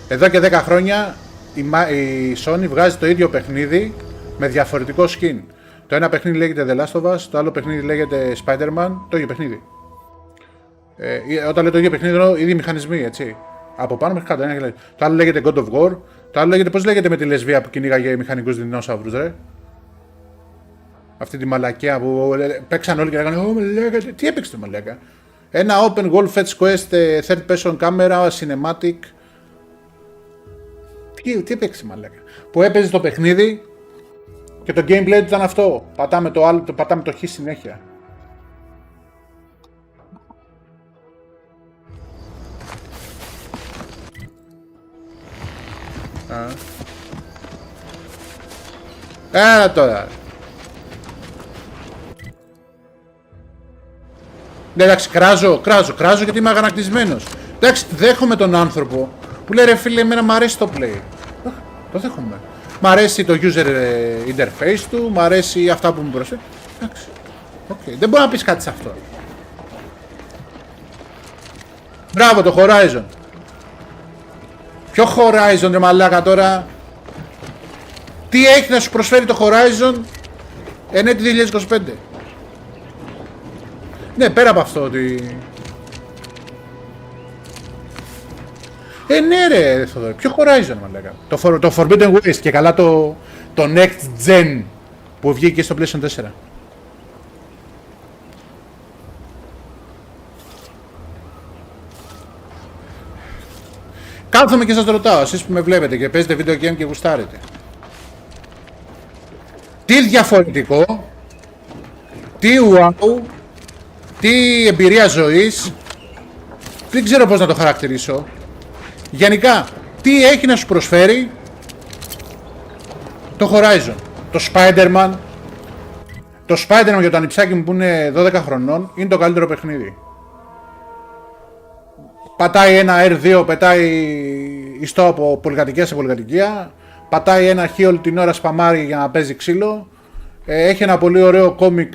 Εδώ και 10 χρόνια η Sony βγάζει το ίδιο παιχνίδι με διαφορετικό skin. Το ένα παιχνίδι λέγεται The Last of Us, το άλλο παιχνίδι λέγεται Spider-Man, το ίδιο παιχνίδι. Όταν λέω το ίδιο παιχνίδι, εννοώ ίδιοι μηχανισμοί, έτσι. Από πάνω μέχρι κάτω. Το άλλο λέγεται God of War, το άλλο λέγεται, πώς λέγεται με τη λεσβία που κυνήγαγε μηχανικούς δεινόσαυρους, ρε. Αυτή τη μαλακιά που παίξαν όλοι και λέγανε «Ω, μαλάκα, τι έπαιξε το μαλάκα». Ένα open world fetch quest, third person camera, cinematic. Τι έπαιξε μαλάκα. Που έπαιζε το παιχνίδι και το gameplay του ήταν αυτό. Πατάμε το άλλο, πατάμε το χ συνέχεια. Έλα τώρα. Εντάξει, κράζω γιατί είμαι αγανακτισμένος. Εντάξει, δέχομαι τον άνθρωπο που λέει ρε φίλε, εμένα μου αρέσει το play. Το δέχομαι. Μ' αρέσει το user interface του, μ' αρέσει αυτά που μου προσφέρει. Εντάξει. Okay. Δεν μπορεί να πεις κάτι σε αυτό. Μπράβο, το Horizon. Ποιο Horizon ρε μαλάκα τώρα? Τι έχει να σου προσφέρει το Horizon εν έτη 2025? Ναι, πέρα από αυτό ότι... ναι ρε Θοδωρή, ποιο Horizon μαλάκα? Το Forbidden West και καλά το Next Gen που βγήκε στο PlayStation 4. Κάθομαι και σας ρωτάω, εσείς που με βλέπετε και παίζετε video game και γουστάρετε. Τι διαφορετικό, τι wow, τι εμπειρία ζωής, δεν ξέρω πώς να το χαρακτηρίσω. Γενικά, τι έχει να σου προσφέρει το Horizon, το Spider-Man. Το Spider-Man για το ανιψάκι μου που είναι 12 χρονών είναι το καλύτερο παιχνίδι. Πατάει ένα R2, πετάει ιστό από πολυκατοικία σε πολυκατοικία. Πατάει ένα χ όλη την ώρα, σπαμάρει για να παίζει ξύλο. Έχει ένα πολύ ωραίο comic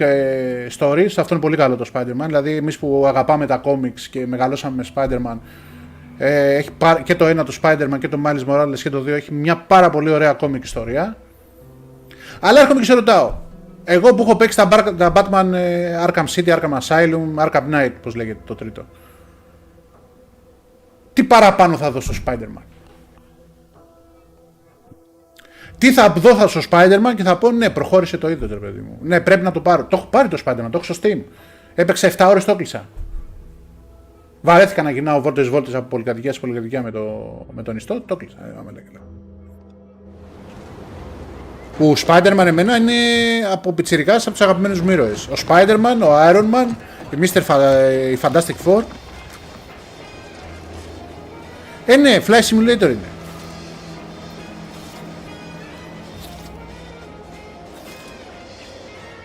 stories. Αυτό είναι πολύ καλό το Spider-Man. Δηλαδή, εμείς που αγαπάμε τα comics και μεγαλώσαμε με Spider-Man, έχει και το ένα του Spider-Man και το Miles Morales και το 2 έχει μια πάρα πολύ ωραία comic ιστορία. Αλλά έρχομαι και σε ρωτάω. Εγώ που έχω παίξει τα Batman Arkham City, Arkham Asylum, Arkham Knight, πώς λέγεται το τρίτο. Τι παραπάνω θα δω στο Spider-Man? Τι θα δω στο Spider-Man και θα πω ναι, προχώρησε το ίδιο, παιδί μου. Ναι, πρέπει να το πάρω. Το έχω πάρει το Spider-Man, το έχω στο Steam. Έπαιξα 7 ώρες, το κλείσα. Βαρέθηκα να γυρνάω βόλτες από πολυκατοικία σε πολυκατοικία με τον ιστό, το κλείσα. Ο Spider-Man εμένα είναι από πιτσιρικάς από τους αγαπημένους μου ήρωες. Ο Spider-Man, ο Iron Man, η Fantastic Four. Ναι, Fly Simulator είναι.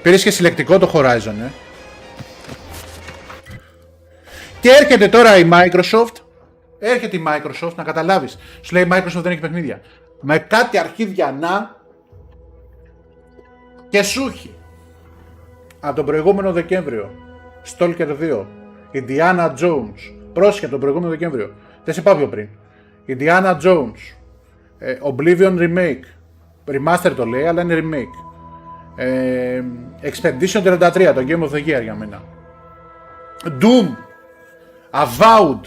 Πήρες και συλλεκτικό το Horizon, Και έρχεται τώρα η Microsoft. Έρχεται η Microsoft, να καταλάβεις. Σου λέει η Microsoft δεν έχει παιχνίδια. Με κάτι αρχίδια να... Και σου έχει. Από τον προηγούμενο Δεκέμβριο. Stalker 2. Indiana Jones. Πρόσχε τον προηγούμενο Δεκέμβριο. Δεν σε πάω πιο πριν. Indiana Jones. Oblivion Remake. Remaster το λέει, αλλά είναι remake. Expedition 33, το Game of the Year για μένα. Doom. Avowed.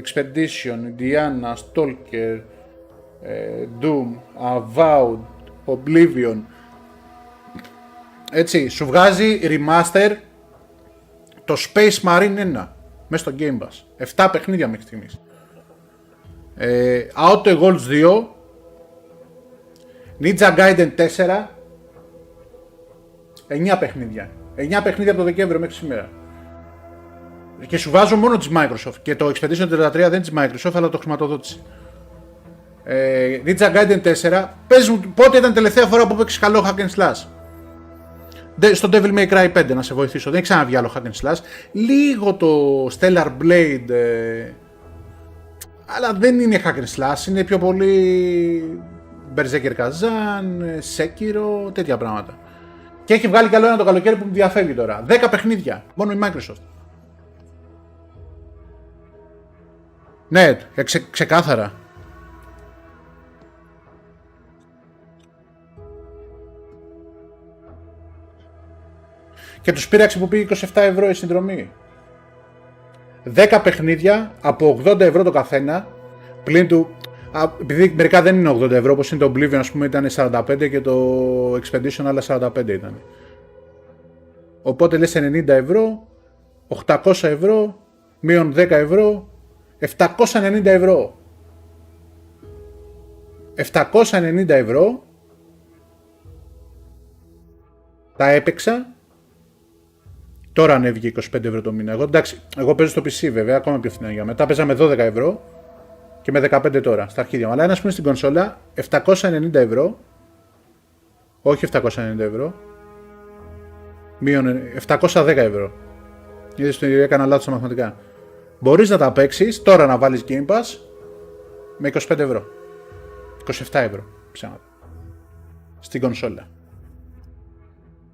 Expedition, Indiana, Stalker, Doom, Avowed, Oblivion. Έτσι, σου βγάζει remaster το Space Marine 1 μέσα στο Game Pass. 7 παιχνίδια μέχρι στιγμής. Outer Worlds 2, Ninja Gaiden 4, 9 παιχνίδια. 9 παιχνίδια από το Δεκέμβριο μέχρι σήμερα. Και σου βάζω μόνο της Microsoft. Και το Expedition 33 δεν είναι της Microsoft, αλλά το χρηματοδότησε. Ninja Gaiden 4. Πες μου πότε ήταν η τελευταία φορά που παίξεις καλό hack and slash? Στο Devil May Cry 5 να σε βοηθήσω. Δεν έχει ξαναβγεί άλλο hack and slash. Λίγο το Stellar Blade. Αλλά δεν είναι hack and slash. Είναι πιο πολύ Berserker Kazan, Sekiro, τέτοια πράγματα. Και έχει βγάλει καλό ένα το καλοκαίρι που μου διαφεύγει τώρα. 10 παιχνίδια. Μόνο η Microsoft. Ναι, ξεκάθαρα. Και τους πήραξε που πήγε 27 ευρώ η συνδρομή. 10 παιχνίδια από 80 ευρώ το καθένα. Πλην του... επειδή μερικά δεν είναι 80 ευρώ, όπως είναι το Oblivion, ας πούμε, ήταν 45 και το Expedition άλλα 45 ήταν. Οπότε λες 90 ευρώ, 800 ευρώ, μείον 10 ευρώ, 790 ευρώ. 790 ευρώ τα έπαιξα. Τώρα ανέβηκε 25 ευρώ το μήνα. Εγώ παίζω στο PC βέβαια, ακόμα πιο φθηνά για μετά. Παίζαμε 12 ευρώ και με 15 τώρα στα αρχίδια μου. Αλλά ένας που είναι στην κονσόλα 790 ευρώ. Όχι 790 ευρώ. Μείον 710 ευρώ. Είδες ότι έκανα λάθος στα μαθηματικά. Μπορείς να τα παίξεις τώρα, να βάλεις Game Pass με 25 ευρώ. 27 ευρώ ψέματα. Στην κονσόλα.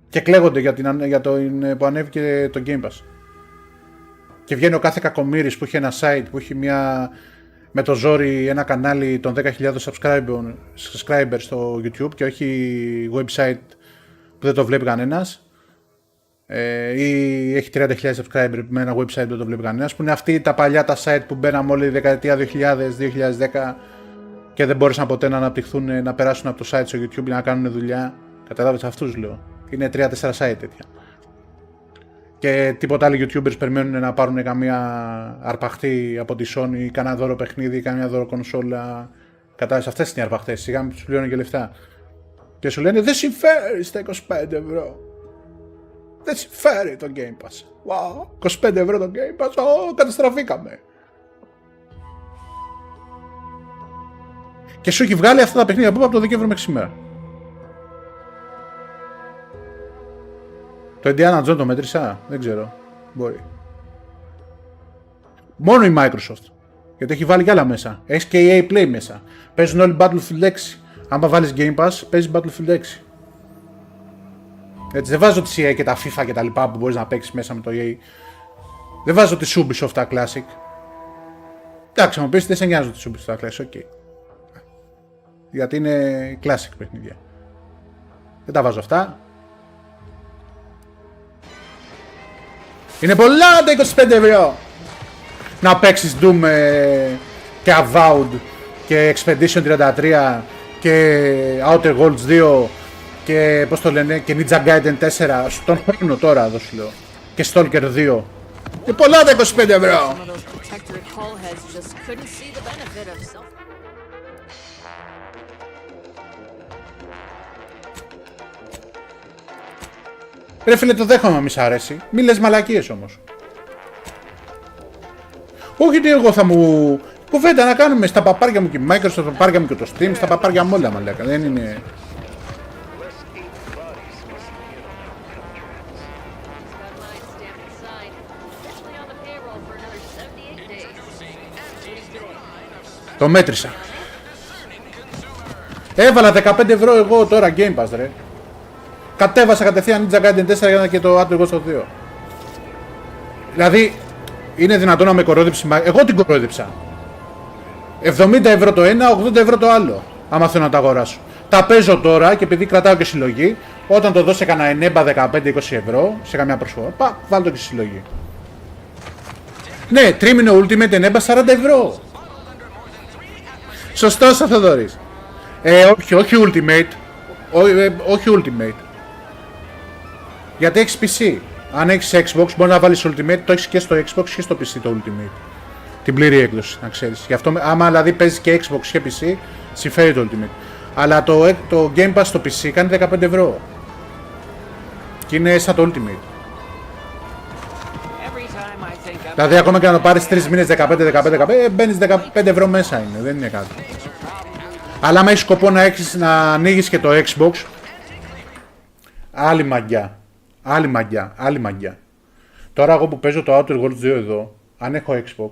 Και κλαίγονται για το που ανέβηκε το Game Pass. Και βγαίνει ο κάθε κακομοίρης που έχει ένα site, που έχει με το ζόρι ένα κανάλι των 10.000 subscribers στο YouTube και όχι website που δεν το βλέπει κανένας. Ή έχει 30.000 subscribers με ένα website που δεν το βλέπει κανένας. Που είναι αυτοί τα παλιά τα site που μπαίναμε όλη η δεκαετία 2000-2010 και δεν μπόρεσαν ποτέ να αναπτυχθούν, να περάσουν από το site στο YouTube να κάνουν δουλειά. Καταλάβεις, αυτούς λέω. Είναι 3-4 site τέτοια. Και τίποτα άλλοι YouTubers περιμένουν να πάρουν καμία αρπαχτή από τη Sony ή κανένα δώρο παιχνίδι ή καμία δώρο κονσόλα. Κατάλαβες, αυτές είναι οι αρπαχτές. Σιγά μην τους πληρώνουν και λεφτά. Και σου λένε δεν συμφέρει στα 25 ευρώ. Δεν συμφέρει το Game Pass. Wow, 25 ευρώ το Game Pass. Καταστραφήκαμε. Και σου έχει βγάλει αυτά τα παιχνίδια από το Δεκέμβριο μέχρι σήμερα. Το Indiana Jones το μέτρησα, δεν ξέρω. Μπορεί. Μόνο η Microsoft. Γιατί έχει βάλει κι άλλα μέσα. Έχει και η EA Play μέσα. Παίζουν όλοι Battlefield 6. Άμα βάλεις Game Pass, παίζει Battlefield 6. Έτσι, δεν βάζω τη EA και τα FIFA και τα λοιπά που μπορείς να παίξεις μέσα με το EA. Δεν βάζω τη Ubisoft τα Classic. Εντάξει, μου πεις δεν σε νοιάζω τη Ubisoft τα Classic, ok. Γιατί είναι Classic παιχνίδια. Δεν τα βάζω αυτά. Είναι πολλά τα 25 ευρώ! Να παίξεις Doom και Avowed και Expedition 33 και Outer Worlds 2 και πώς το λένε και Ninja Gaiden 4 στον χρόνο τώρα εδώ σου λέω και Stalker 2. Είναι πολλά τα 25 ευρώ! Ρε φίλε, το δέχομαι, μη σ' αρέσει. Μη λες μαλακίες όμως. Όχι ότι εγώ θα μου... Κουβέντα να κάνουμε στα παπάρια μου και η Microsoft, στα παπάρια μου και το Steam, στα παπάρια μου όλα μαλάκα. Δεν είναι... Το μέτρησα. Έβαλα 15 ευρώ εγώ τώρα Game Pass ρε. Κατέβασα κατευθείαν Ninja Gaiden 4 για να και το Outer Worlds 2. Δηλαδή, είναι δυνατόν να με κορόδιψει. Εγώ την κορόδιψα. 70 ευρώ το ένα, 80 ευρώ το άλλο. Άμα θέλω να τα αγοράσω. Τα παίζω τώρα και επειδή κρατάω και συλλογή, όταν το δώσει κανένα ενέμπα 15-20 ευρώ σε καμιά προσφορά, βάλω το και συλλογή. Ναι, τρίμηνο Ultimate ενέμπα 40 ευρώ. Σωστός ο Θοδωρής. Όχι Ultimate. Όχι Ultimate. Γιατί έχεις PC. Αν έχεις Xbox μπορεί να βάλεις Ultimate, το έχεις και στο Xbox και στο PC το Ultimate. Την πλήρη έκδοση, να ξέρεις. Γι' αυτό, άμα δηλαδή παίζεις και Xbox και PC, συμφέρει το Ultimate. Αλλά το Game Pass στο PC κάνει 15 ευρώ. Και είναι σαν το Ultimate. Δηλαδή ακόμα και να το πάρεις 3 μήνες 15, μπαίνεις 15 ευρώ μέσα είναι, δεν είναι κάτι. Αλλά άμα έχεις σκοπό να ανοίγεις και το Xbox, άλλη μαγιά. Άλλη μαγιά. Τώρα εγώ που παίζω το Outer Worlds 2 εδώ, αν έχω Xbox,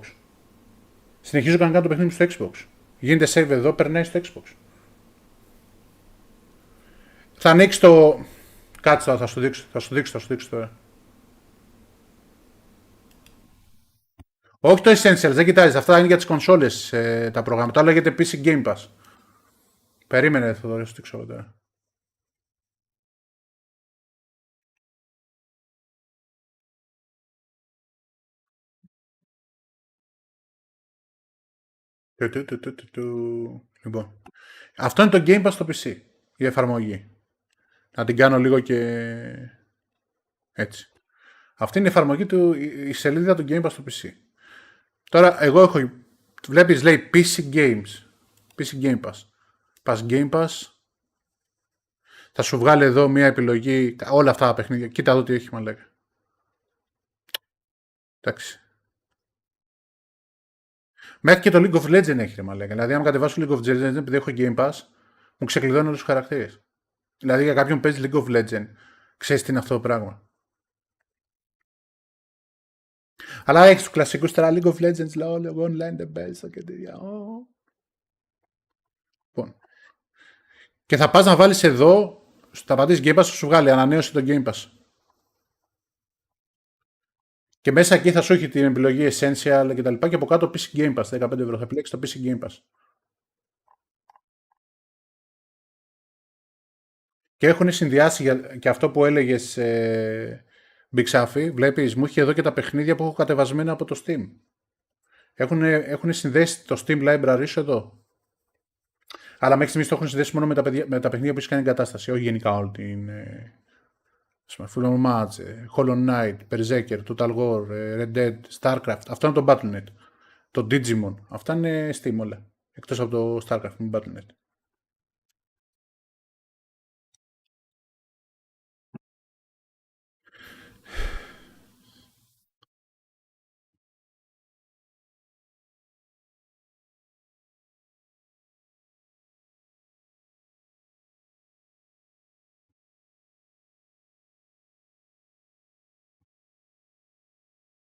συνεχίζω να κάνω το παιχνίδι μου στο Xbox. Γίνεται save εδώ, περνάει στο Xbox. Θα ανοίξει το... Κάτσε, θα σου δείξω τώρα. Όχι το Essentials, δεν κοιτάζεις, αυτά είναι για τις κονσόλες τα προγράμματα, αλλά λέγεται PC Game Pass. Περίμενε, θα το δείξω εγώ τώρα. Λοιπόν, αυτό είναι το Game Pass στο PC, η εφαρμογή. Να την κάνω λίγο και έτσι. Αυτή είναι η εφαρμογή του, η σελίδα του Game Pass στο PC. Τώρα εγώ έχω, βλέπεις λέει PC Games, PC Game Pass. Πας Game Pass, θα σου βγάλει εδώ μια επιλογή, όλα αυτά τα παιχνίδια. Κοίτα εδώ τι έχει μαλάκα. Εντάξει. Μέχρι και το League of Legends έχει ρε μαλάκα. Δηλαδή, άμα κατεβάσω League of Legends επειδή έχω Game Pass, μου ξεκλειδώνει όλους τους χαρακτήρες. Δηλαδή, για κάποιον παίζει League of Legends, ξέρεις τι είναι αυτό το πράγμα. Αλλά έχεις τους κλασικούς τώρα League of Legends, λέω online the best και τέτοια. Λοιπόν. Και θα πας να βάλεις εδώ, θα πατήσεις Game Pass, σου βγάλει ανανέωση το Game Pass. Και μέσα εκεί θα σου έχει την επιλογή Essential και τα λοιπά και από κάτω PC Game Pass, 15 ευρώ. Θα επιλέξεις το PC Game Pass. Και έχουν συνδυάσει και αυτό που έλεγες Big Safi, βλέπεις, μου έχει εδώ και τα παιχνίδια που έχω κατεβασμένα από το Steam. Έχουν συνδέσει το Steam Library σου εδώ. Αλλά μέχρι στιγμής το έχουν συνδέσει μόνο με τα παιχνίδια που έχεις κάνει εγκατάσταση, όχι γενικά όλη την... Full on Match, Hollow Knight, Berserker, Total War, Red Dead, Starcraft. Αυτό είναι το Battle.net. Το Digimon. Αυτά είναι Steam όλα. Εκτός από το Starcraft με Battle.net.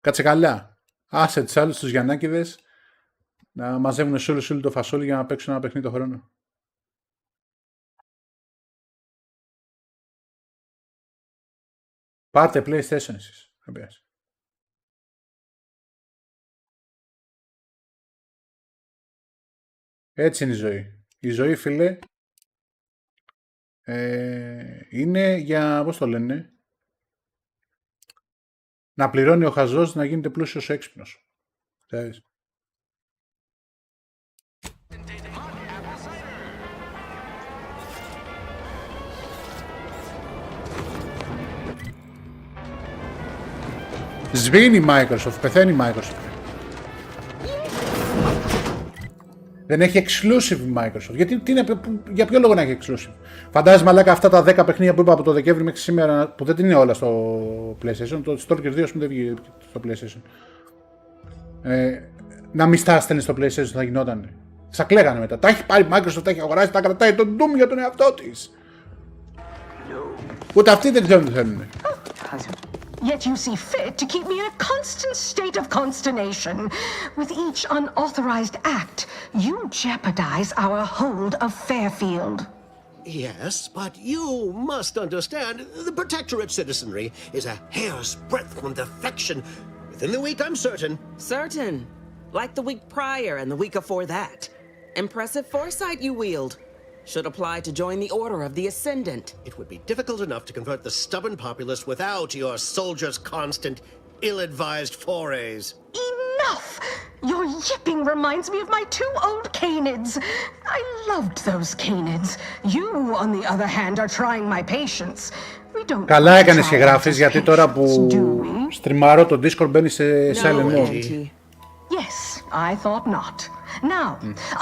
Κάτσε καλά. Άσε τους άλλους τους Γιαννάκηδες να μαζεύουν σούλου το φασόλι για να παίξουν ένα παιχνίδι το χρόνο. Πάρτε PlayStation εσείς. Έτσι είναι η ζωή. Η ζωή, φίλε, είναι για, πώς το λένε, να πληρώνει ο χαζός να γίνεται πλούσιος ο έξυπνος. Ξέρεις. Σβήνει η Microsoft, πεθαίνει η Microsoft. Δεν έχει exclusive η Microsoft. Γιατί, για ποιο λόγο να έχει exclusive. Φαντάζεσαι, μαλάκα, αυτά τα 10 παιχνίδια που είπα από το Δεκέμβρη μέχρι σήμερα, που δεν είναι όλα στο PlayStation, το Stalker 2 ας πούμε δεν βγήκε στο PlayStation. Να μη στα στέλνει στο PlayStation θα γινότανε. Σα κλαίγανε μετά. Τα έχει πάρει η Microsoft, τα έχει αγοράσει, τα κρατάει τον Doom για τον εαυτό της. Ούτε αυτοί δεν ξέρουν τι θέλουν. Yet you see fit to keep me in a constant state of consternation. With each unauthorized act, you jeopardize our hold of Fairfield. Yes, but you must understand, the Protectorate citizenry is a hair's breadth from defection. Within the week, I'm certain. Certain? Like the week prior and the week before that. Impressive foresight you wield. Should apply to join the Order of the Ascendant. It would be difficult enough to convert the stubborn populace without your soldiers' constant, ill-advised forays. Enough! Your yipping reminds me of my 2 old canids. I loved those canids. You, on the other hand, are trying my patience. We don't. Καλά έκανες και γράφεις, γιατί τώρα που στριμάρω το Discord μπαίνει σε silent mode. Yes, I thought not. Now,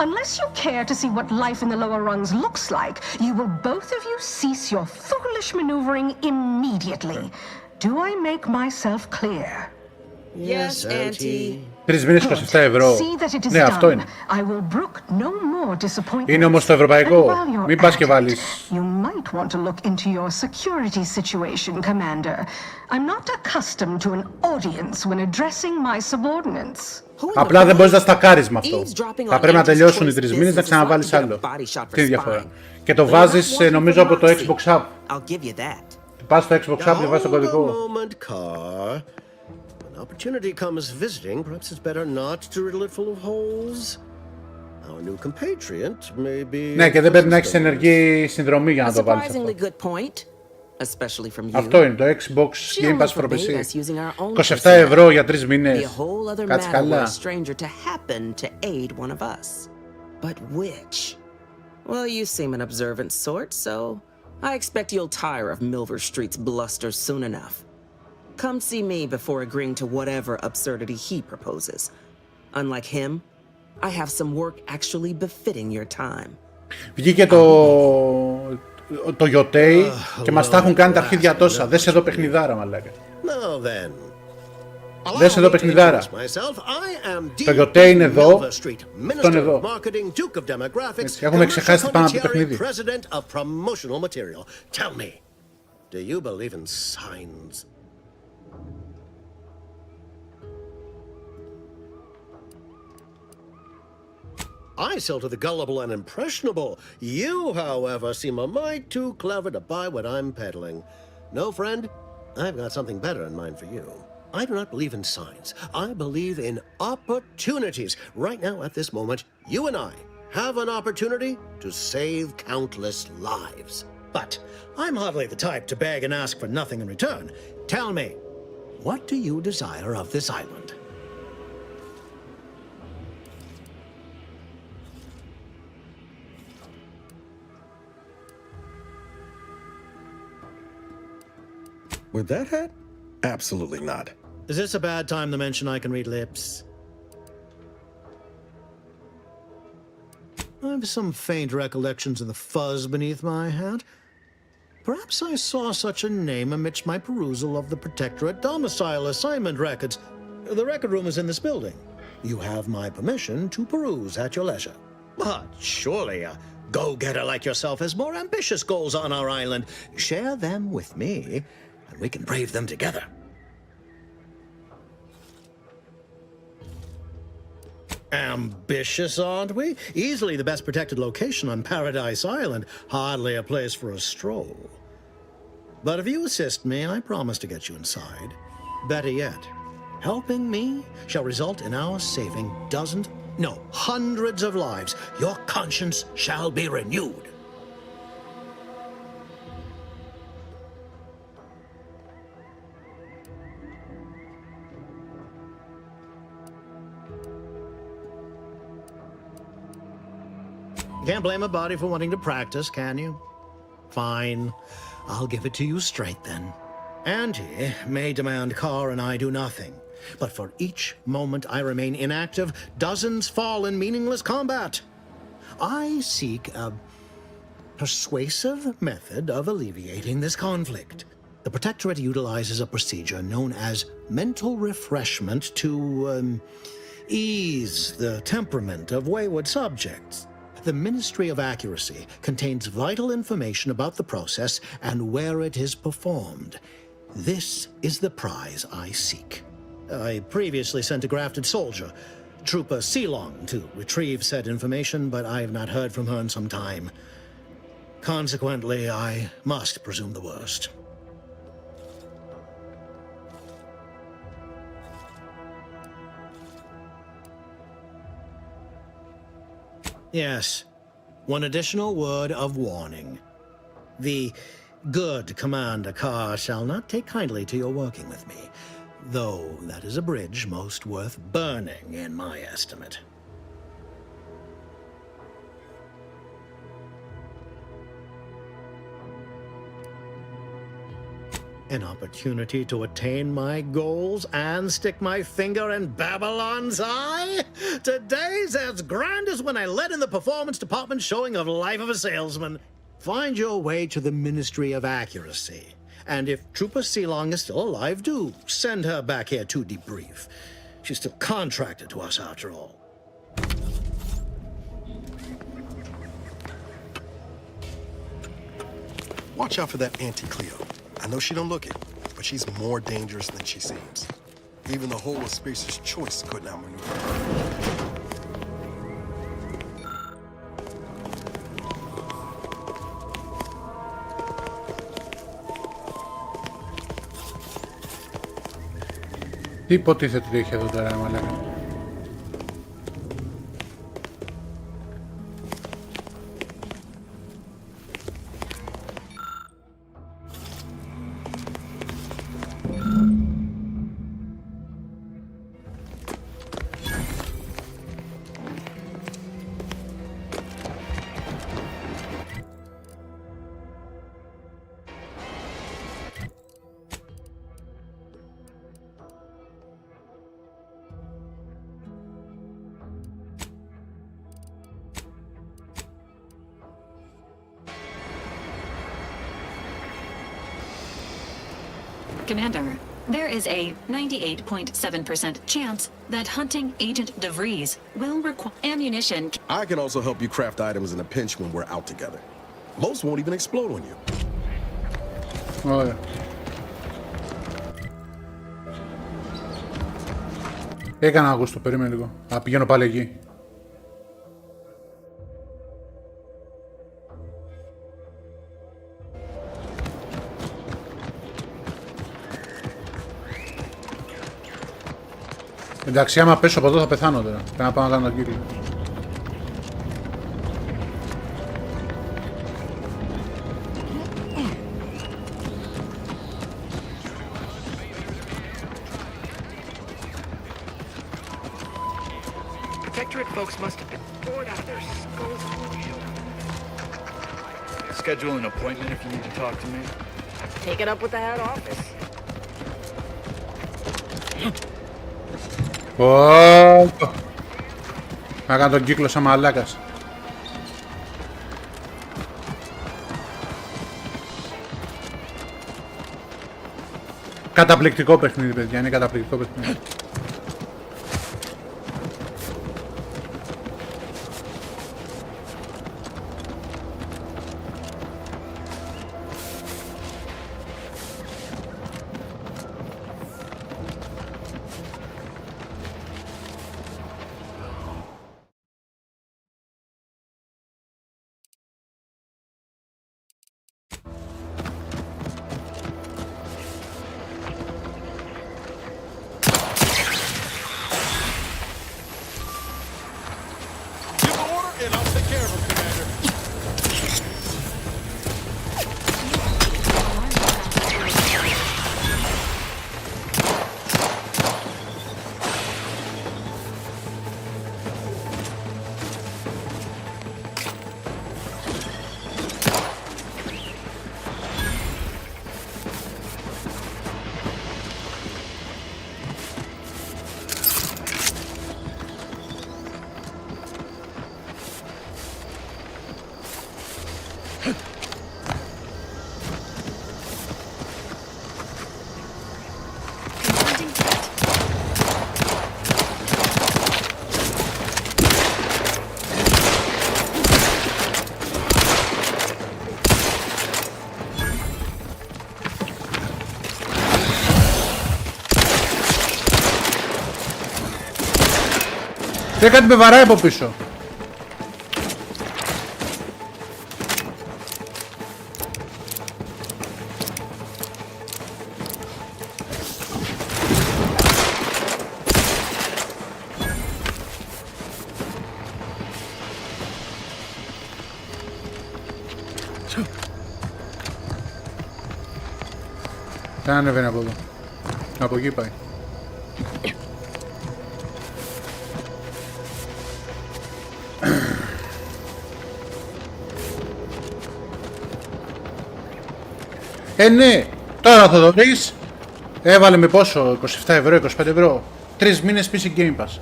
unless you care to see what life in the lower rungs looks like, you will both of you cease your foolish maneuvering immediately. Do I make myself clear? Yes, Auntie. 3 μήνες 27 ευρώ. Ναι, αυτό είναι. Είναι όμως το ευρωπαϊκό. Μην πας και βάλεις. You might want to look into your security situation, Commander. I'm not accustomed to an audience when addressing my subordinates. Απλά δεν μπορείς να στακάρεις με αυτό. Θα πρέπει να τελειώσουν οι 3 μήνες να ξαναβάλεις άλλο. Αυτή είναι η διαφορά. Και το βάζεις νομίζω από το Xbox App. Πας στο Xbox App και βάζεις το κωδικό. Opportunity comes visiting, perhaps it's better not to riddle it full of holes. Our new compatriot may be... Ναι, και δεν πρέπει να έχεις ενεργή συνδρομή για να το βάλεις αυτό. Αυτό είναι το Xbox Game Pass for PC. 27 ευρώ για 3 μήνες. Κάτσε καλά. But which? Well, you seem an observant sort, so I expect you'll tire of Milver Street's bluster soon enough. Come see me before agreeing to whatever absurdity he proposes. Unlike him, I have some work actually befitting your time. Βγήκε το Yotei και μας τα έχουν κάνει τα αρχίδια τόσα. Δες εδώ παιχνιδάρα, μαλάκα. Δες εδώ παιχνιδάρα. Το Yotei είναι εδώ, αυτό είναι εδώ. Έτσι, έχουμε ξεχάσει τι πάνω από το παιχνίδι. I sell to the gullible and impressionable. You, however, seem a mite too clever to buy what I'm peddling. No, friend, I've got something better in mind for you. I do not believe in signs. I believe in opportunities. Right now, at this moment, you and I have an opportunity to save countless lives. But I'm hardly the type to beg and ask for nothing in return. Tell me, what do you desire of this island? With that hat? Absolutely not. Is this a bad time to mention I can read lips? I have some faint recollections of the fuzz beneath my hat. Perhaps I saw such a name amidst my perusal of the Protectorate domicile assignment records. The record room is in this building. You have my permission to peruse at your leisure. But surely a go-getter like yourself has more ambitious goals on our island. Share them with me, and we can brave them together. Ambitious, aren't we? Easily the best protected location on Paradise Island. Hardly a place for a stroll. But if you assist me, I promise to get you inside. Better yet, helping me shall result in our saving dozens, no, hundreds of lives. Your conscience shall be renewed. Can't blame a body for wanting to practice, can you? Fine. I'll give it to you straight then. Auntie may demand Carr and I do nothing, but for each moment I remain inactive, dozens fall in meaningless combat. I seek a persuasive method of alleviating this conflict. The Protectorate utilizes a procedure known as mental refreshment to ease the temperament of wayward subjects. The Ministry of Accuracy contains vital information about the process and where it is performed. This is the prize I seek. I previously sent a grafted soldier, Trooper Ceylon, to retrieve said information, but I have not heard from her in some time. Consequently, I must presume the worst. Yes, one additional word of warning. The good Commander Carr shall not take kindly to your working with me, though that is a bridge most worth burning in my estimate. An opportunity to attain my goals and stick my finger in Babylon's eye? Today's as grand as when I led in the performance department showing of Life of a Salesman. Find your way to the Ministry of Accuracy. And if Trooper Ceylon is still alive, do send her back here to debrief. She's still contracted to us after all. Watch out for that Auntie Cleo. I know she don't look it, but she's more dangerous than she seems. Even the whole of Spacer's Choice couldn't outmaneuver her. Τι υποτίθεται ότι έχει εδώ τώρα, μαλάκα. Commander, there is a 98.7% chance that hunting Agent DeVries will require ammunition. I can also help you craft items in a pinch when we're out together. Most won't even explode on you. Ωραία. Έκανα Αύγουστο, περίμενε λίγο. Πηγαίνω πάλι εκεί. Εντάξει, άμα πέσω από εδώ θα πεθάνω τώρα. Πρέπει να πάω να κάνω τον κύκλο. Protectorate folks must have been bored out of their skulls for you. Schedule an appointment if you need to talk to me. Take it up with the head office. Να κάνω τον κύκλο σαν μαλάκας. Καταπληκτικό παιχνίδι, παιδιά, είναι καταπληκτικό παιχνίδι. κάτι με βαράει από πίσω. Δεν ανεβαίνει από εδώ. Από εκεί πάει. Ναι, τώρα θα το βρεις. Έβαλε με πόσο, 27 ευρώ, 25 ευρώ. 3 μήνες PC Game Pass.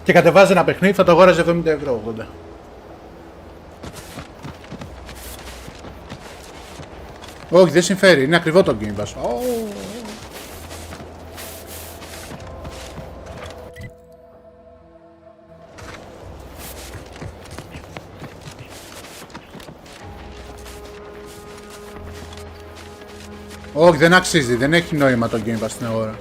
Και κατεβάζει ένα παιχνίδι, θα το αγόραζε 70 ευρώ, 80. Όχι, δεν συμφέρει, είναι ακριβό το Game Pass. Όχι, δεν αξίζει, δεν έχει νόημα το Game Pass στην αγορά.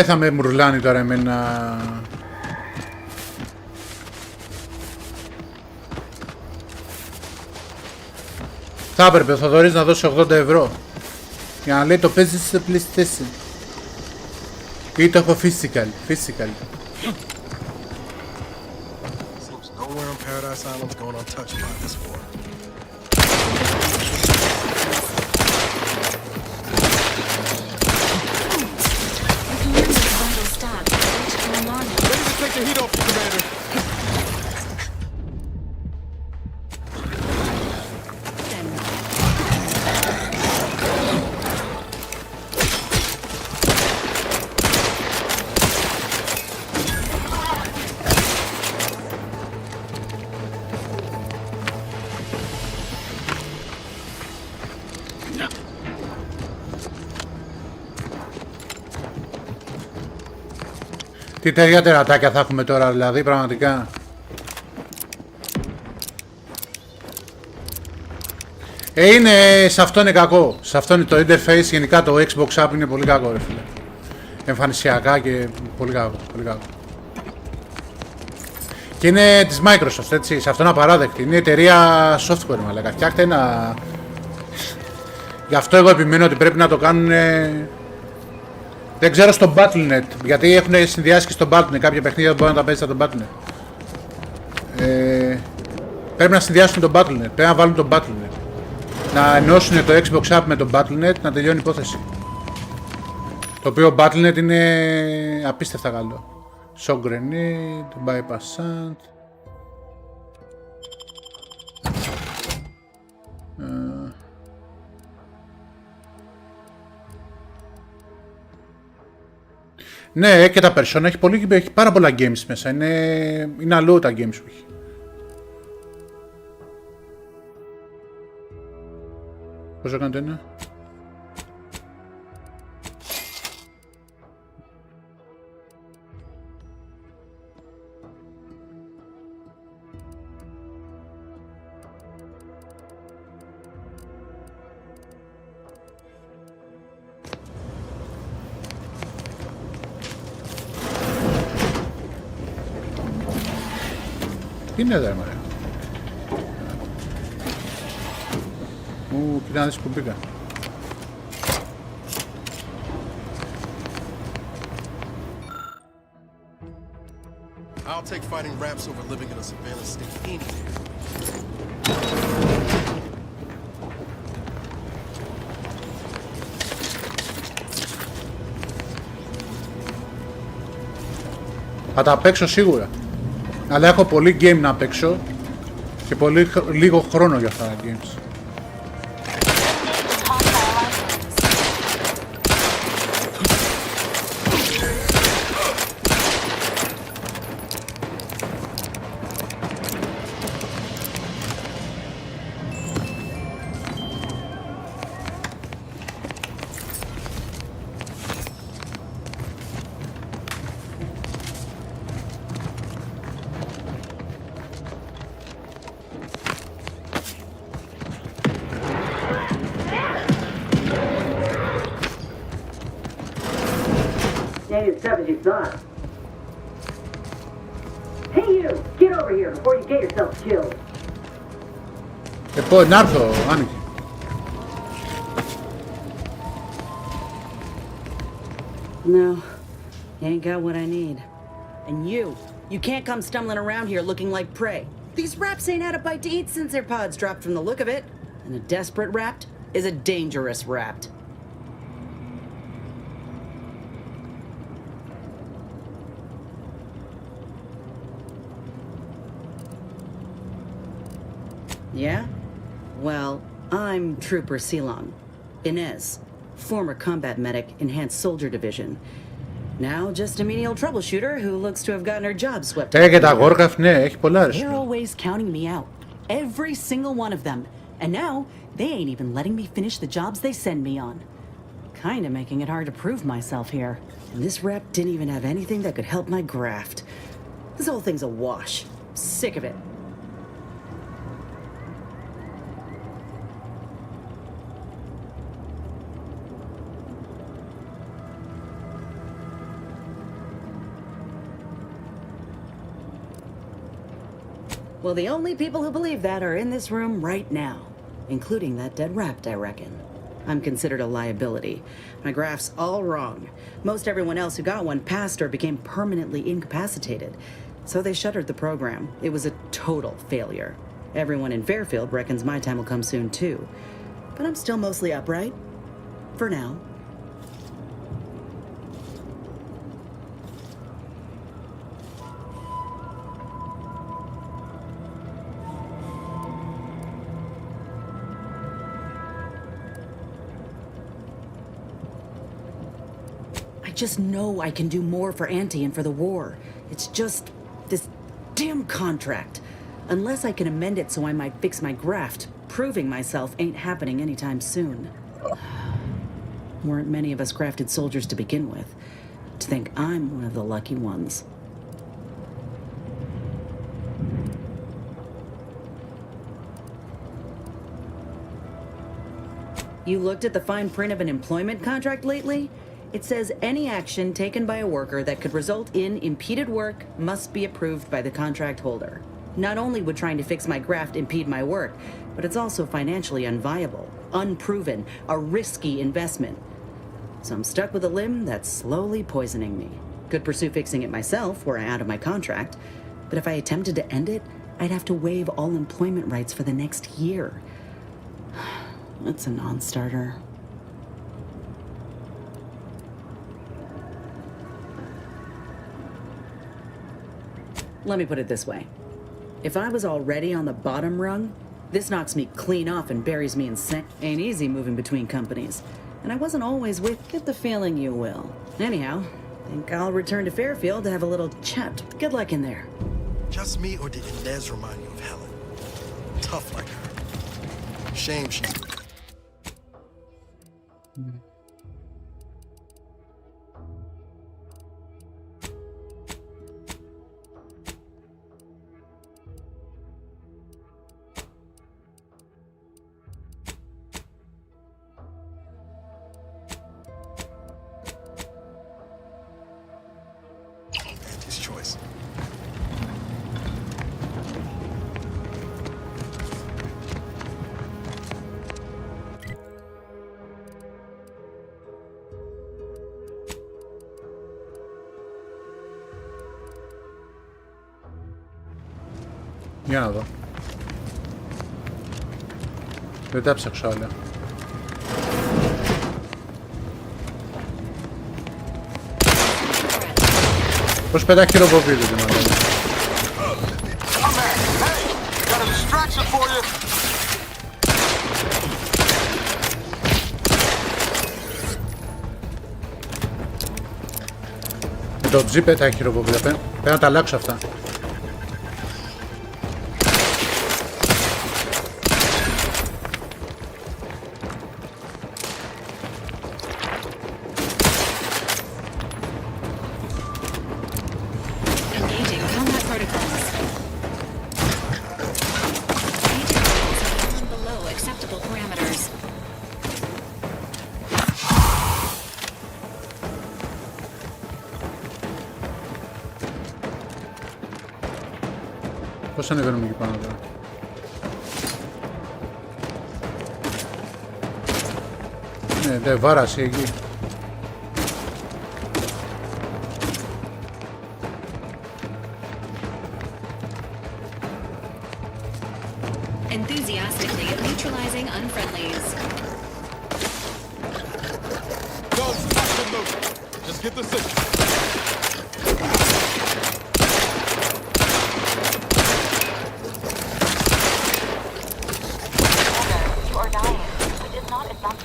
Θα με μουρλάνει τώρα εμένα. Θα έπρεπε ο Θοδωρής να δώσει 80 ευρώ για να λέει το παίζεις στο PlayStation. Ή το έχω physical. Seems nowhere on Paradise Island's going untouched by this war. Ready to take the heat off you, Commander. Τι τέτοια τερατάκια θα έχουμε τώρα, δηλαδή, πραγματικά. Είναι, σε αυτό είναι κακό. Σε αυτό είναι το interface, γενικά το Xbox App είναι πολύ κακό, ρε φίλε. Εμφανισιακά και πολύ κακό, πολύ κακό. Και είναι της Microsoft, έτσι, σε αυτό είναι απαράδεκτη. Είναι εταιρεία software, μαλάκα. Φτιάχτε ένα... Γι' αυτό εγώ επιμένω ότι πρέπει να το κάνουν... Δεν ξέρω στο Battle.net, γιατί έχουν συνδυάσει και στο Battle.net κάποια παιχνίδια που μπορεί να τα παίζει στο Battle.net. Πρέπει να συνδυάσουν το Battle.net, πρέπει να βάλουν το Battle.net. Να ενώσουν το Xbox App με το Battle.net, να τελειώνει η υπόθεση. Το οποίο Battle.net είναι απίστευτα καλό. Shock Grenade, Bypassant. Ναι, και τα Persona έχει πάρα πολλά games μέσα. Είναι αλλού τα games που έχει. Πώς έκανε το ένα? Τι είναι εδώ, μωρέ. Κοίτα να δεις που μπήκα. I'll take fighting raps over living in a savannah state any day. Θα τα παίξω σίγουρα. Αλλά έχω πολύ game να παίξω και πολύ λίγο χρόνο για αυτά τα games. contained as tough as you thought. Hey you! Get over here before you get yourself killed. Να έρθω, άνοιγε. No, you ain't got what I need. And you can't come stumbling around here looking like prey. These raps ain't had a bite to eat since their pods dropped from the look of it. And a desperate rapt is a dangerous rapt. Yeah? Well, I'm Trooper Silong. Inez, former combat medic, Enhanced Soldier Division. Now just a menial troubleshooter who looks to have gotten her job swept. Και τα γόργαφ, ναι, έχει πολλά αριθμό. They're always counting me out. Every single one of them. And now, they ain't even letting me finish the jobs they send me on. Kinda making it hard to prove myself here. And this rep didn't even have anything that could help my graft. This whole thing's a wash. Sick of it. Well, the only people who believe that are in this room right now, including that dead rapt, I reckon. I'm considered a liability. My graph's all wrong. Most everyone else who got one passed or became permanently incapacitated. So they shuttered the program. It was a total failure. Everyone in Fairfield reckons my time will come soon too. But I'm still mostly upright. For now. I just know I can do more for Auntie and for the war. It's just this damn contract. Unless I can amend it so I might fix my graft, proving myself ain't happening anytime soon. Weren't many of us grafted soldiers to begin with. To think I'm one of the lucky ones. You looked at the fine print of an employment contract lately? It says any action taken by a worker that could result in impeded work must be approved by the contract holder. Not only would trying to fix my graft impede my work, but it's also financially unviable, unproven, a risky investment. So I'm stuck with a limb that's slowly poisoning me. Could pursue fixing it myself were I out of my contract, but if I attempted to end it, I'd have to waive all employment rights for the next year. That's a non-starter. Let me put it this way. If I was already on the bottom rung, this knocks me clean off and buries me in sin. Ain't easy moving between companies. And I wasn't always with. Get the feeling you will. Anyhow, think I'll return to Fairfield to have a little chat. Good luck in there. Just me, or did Inez remind you of Helen? Tough like her. Shame she's... Auntie's choice. Για να δω. Δεν τα ψάξω όλα. Πώς πετά χειροποβίδι την όλα. Με το τζι πετά χειροποβίδι. Πρέπει να τα αλλάξω αυτά. Πώς ανεβαίνουμε εκεί πάνω τώρα? Ναι, δε βάραση εκεί. Enthusiastically neutralizing unfriendlies. Just get the signal. You are dying. It is not enough.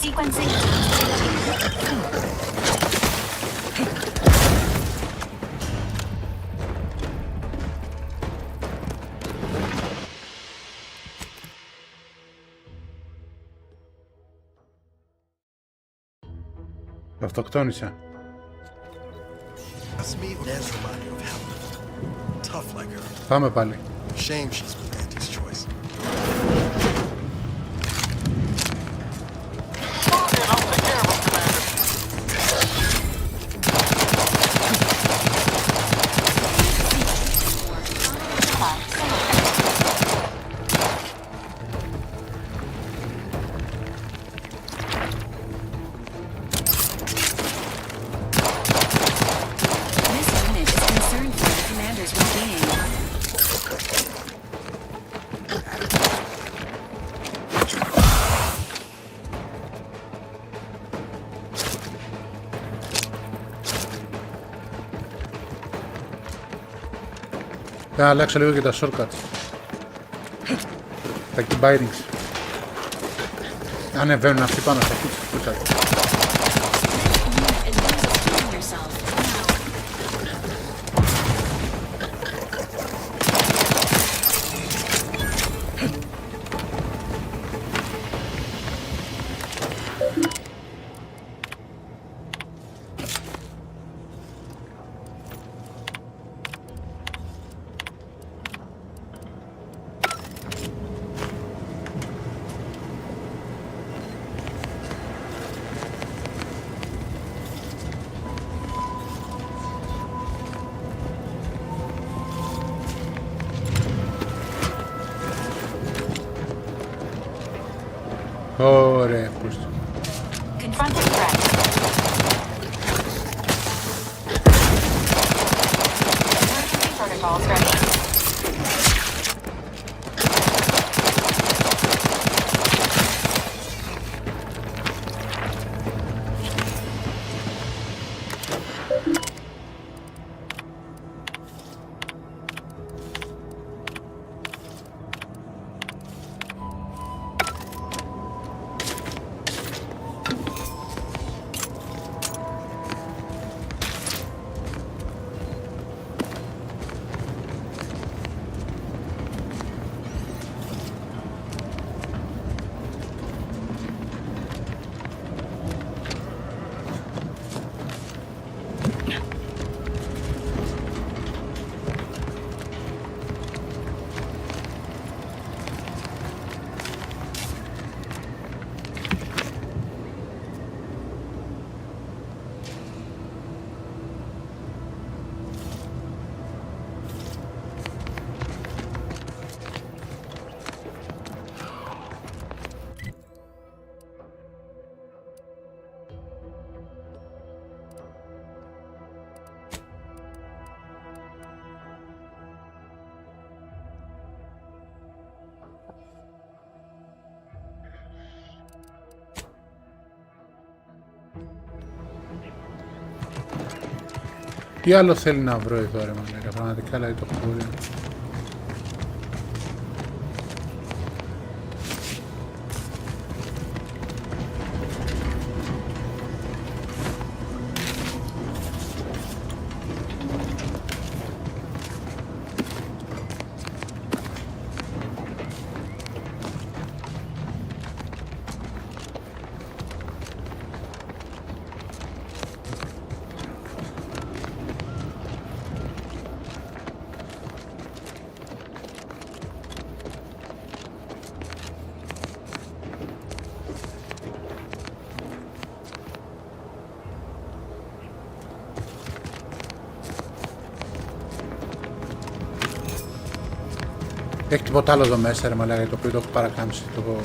Sequencing. Αυτοκτόνησα. That's me. Nan's remind you of Helen. Tough like her. Πάμε πάλι. Shame she's with Auntie's choice. Θα αλλάξω λίγο και τα shortcuts. Τα key bindings. Ανεβαίνουν αυτοί πάνω στα key. Ωραία, πούστο. Confronting threat. Emergency protocols ready. Τι άλλο θέλει να βρω εδώ ρε μαλάκα, πραγματικά δηλαδή το χώριο. Έχει τίποτα άλλο εδώ μέσα, ρε μαλάκα, το οποίο το έχω παρακάμψει. Το έχω...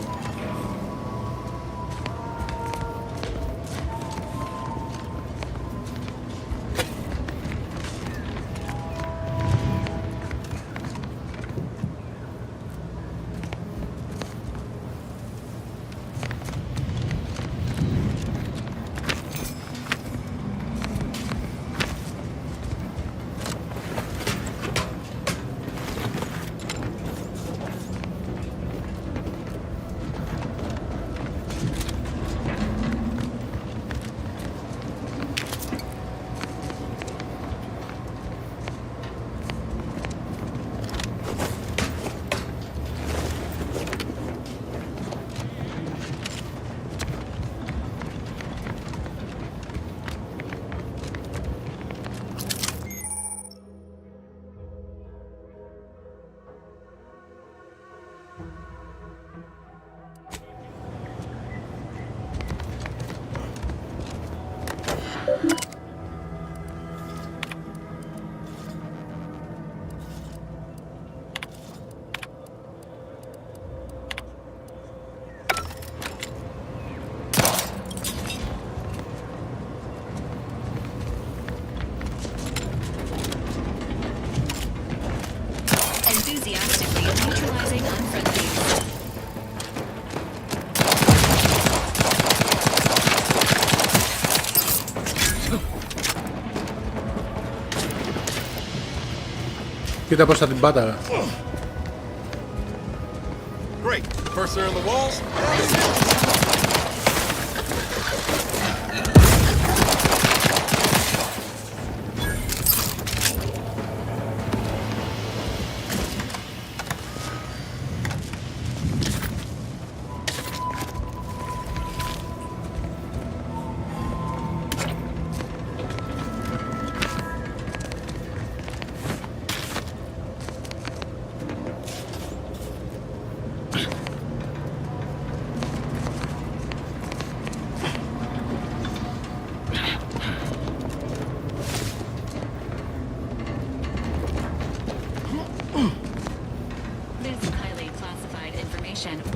Enthusiastically neutralizing unfriendlies. Κοίτα πώς θα την πάταγα. Great. First they're in the walls.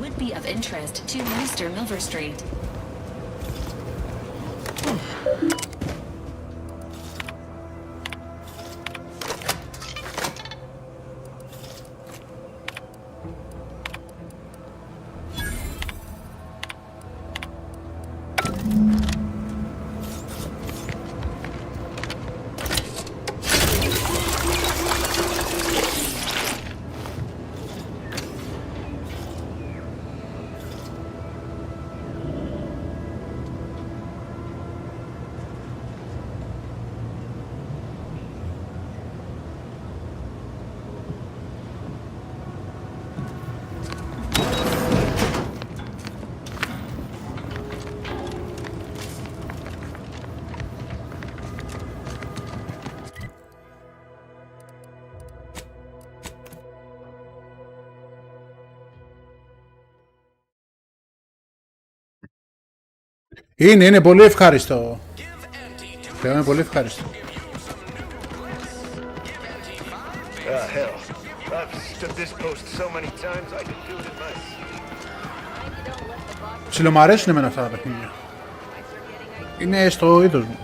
Would be of interest to Mr. Milver Street. Είναι πολύ ευχάριστο. Είναι πολύ ευχάριστο. Ψιλομαρέσουν εμένα αυτά τα παιχνίδια. Είναι στο είδος μου.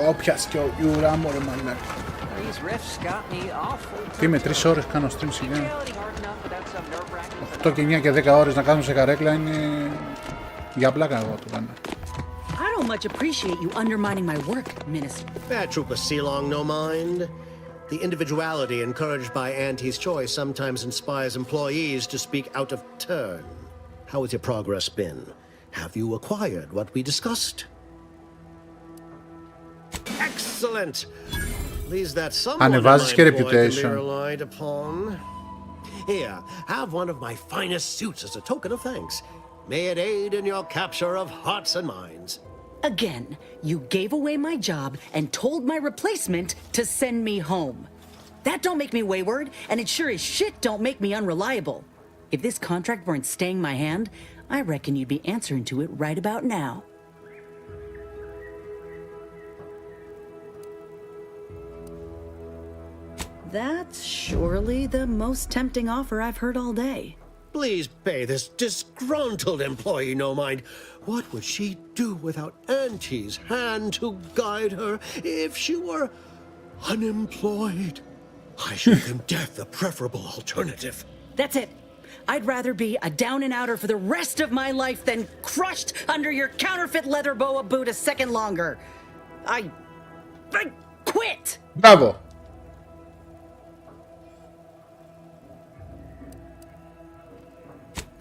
Όποιας και ο Ιουρά μου ρε μαλάκα. Τι με 3 ώρες κάνω stream σιγά. 8 και 9 και 10 ώρες να κάνω σε καρέκλα είναι για πλάκα εγώ το κάνω. I don't much appreciate you undermining my work, Minister. Bad Trooper Sealong, no mind. The individuality encouraged by Auntie's choice sometimes inspires employees to speak out of turn. How has your progress been? Have you acquired what we discussed? Excellent! Please that someone in my employ can be relied upon. Here, have one of my finest suits as a token of thanks. May it aid in your capture of hearts and minds. Again, you gave away my job and told my replacement to send me home. That don't make me wayward, and it sure as shit don't make me unreliable. If this contract weren't staying my hand, I reckon you'd be answering to it right about now. That's surely the most tempting offer I've heard all day. Please pay this disgruntled employee no mind. What would she do without Auntie's hand to guide her if she were unemployed? I should think death a preferable alternative. That's it. I'd rather be a down and outer for the rest of my life than crushed under your counterfeit leather boa boot a second longer. I quit. Bravo.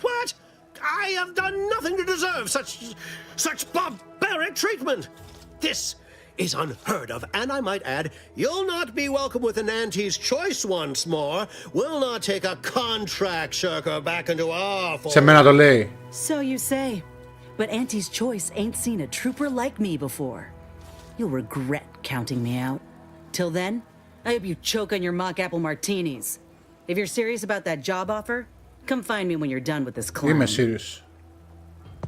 What? I have done nothing to deserve such barbaric treatment. This is unheard of, and I might add, you'll not be welcome within Auntie's choice once more. We'll not take a contract shirker back into our fold. Σε μένα το λέει. So you say, but Auntie's choice ain't seen a trooper like me before. You'll regret counting me out. Till then, I hope you choke on your mock apple martinis. If you're serious about that job offer, come find me when you're done with this clown. Είμαι serious.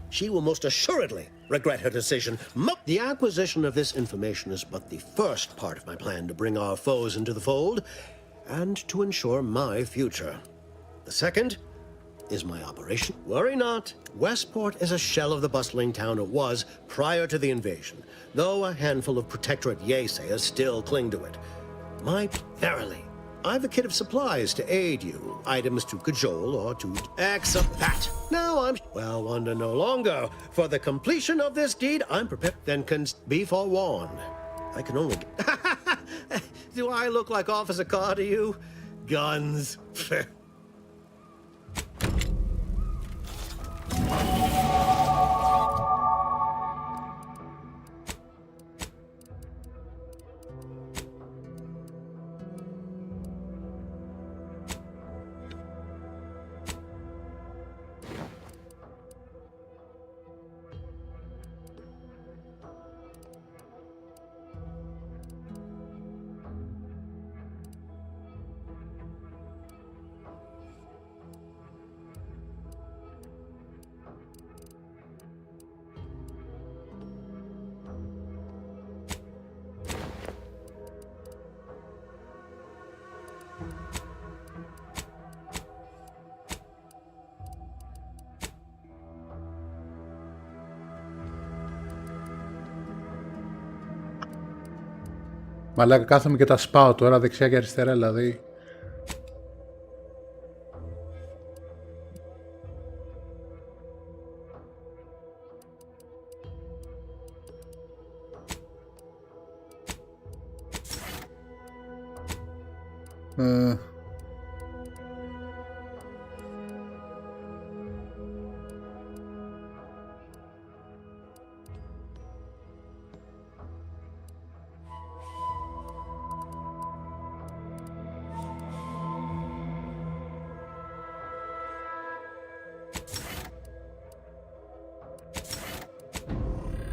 She will most assuredly regret her decision. The acquisition of this information is but the first part of my plan to bring our foes into the fold and to ensure my future. The second is my operation. Worry not, Westport is a shell of the bustling town it was prior to the invasion, though a handful of Protectorate naysayers still cling to it. Verily, I've a kit of supplies to aid you, items to cajole or to accept that. Now I'm wonder no longer. For the completion of this deed, I'm prepared. Then can be forewarned. I can only. Do I look like Officer Carr to you? Guns. Μαλάκα, κάθομαι και τα σπάω τώρα δεξιά και αριστερά, δηλαδή.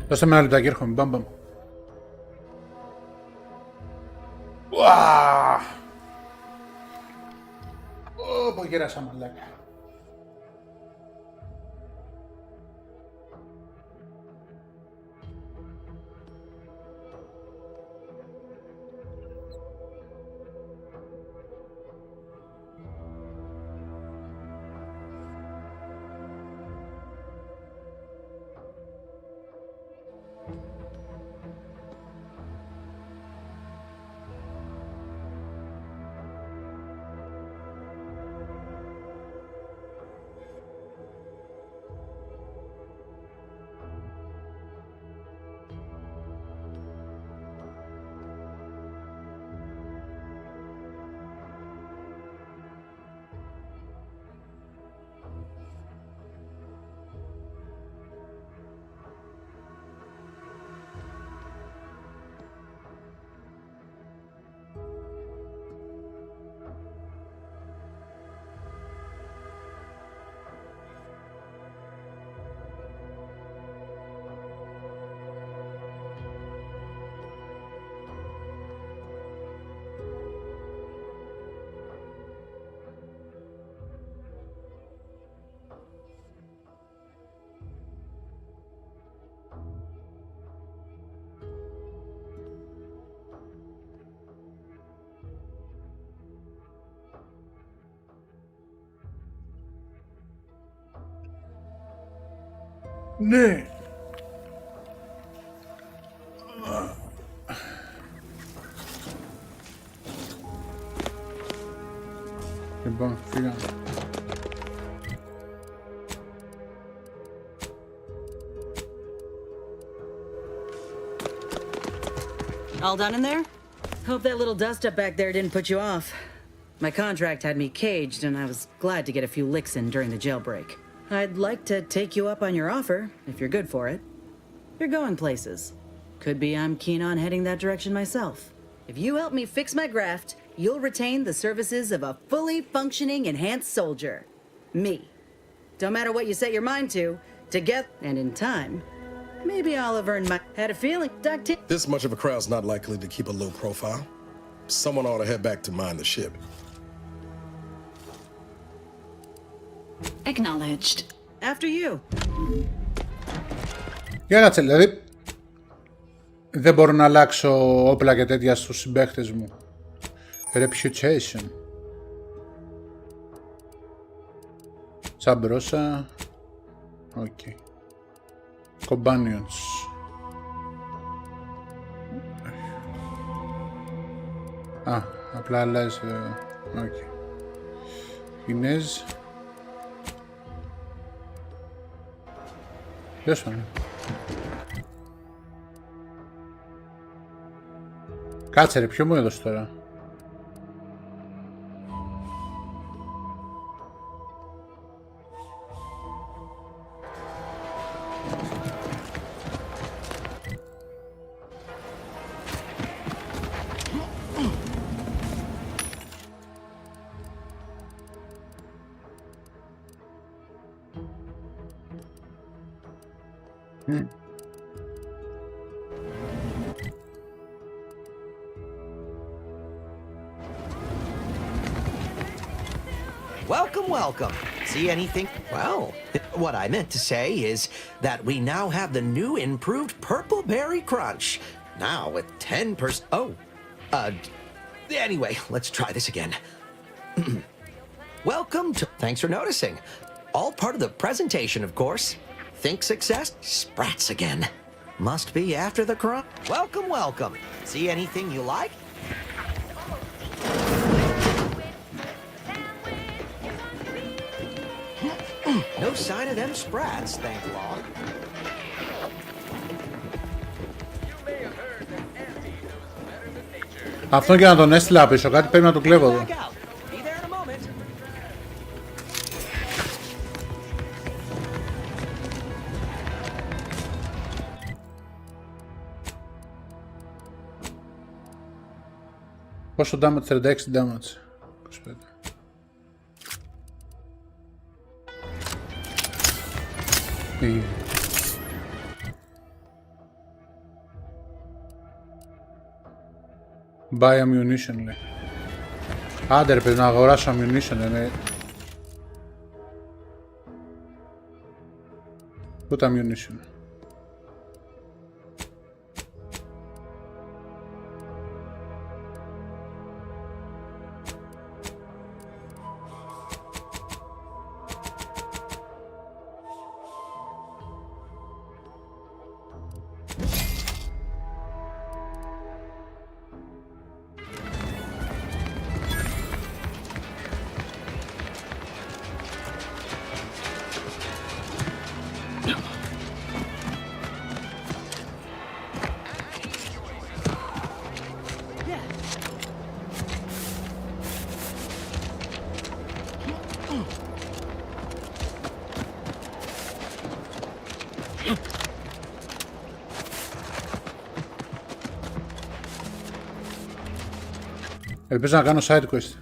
Δώστε με ένα λεπτάκι, έρχομαι. Μπαμ, μπαμ. Ωπω, γέρασα μαλάκα. Ναι. Λοιπόν, φύγαμε. All done in there? Hope that little dust-up back there didn't put you off. My contract had me caged, and I was glad to get a few licks in during the jailbreak. I'd like to take you up on your offer, if you're good for it. You're going places. Could be I'm keen on heading that direction myself. If you help me fix my graft, you'll retain the services of a fully functioning enhanced soldier. Me. Don't matter what you set your mind to, together and in time, maybe I'll have earned my... Had a feeling, Dr. This much of a crowd's not likely to keep a low profile. Someone ought to head back to mind the ship. Acknowledged. After you. Για κάτσε, δηλαδή δεν μπορώ να αλλάξω όπλα και τέτοια στους συμπαίχτες μου. Reputation. Τσαμπρόσα. Οκ. Companions. Α, απλά αλλάζει. Οκ. Ινέζ. Ποιος είναι? Κάτσε ρε, ποιο μου έδωσε τώρα? Welcome, welcome. See anything? Well, what I meant to say is that we now have the new improved Purple Berry Crunch. Now with 10%. Oh, anyway, let's try this again. Welcome to. Thanks for noticing. All part of the presentation, of course. Think success? Sprats again. Must be after the crunch. Welcome, welcome. See anything you like? No sign of them sprats, thank Lord. Αυτό και να τον έστειλα πίσω, κάτι πρέπει να το κλέβω εδώ. Πόσο damage? 36 damage. 25. Buy ammunition, λέει. Άντε ρε, πρέπει να αγοράσω ammunition, είναι. Put ammunition. Ελπίζω να κάνω side quest.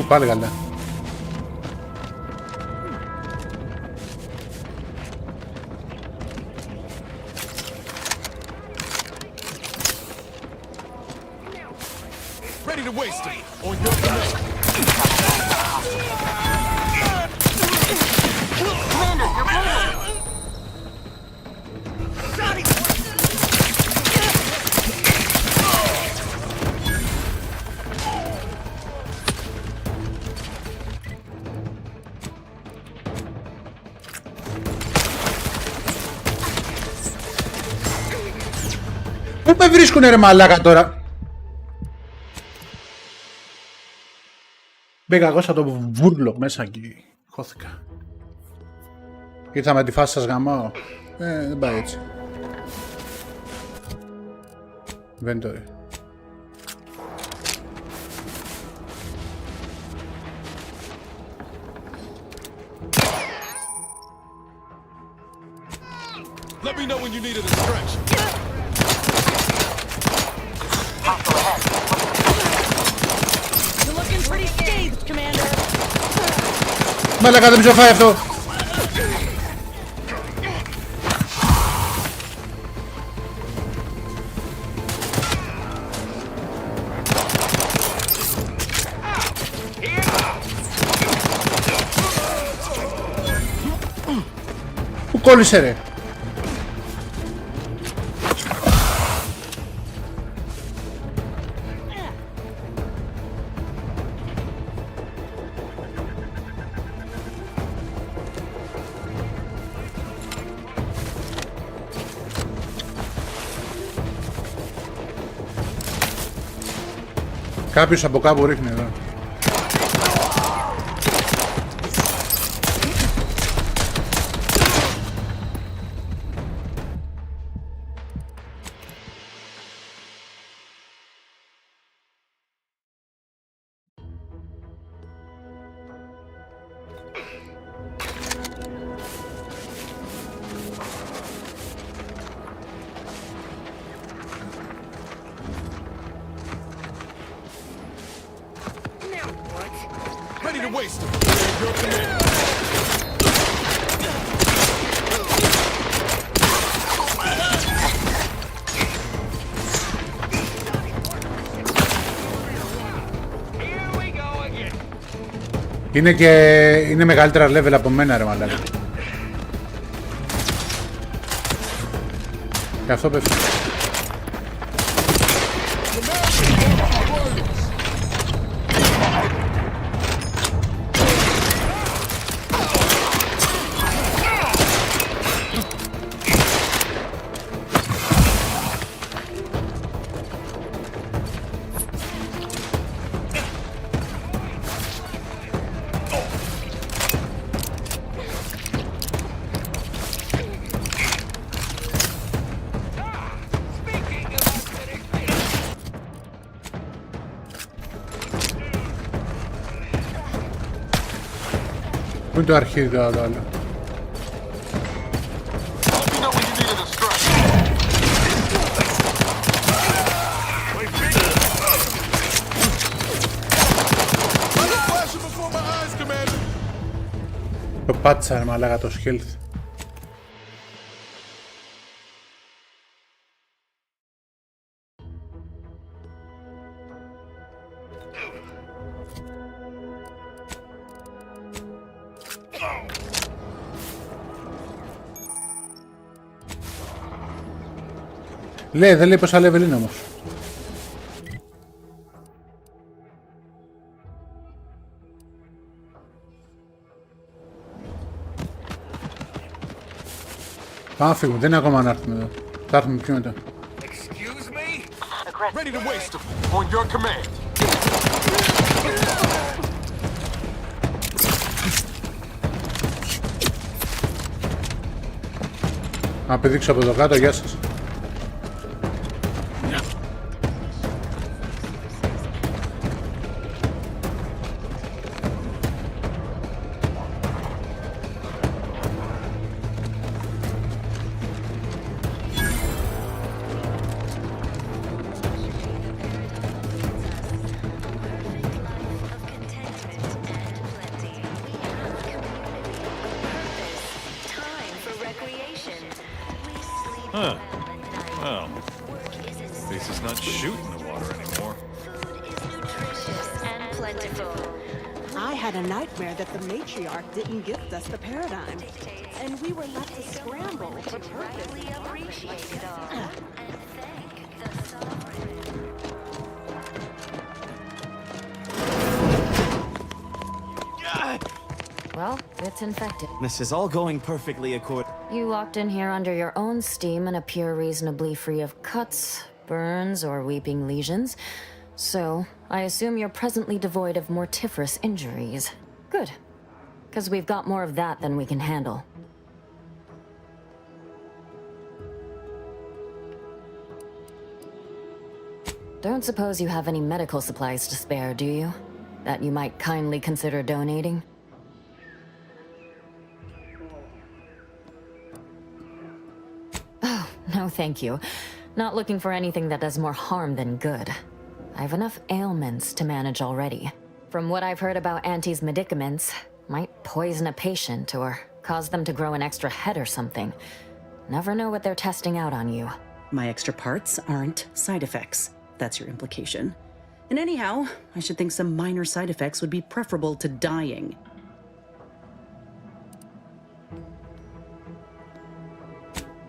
Πάλι καλά. Ready to waste it. On your command. Commander, you're moving! Πού με βρίσκουνε ρε μαλάκα τώρα. Μπήκα εγώ σαν το βούρλο μέσα και χώθηκα. Ήρθα με τη φάση σας γαμάω. Δεν πάει έτσι. Inventory. Let me know when you need a distraction. You're looking pretty scathed, Commander. Μαλάκα δεν ψοφάει αυτό. Πού κόλλησε ρε. Κάποιος από κάπου ρίχνει εδώ. Ready to waste it. On your command. Είναι μεγαλύτερα level από μένα ρε μαλάκα. Και αυτό πέφτει. Πού είναι το αρχίδι το άλλο. Το πάτησα ρε μαλάκα το health. Λέει, δεν λέει πόσα level είναι όμως. Πάμε να φύγουμε, δεν είναι ακόμα να έρθουμε εδώ. Θα έρθουμε πιο μετά. Excuse me? Ready to waste them. On your command. Να πηδήξω από εδώ κάτω, γεια σας. Huh. Well, at least it's not shooting the water anymore. I had a nightmare that the matriarch didn't gift us the paradigm, and we were left to scramble for purpose. Well, it's infected. This is all going perfectly according. You walked in here under your own steam and appear reasonably free of cuts, burns, or weeping lesions. So, I assume you're presently devoid of mortiferous injuries. Good. Because we've got more of that than we can handle. Don't suppose you have any medical supplies to spare, do you? That you might kindly consider donating? Oh, no thank you. Not looking for anything that does more harm than good. I have enough ailments to manage already. From what I've heard about Auntie's medicaments, might poison a patient or cause them to grow an extra head or something. Never know what they're testing out on you. My extra parts aren't side effects. That's your implication. And anyhow, I should think some minor side effects would be preferable to dying.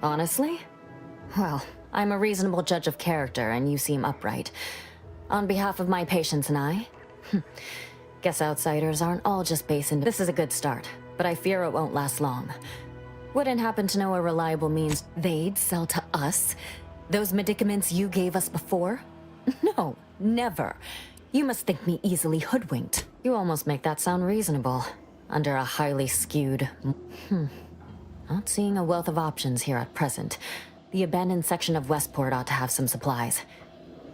Honestly? Well, I'm a reasonable judge of character, and you seem upright. On behalf of my patients and I, guess outsiders aren't all just based in... This is a good start, but I fear it won't last long. Wouldn't happen to know a reliable means they'd sell to us? Those medicaments you gave us before? No, never. You must think me easily hoodwinked. You almost make that sound reasonable, under a highly skewed... Not seeing a wealth of options here at present. The abandoned section of Westport ought to have some supplies.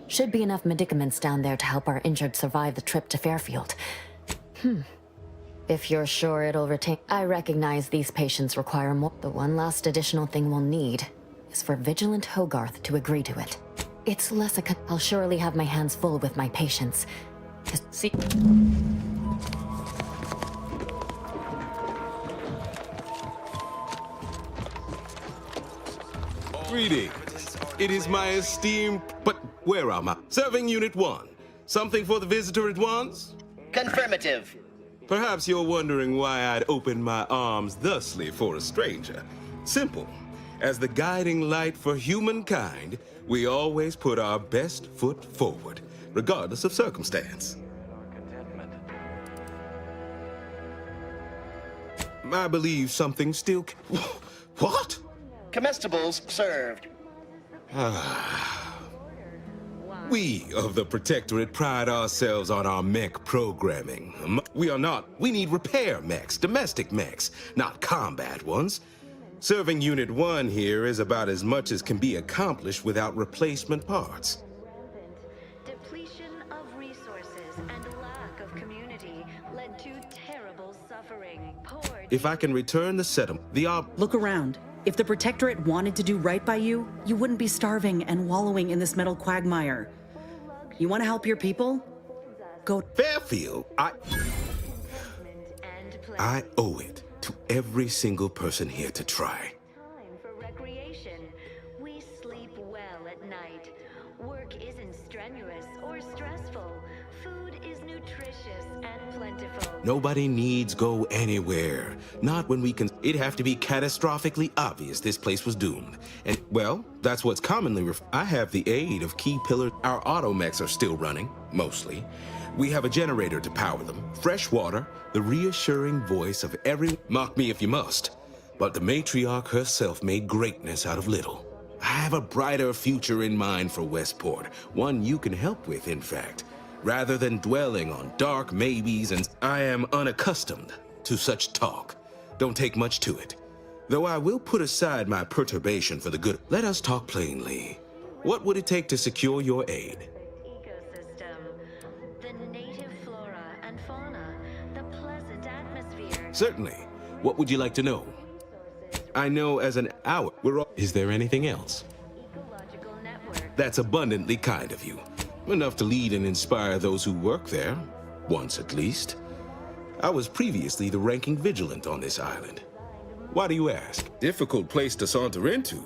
Should be enough medicaments down there to help our injured survive the trip to Fairfield. If you're sure it'll retain... I recognize these patients require more. The one last additional thing we'll need is for Vigilant Hogarth to agree to it. It's less a... I'll surely have my hands full with my patients. See... Greetings. It is my esteemed... But where am I? Serving Unit 1. Something for the visitor at once? Confirmative. Perhaps you're wondering why I'd open my arms thusly for a stranger. Simple. As the guiding light for humankind, we always put our best foot forward, regardless of circumstance. I believe something still... What? Comestibles served. We of the Protectorate pride ourselves on our mech programming. We are not. We need repair mechs, domestic mechs, not combat ones. Serving Unit 1 here is about as much as can be accomplished without replacement parts. Depletion of resources and lack of community led to terrible suffering. If I can return the settlement, Look around. If the Protectorate wanted to do right by you, you wouldn't be starving and wallowing in this metal quagmire. You want to help your people? Go... Fairfield, I owe it to every single person here to try. For recreation, we sleep well at night. Work isn't strenuous or stressful. Food is nutritious and plentiful. Nobody needs go anywhere. Not when we can. It'd have to be catastrophically obvious this place was doomed. And, well, that's what's commonly I have the aid of key pillars. Our automechs are still running, mostly. We have a generator to power them, fresh water, the reassuring voice of every... Mock me if you must, but the matriarch herself made greatness out of little. I have a brighter future in mind for Westport, one you can help with, in fact. Rather than dwelling on dark maybes and... I am unaccustomed to such talk. Don't take much to it. Though I will put aside my perturbation for the good. Let us talk plainly. What would it take to secure your aid? The native flora and fauna, the pleasant atmosphere. Certainly. What would you like to know? I know as an hour we're all... Is there anything else? That's abundantly kind of you. Enough to lead and inspire those who work there. Once at least. I was previously the ranking vigilant on this island. Why do you ask? Difficult place to saunter into.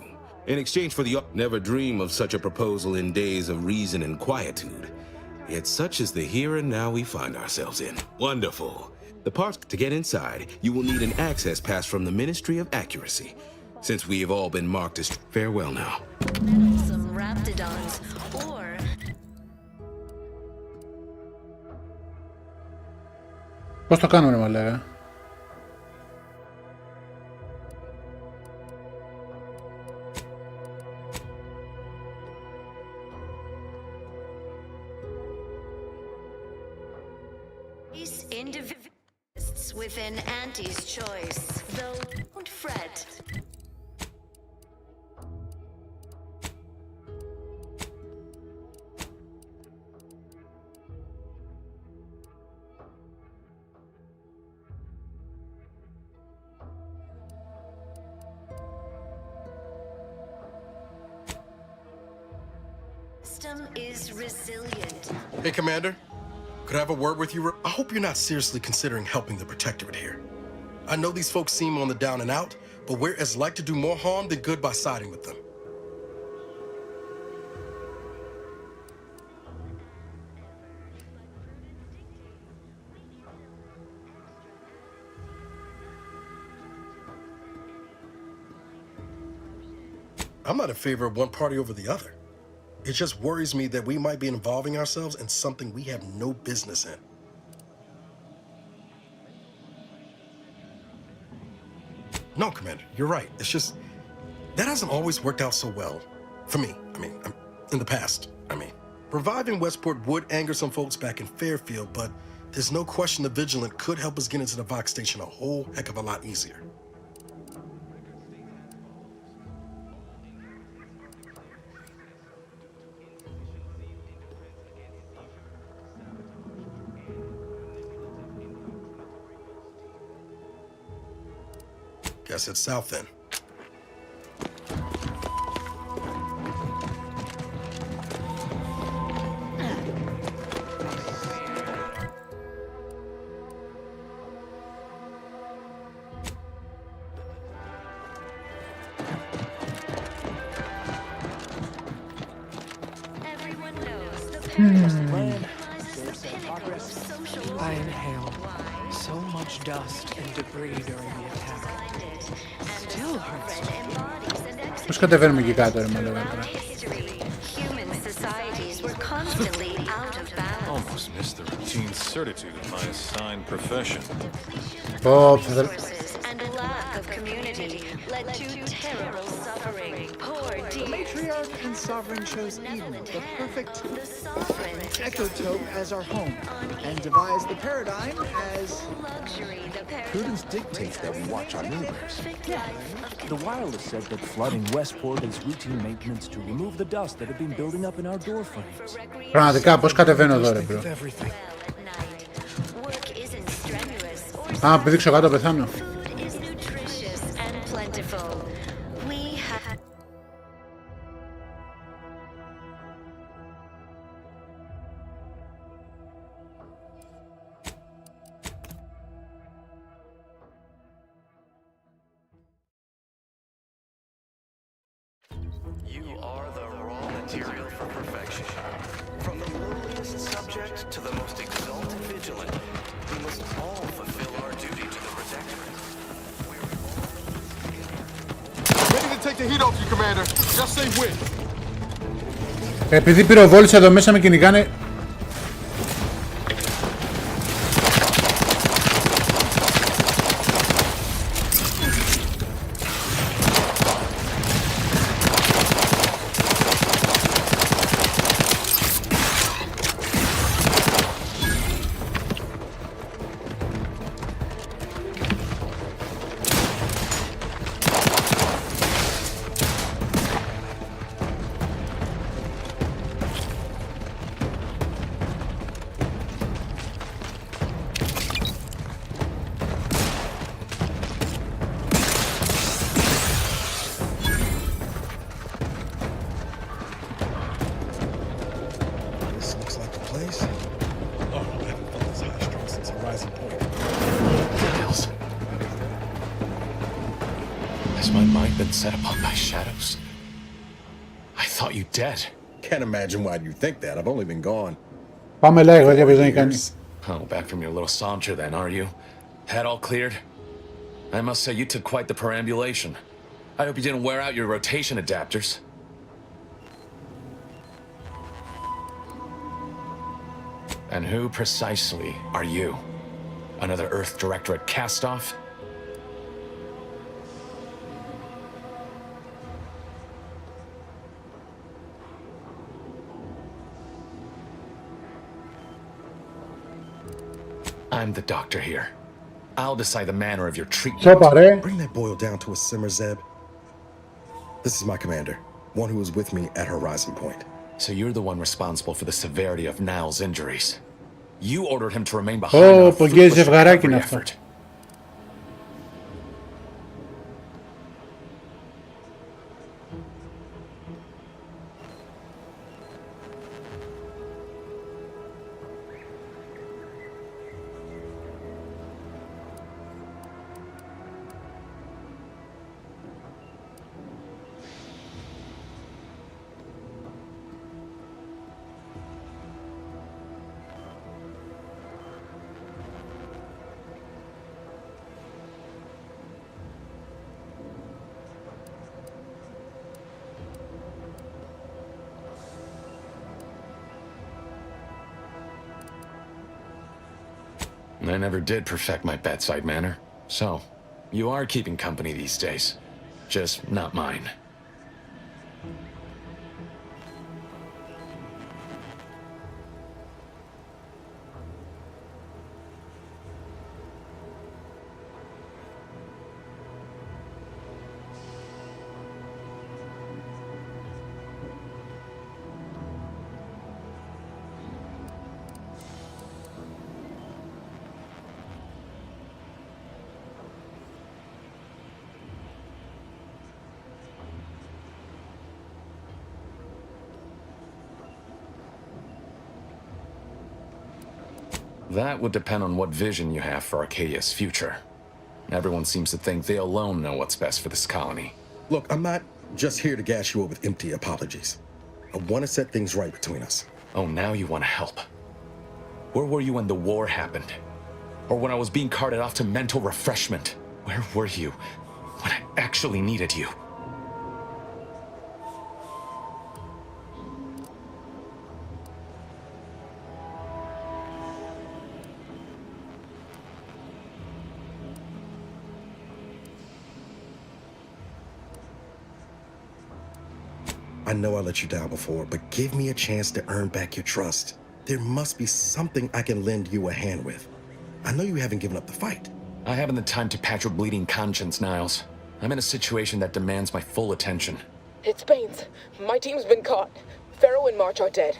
In exchange for the never dream of such a proposal in days of reason and quietude. Yet such is the here and now we find ourselves in. Wonderful. The parts to get inside, you will need an access pass from the Ministry of Accuracy. Since we have all been marked as farewell now. Some raptidons, or... Πώς το κάνουμε, μαλάκα? Individualists within Auntie's choice, though don't fret. System is resilient. Hey, Commander. Could I have a word with you? I hope you're not seriously considering helping the Protectorate here. I know these folks seem on the down and out, but we're as like to do more harm than good by siding with them. I'm not in favor of one party over the other. It just worries me that we might be involving ourselves in something we have no business in. No, Commander, you're right. It's just, that hasn't always worked out so well. For me, in the past, Reviving Westport would anger some folks back in Fairfield, but there's no question the Vigilant could help us get into the Vox Station a whole heck of a lot easier. Guess it's south then. I inhaled so much dust and debris during the attack. Still hurts. Πώς κατεβαίνουμε εκεί κάτω, ρε μάλλον. Human societies were constantly out of balance. Almost missed the routine certitude of my assigned profession. And a lack of community led to terrible suffering. Poor The matriarch and sovereign chose Eden, the perfect ecotope, as our home, and devised the paradigm as Prudence dictates that we watch our neighbors. The wireless said that flooding Westport is routine maintenance to remove the dust that had been building up in our door frames. Πραγματικά, πώς κατεβαίνω εδώ, ρε bro? Α, πηδήξω κάτω, πεθάνω. You are the raw material for perfection. From the lowliest subject to the most exalted vigilant, we must all fulfill our duty to the Protectorate. Ready to take the heat off you, Commander. Just say when. Επειδή πυροβόλησα εδώ μέσα με κυνηγάνε. been set upon by shadows? I thought you dead. Can't imagine why you think that. I've only been gone. Πάμε λίγο, γιατί δεν κάνει. Oh, back from your little saunter then, are you? Head all cleared? I must say you took quite the perambulation. I hope you didn't wear out your rotation adapters. And who precisely are you? Another Earth Directorate cast-off? I'm the doctor here. I'll decide the manner of your treatment. Bring that boil down to a simmer, Zeb. This is my commander, one who was with me at Horizon Point. So you're the one responsible for the severity of Niall's injuries. You ordered him to remain behind on a fruitless recovery effort. I never did perfect my bedside manner. So, you are keeping company these days. Just not mine. That would depend on what vision you have for Arcadia's future. Everyone seems to think they alone know what's best for this colony. Look, I'm not just here to gas you up with empty apologies. I want to set things right between us. Oh, now you want to help. Where were you when the war happened? Or when I was being carted off to mental refreshment? Where were you when I actually needed you? I know I let you down before, but give me a chance to earn back your trust. There must be something I can lend you a hand with. I know you haven't given up the fight. I haven't the time to patch your bleeding conscience, Niles. I'm in a situation that demands my full attention. It's Baines. My team's been caught. Pharaoh and March are dead.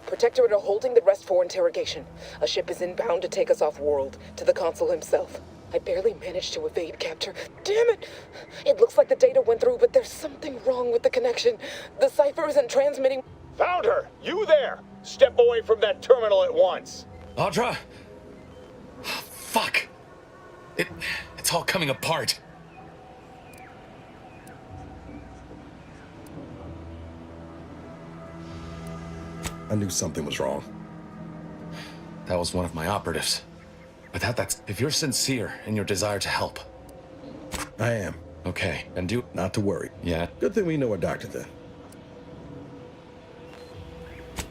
Protectorate are holding the rest for interrogation. A ship is inbound to take us off-world, to the consul himself. I barely managed to evade capture. Damn it! It looks like the data went through, but there's something wrong with the connection. The cipher isn't transmitting. Found her! You there! Step away from that terminal at once! Audra! Fuck! It's all coming apart. I knew something was wrong. That was one of my operatives. Without that, if you're sincere in your desire to help. I am. Okay, and do... Not to worry. Yeah? Good thing we know a doctor then.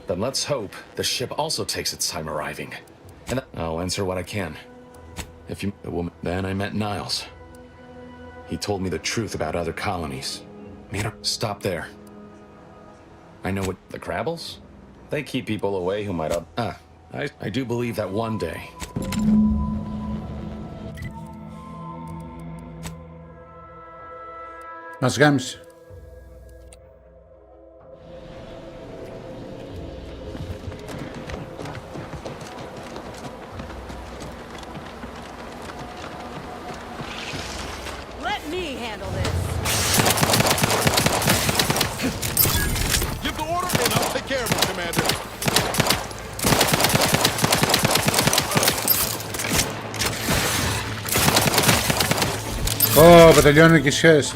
Then let's hope the ship also takes its time arriving. And I'll answer what I can. If you... The woman... Then I met Niles. He told me the truth about other colonies. Stop there. I know what... The Crabbles? They keep people away who might... I do believe that one day... Μας γάμισε. Let me handle this. Give the order and I'll take care of it, Commander. Τελειώνει και η σχέση.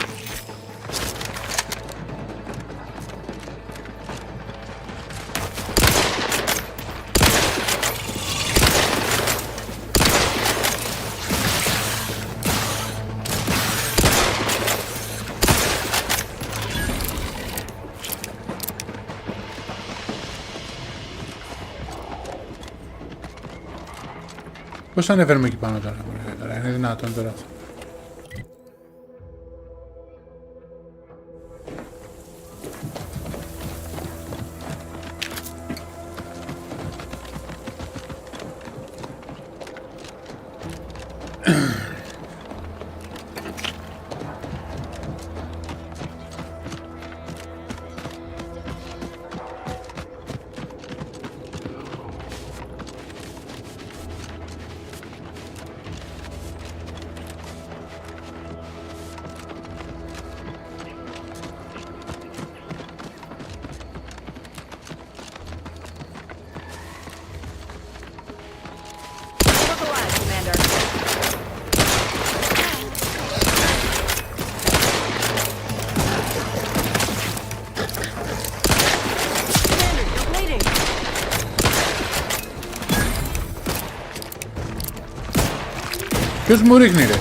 Πώς ανεβαίνουμε εκεί πάνω τώρα, είναι δυνατόν τώρα αυτό? Ποιος μου ρίχνει ρε?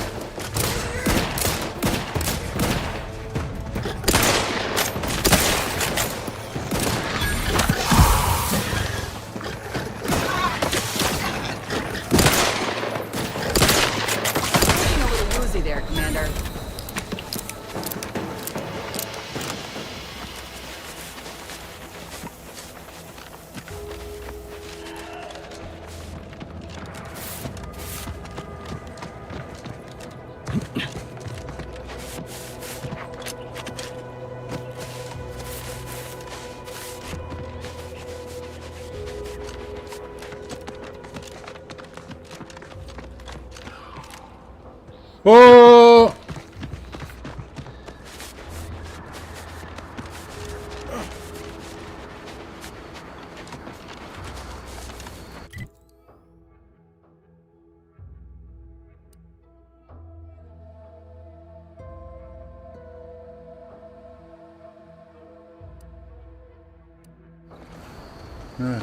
Oh! Yeah.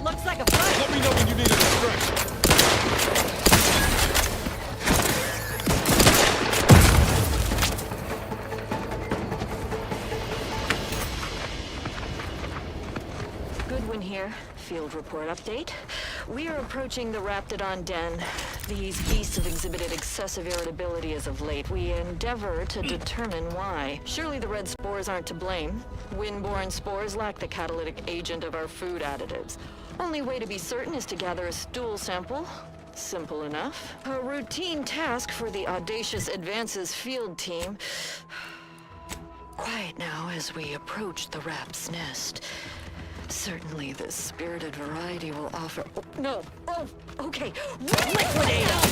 Looks like a fight. Let me know when you need a distraction. Goodwin here. Field report update. We are approaching the Raptidon Den. These beasts have exhibited excessive irritability as of late. We endeavor to determine why. Surely the red spores aren't to blame. Wind-borne spores lack the catalytic agent of our food additives. Only way to be certain is to gather a stool sample. Simple enough. A routine task for the Audacious Advances field team. Quiet now as we approach the rap's nest. Certainly the spirited variety will offer... Oh, no! Oh, okay. Liquidate them!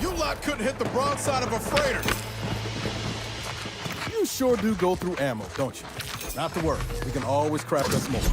You lot couldn't hit the broadside of a freighter. You sure do go through ammo, don't you? Not to worry, we can always craft us more.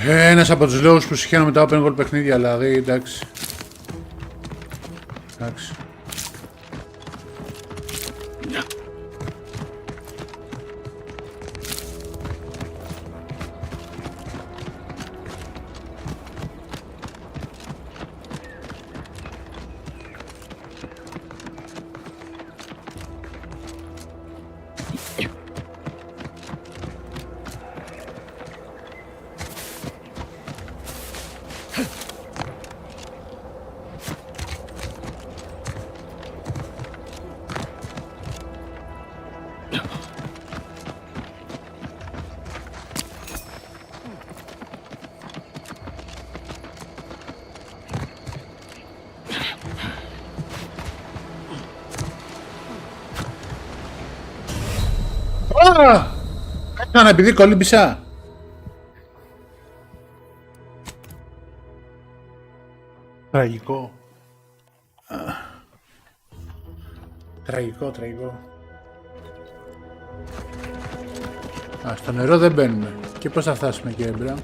Ένας από τους λόγους που συχαίνω μετά open world παιχνίδια, δηλαδή, εντάξει. Εντάξει. Έκανα επειδή κολύμπησα. Τραγικό. Τραγικό. Στο νερό δεν μπαίνουμε. Και πώς θα φτάσουμε κύριε Μπράμ?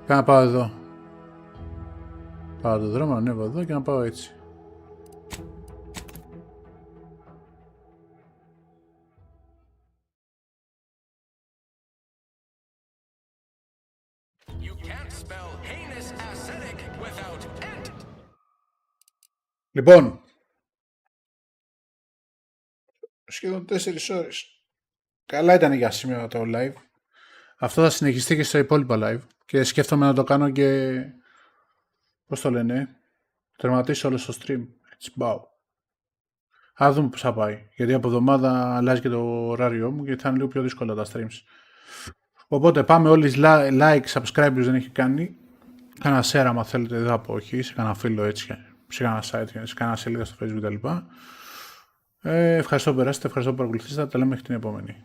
Να πάω εδώ. Πάω το δρόμο, ανέβω εδώ και να πάω έτσι. Λοιπόν, σχεδόν 4 ώρες. Καλά ήταν για σήμερα το live. Αυτό θα συνεχιστεί και στα υπόλοιπα live. Και σκέφτομαι να το κάνω και... πώς το λένε? Τερματίσω όλο στο stream. Έτσι πάω. Θα δούμε πώς θα πάει. Γιατί από εβδομάδα αλλάζει και το ωράριό μου και θα είναι λίγο πιο δύσκολα τα streams. Οπότε πάμε όλοι like, subscribe ποιος δεν έχει κάνει. Κάνα share άμα θέλετε, δεν θα πω όχι. Σε κάνα φίλο έτσι. Σε κάνα site, σε κάνα σελίδα στο Facebook κτλ. Ευχαριστώ που περάσετε, ευχαριστώ που παρακολουθήσατε. Τα λέμε μέχρι την επόμενη.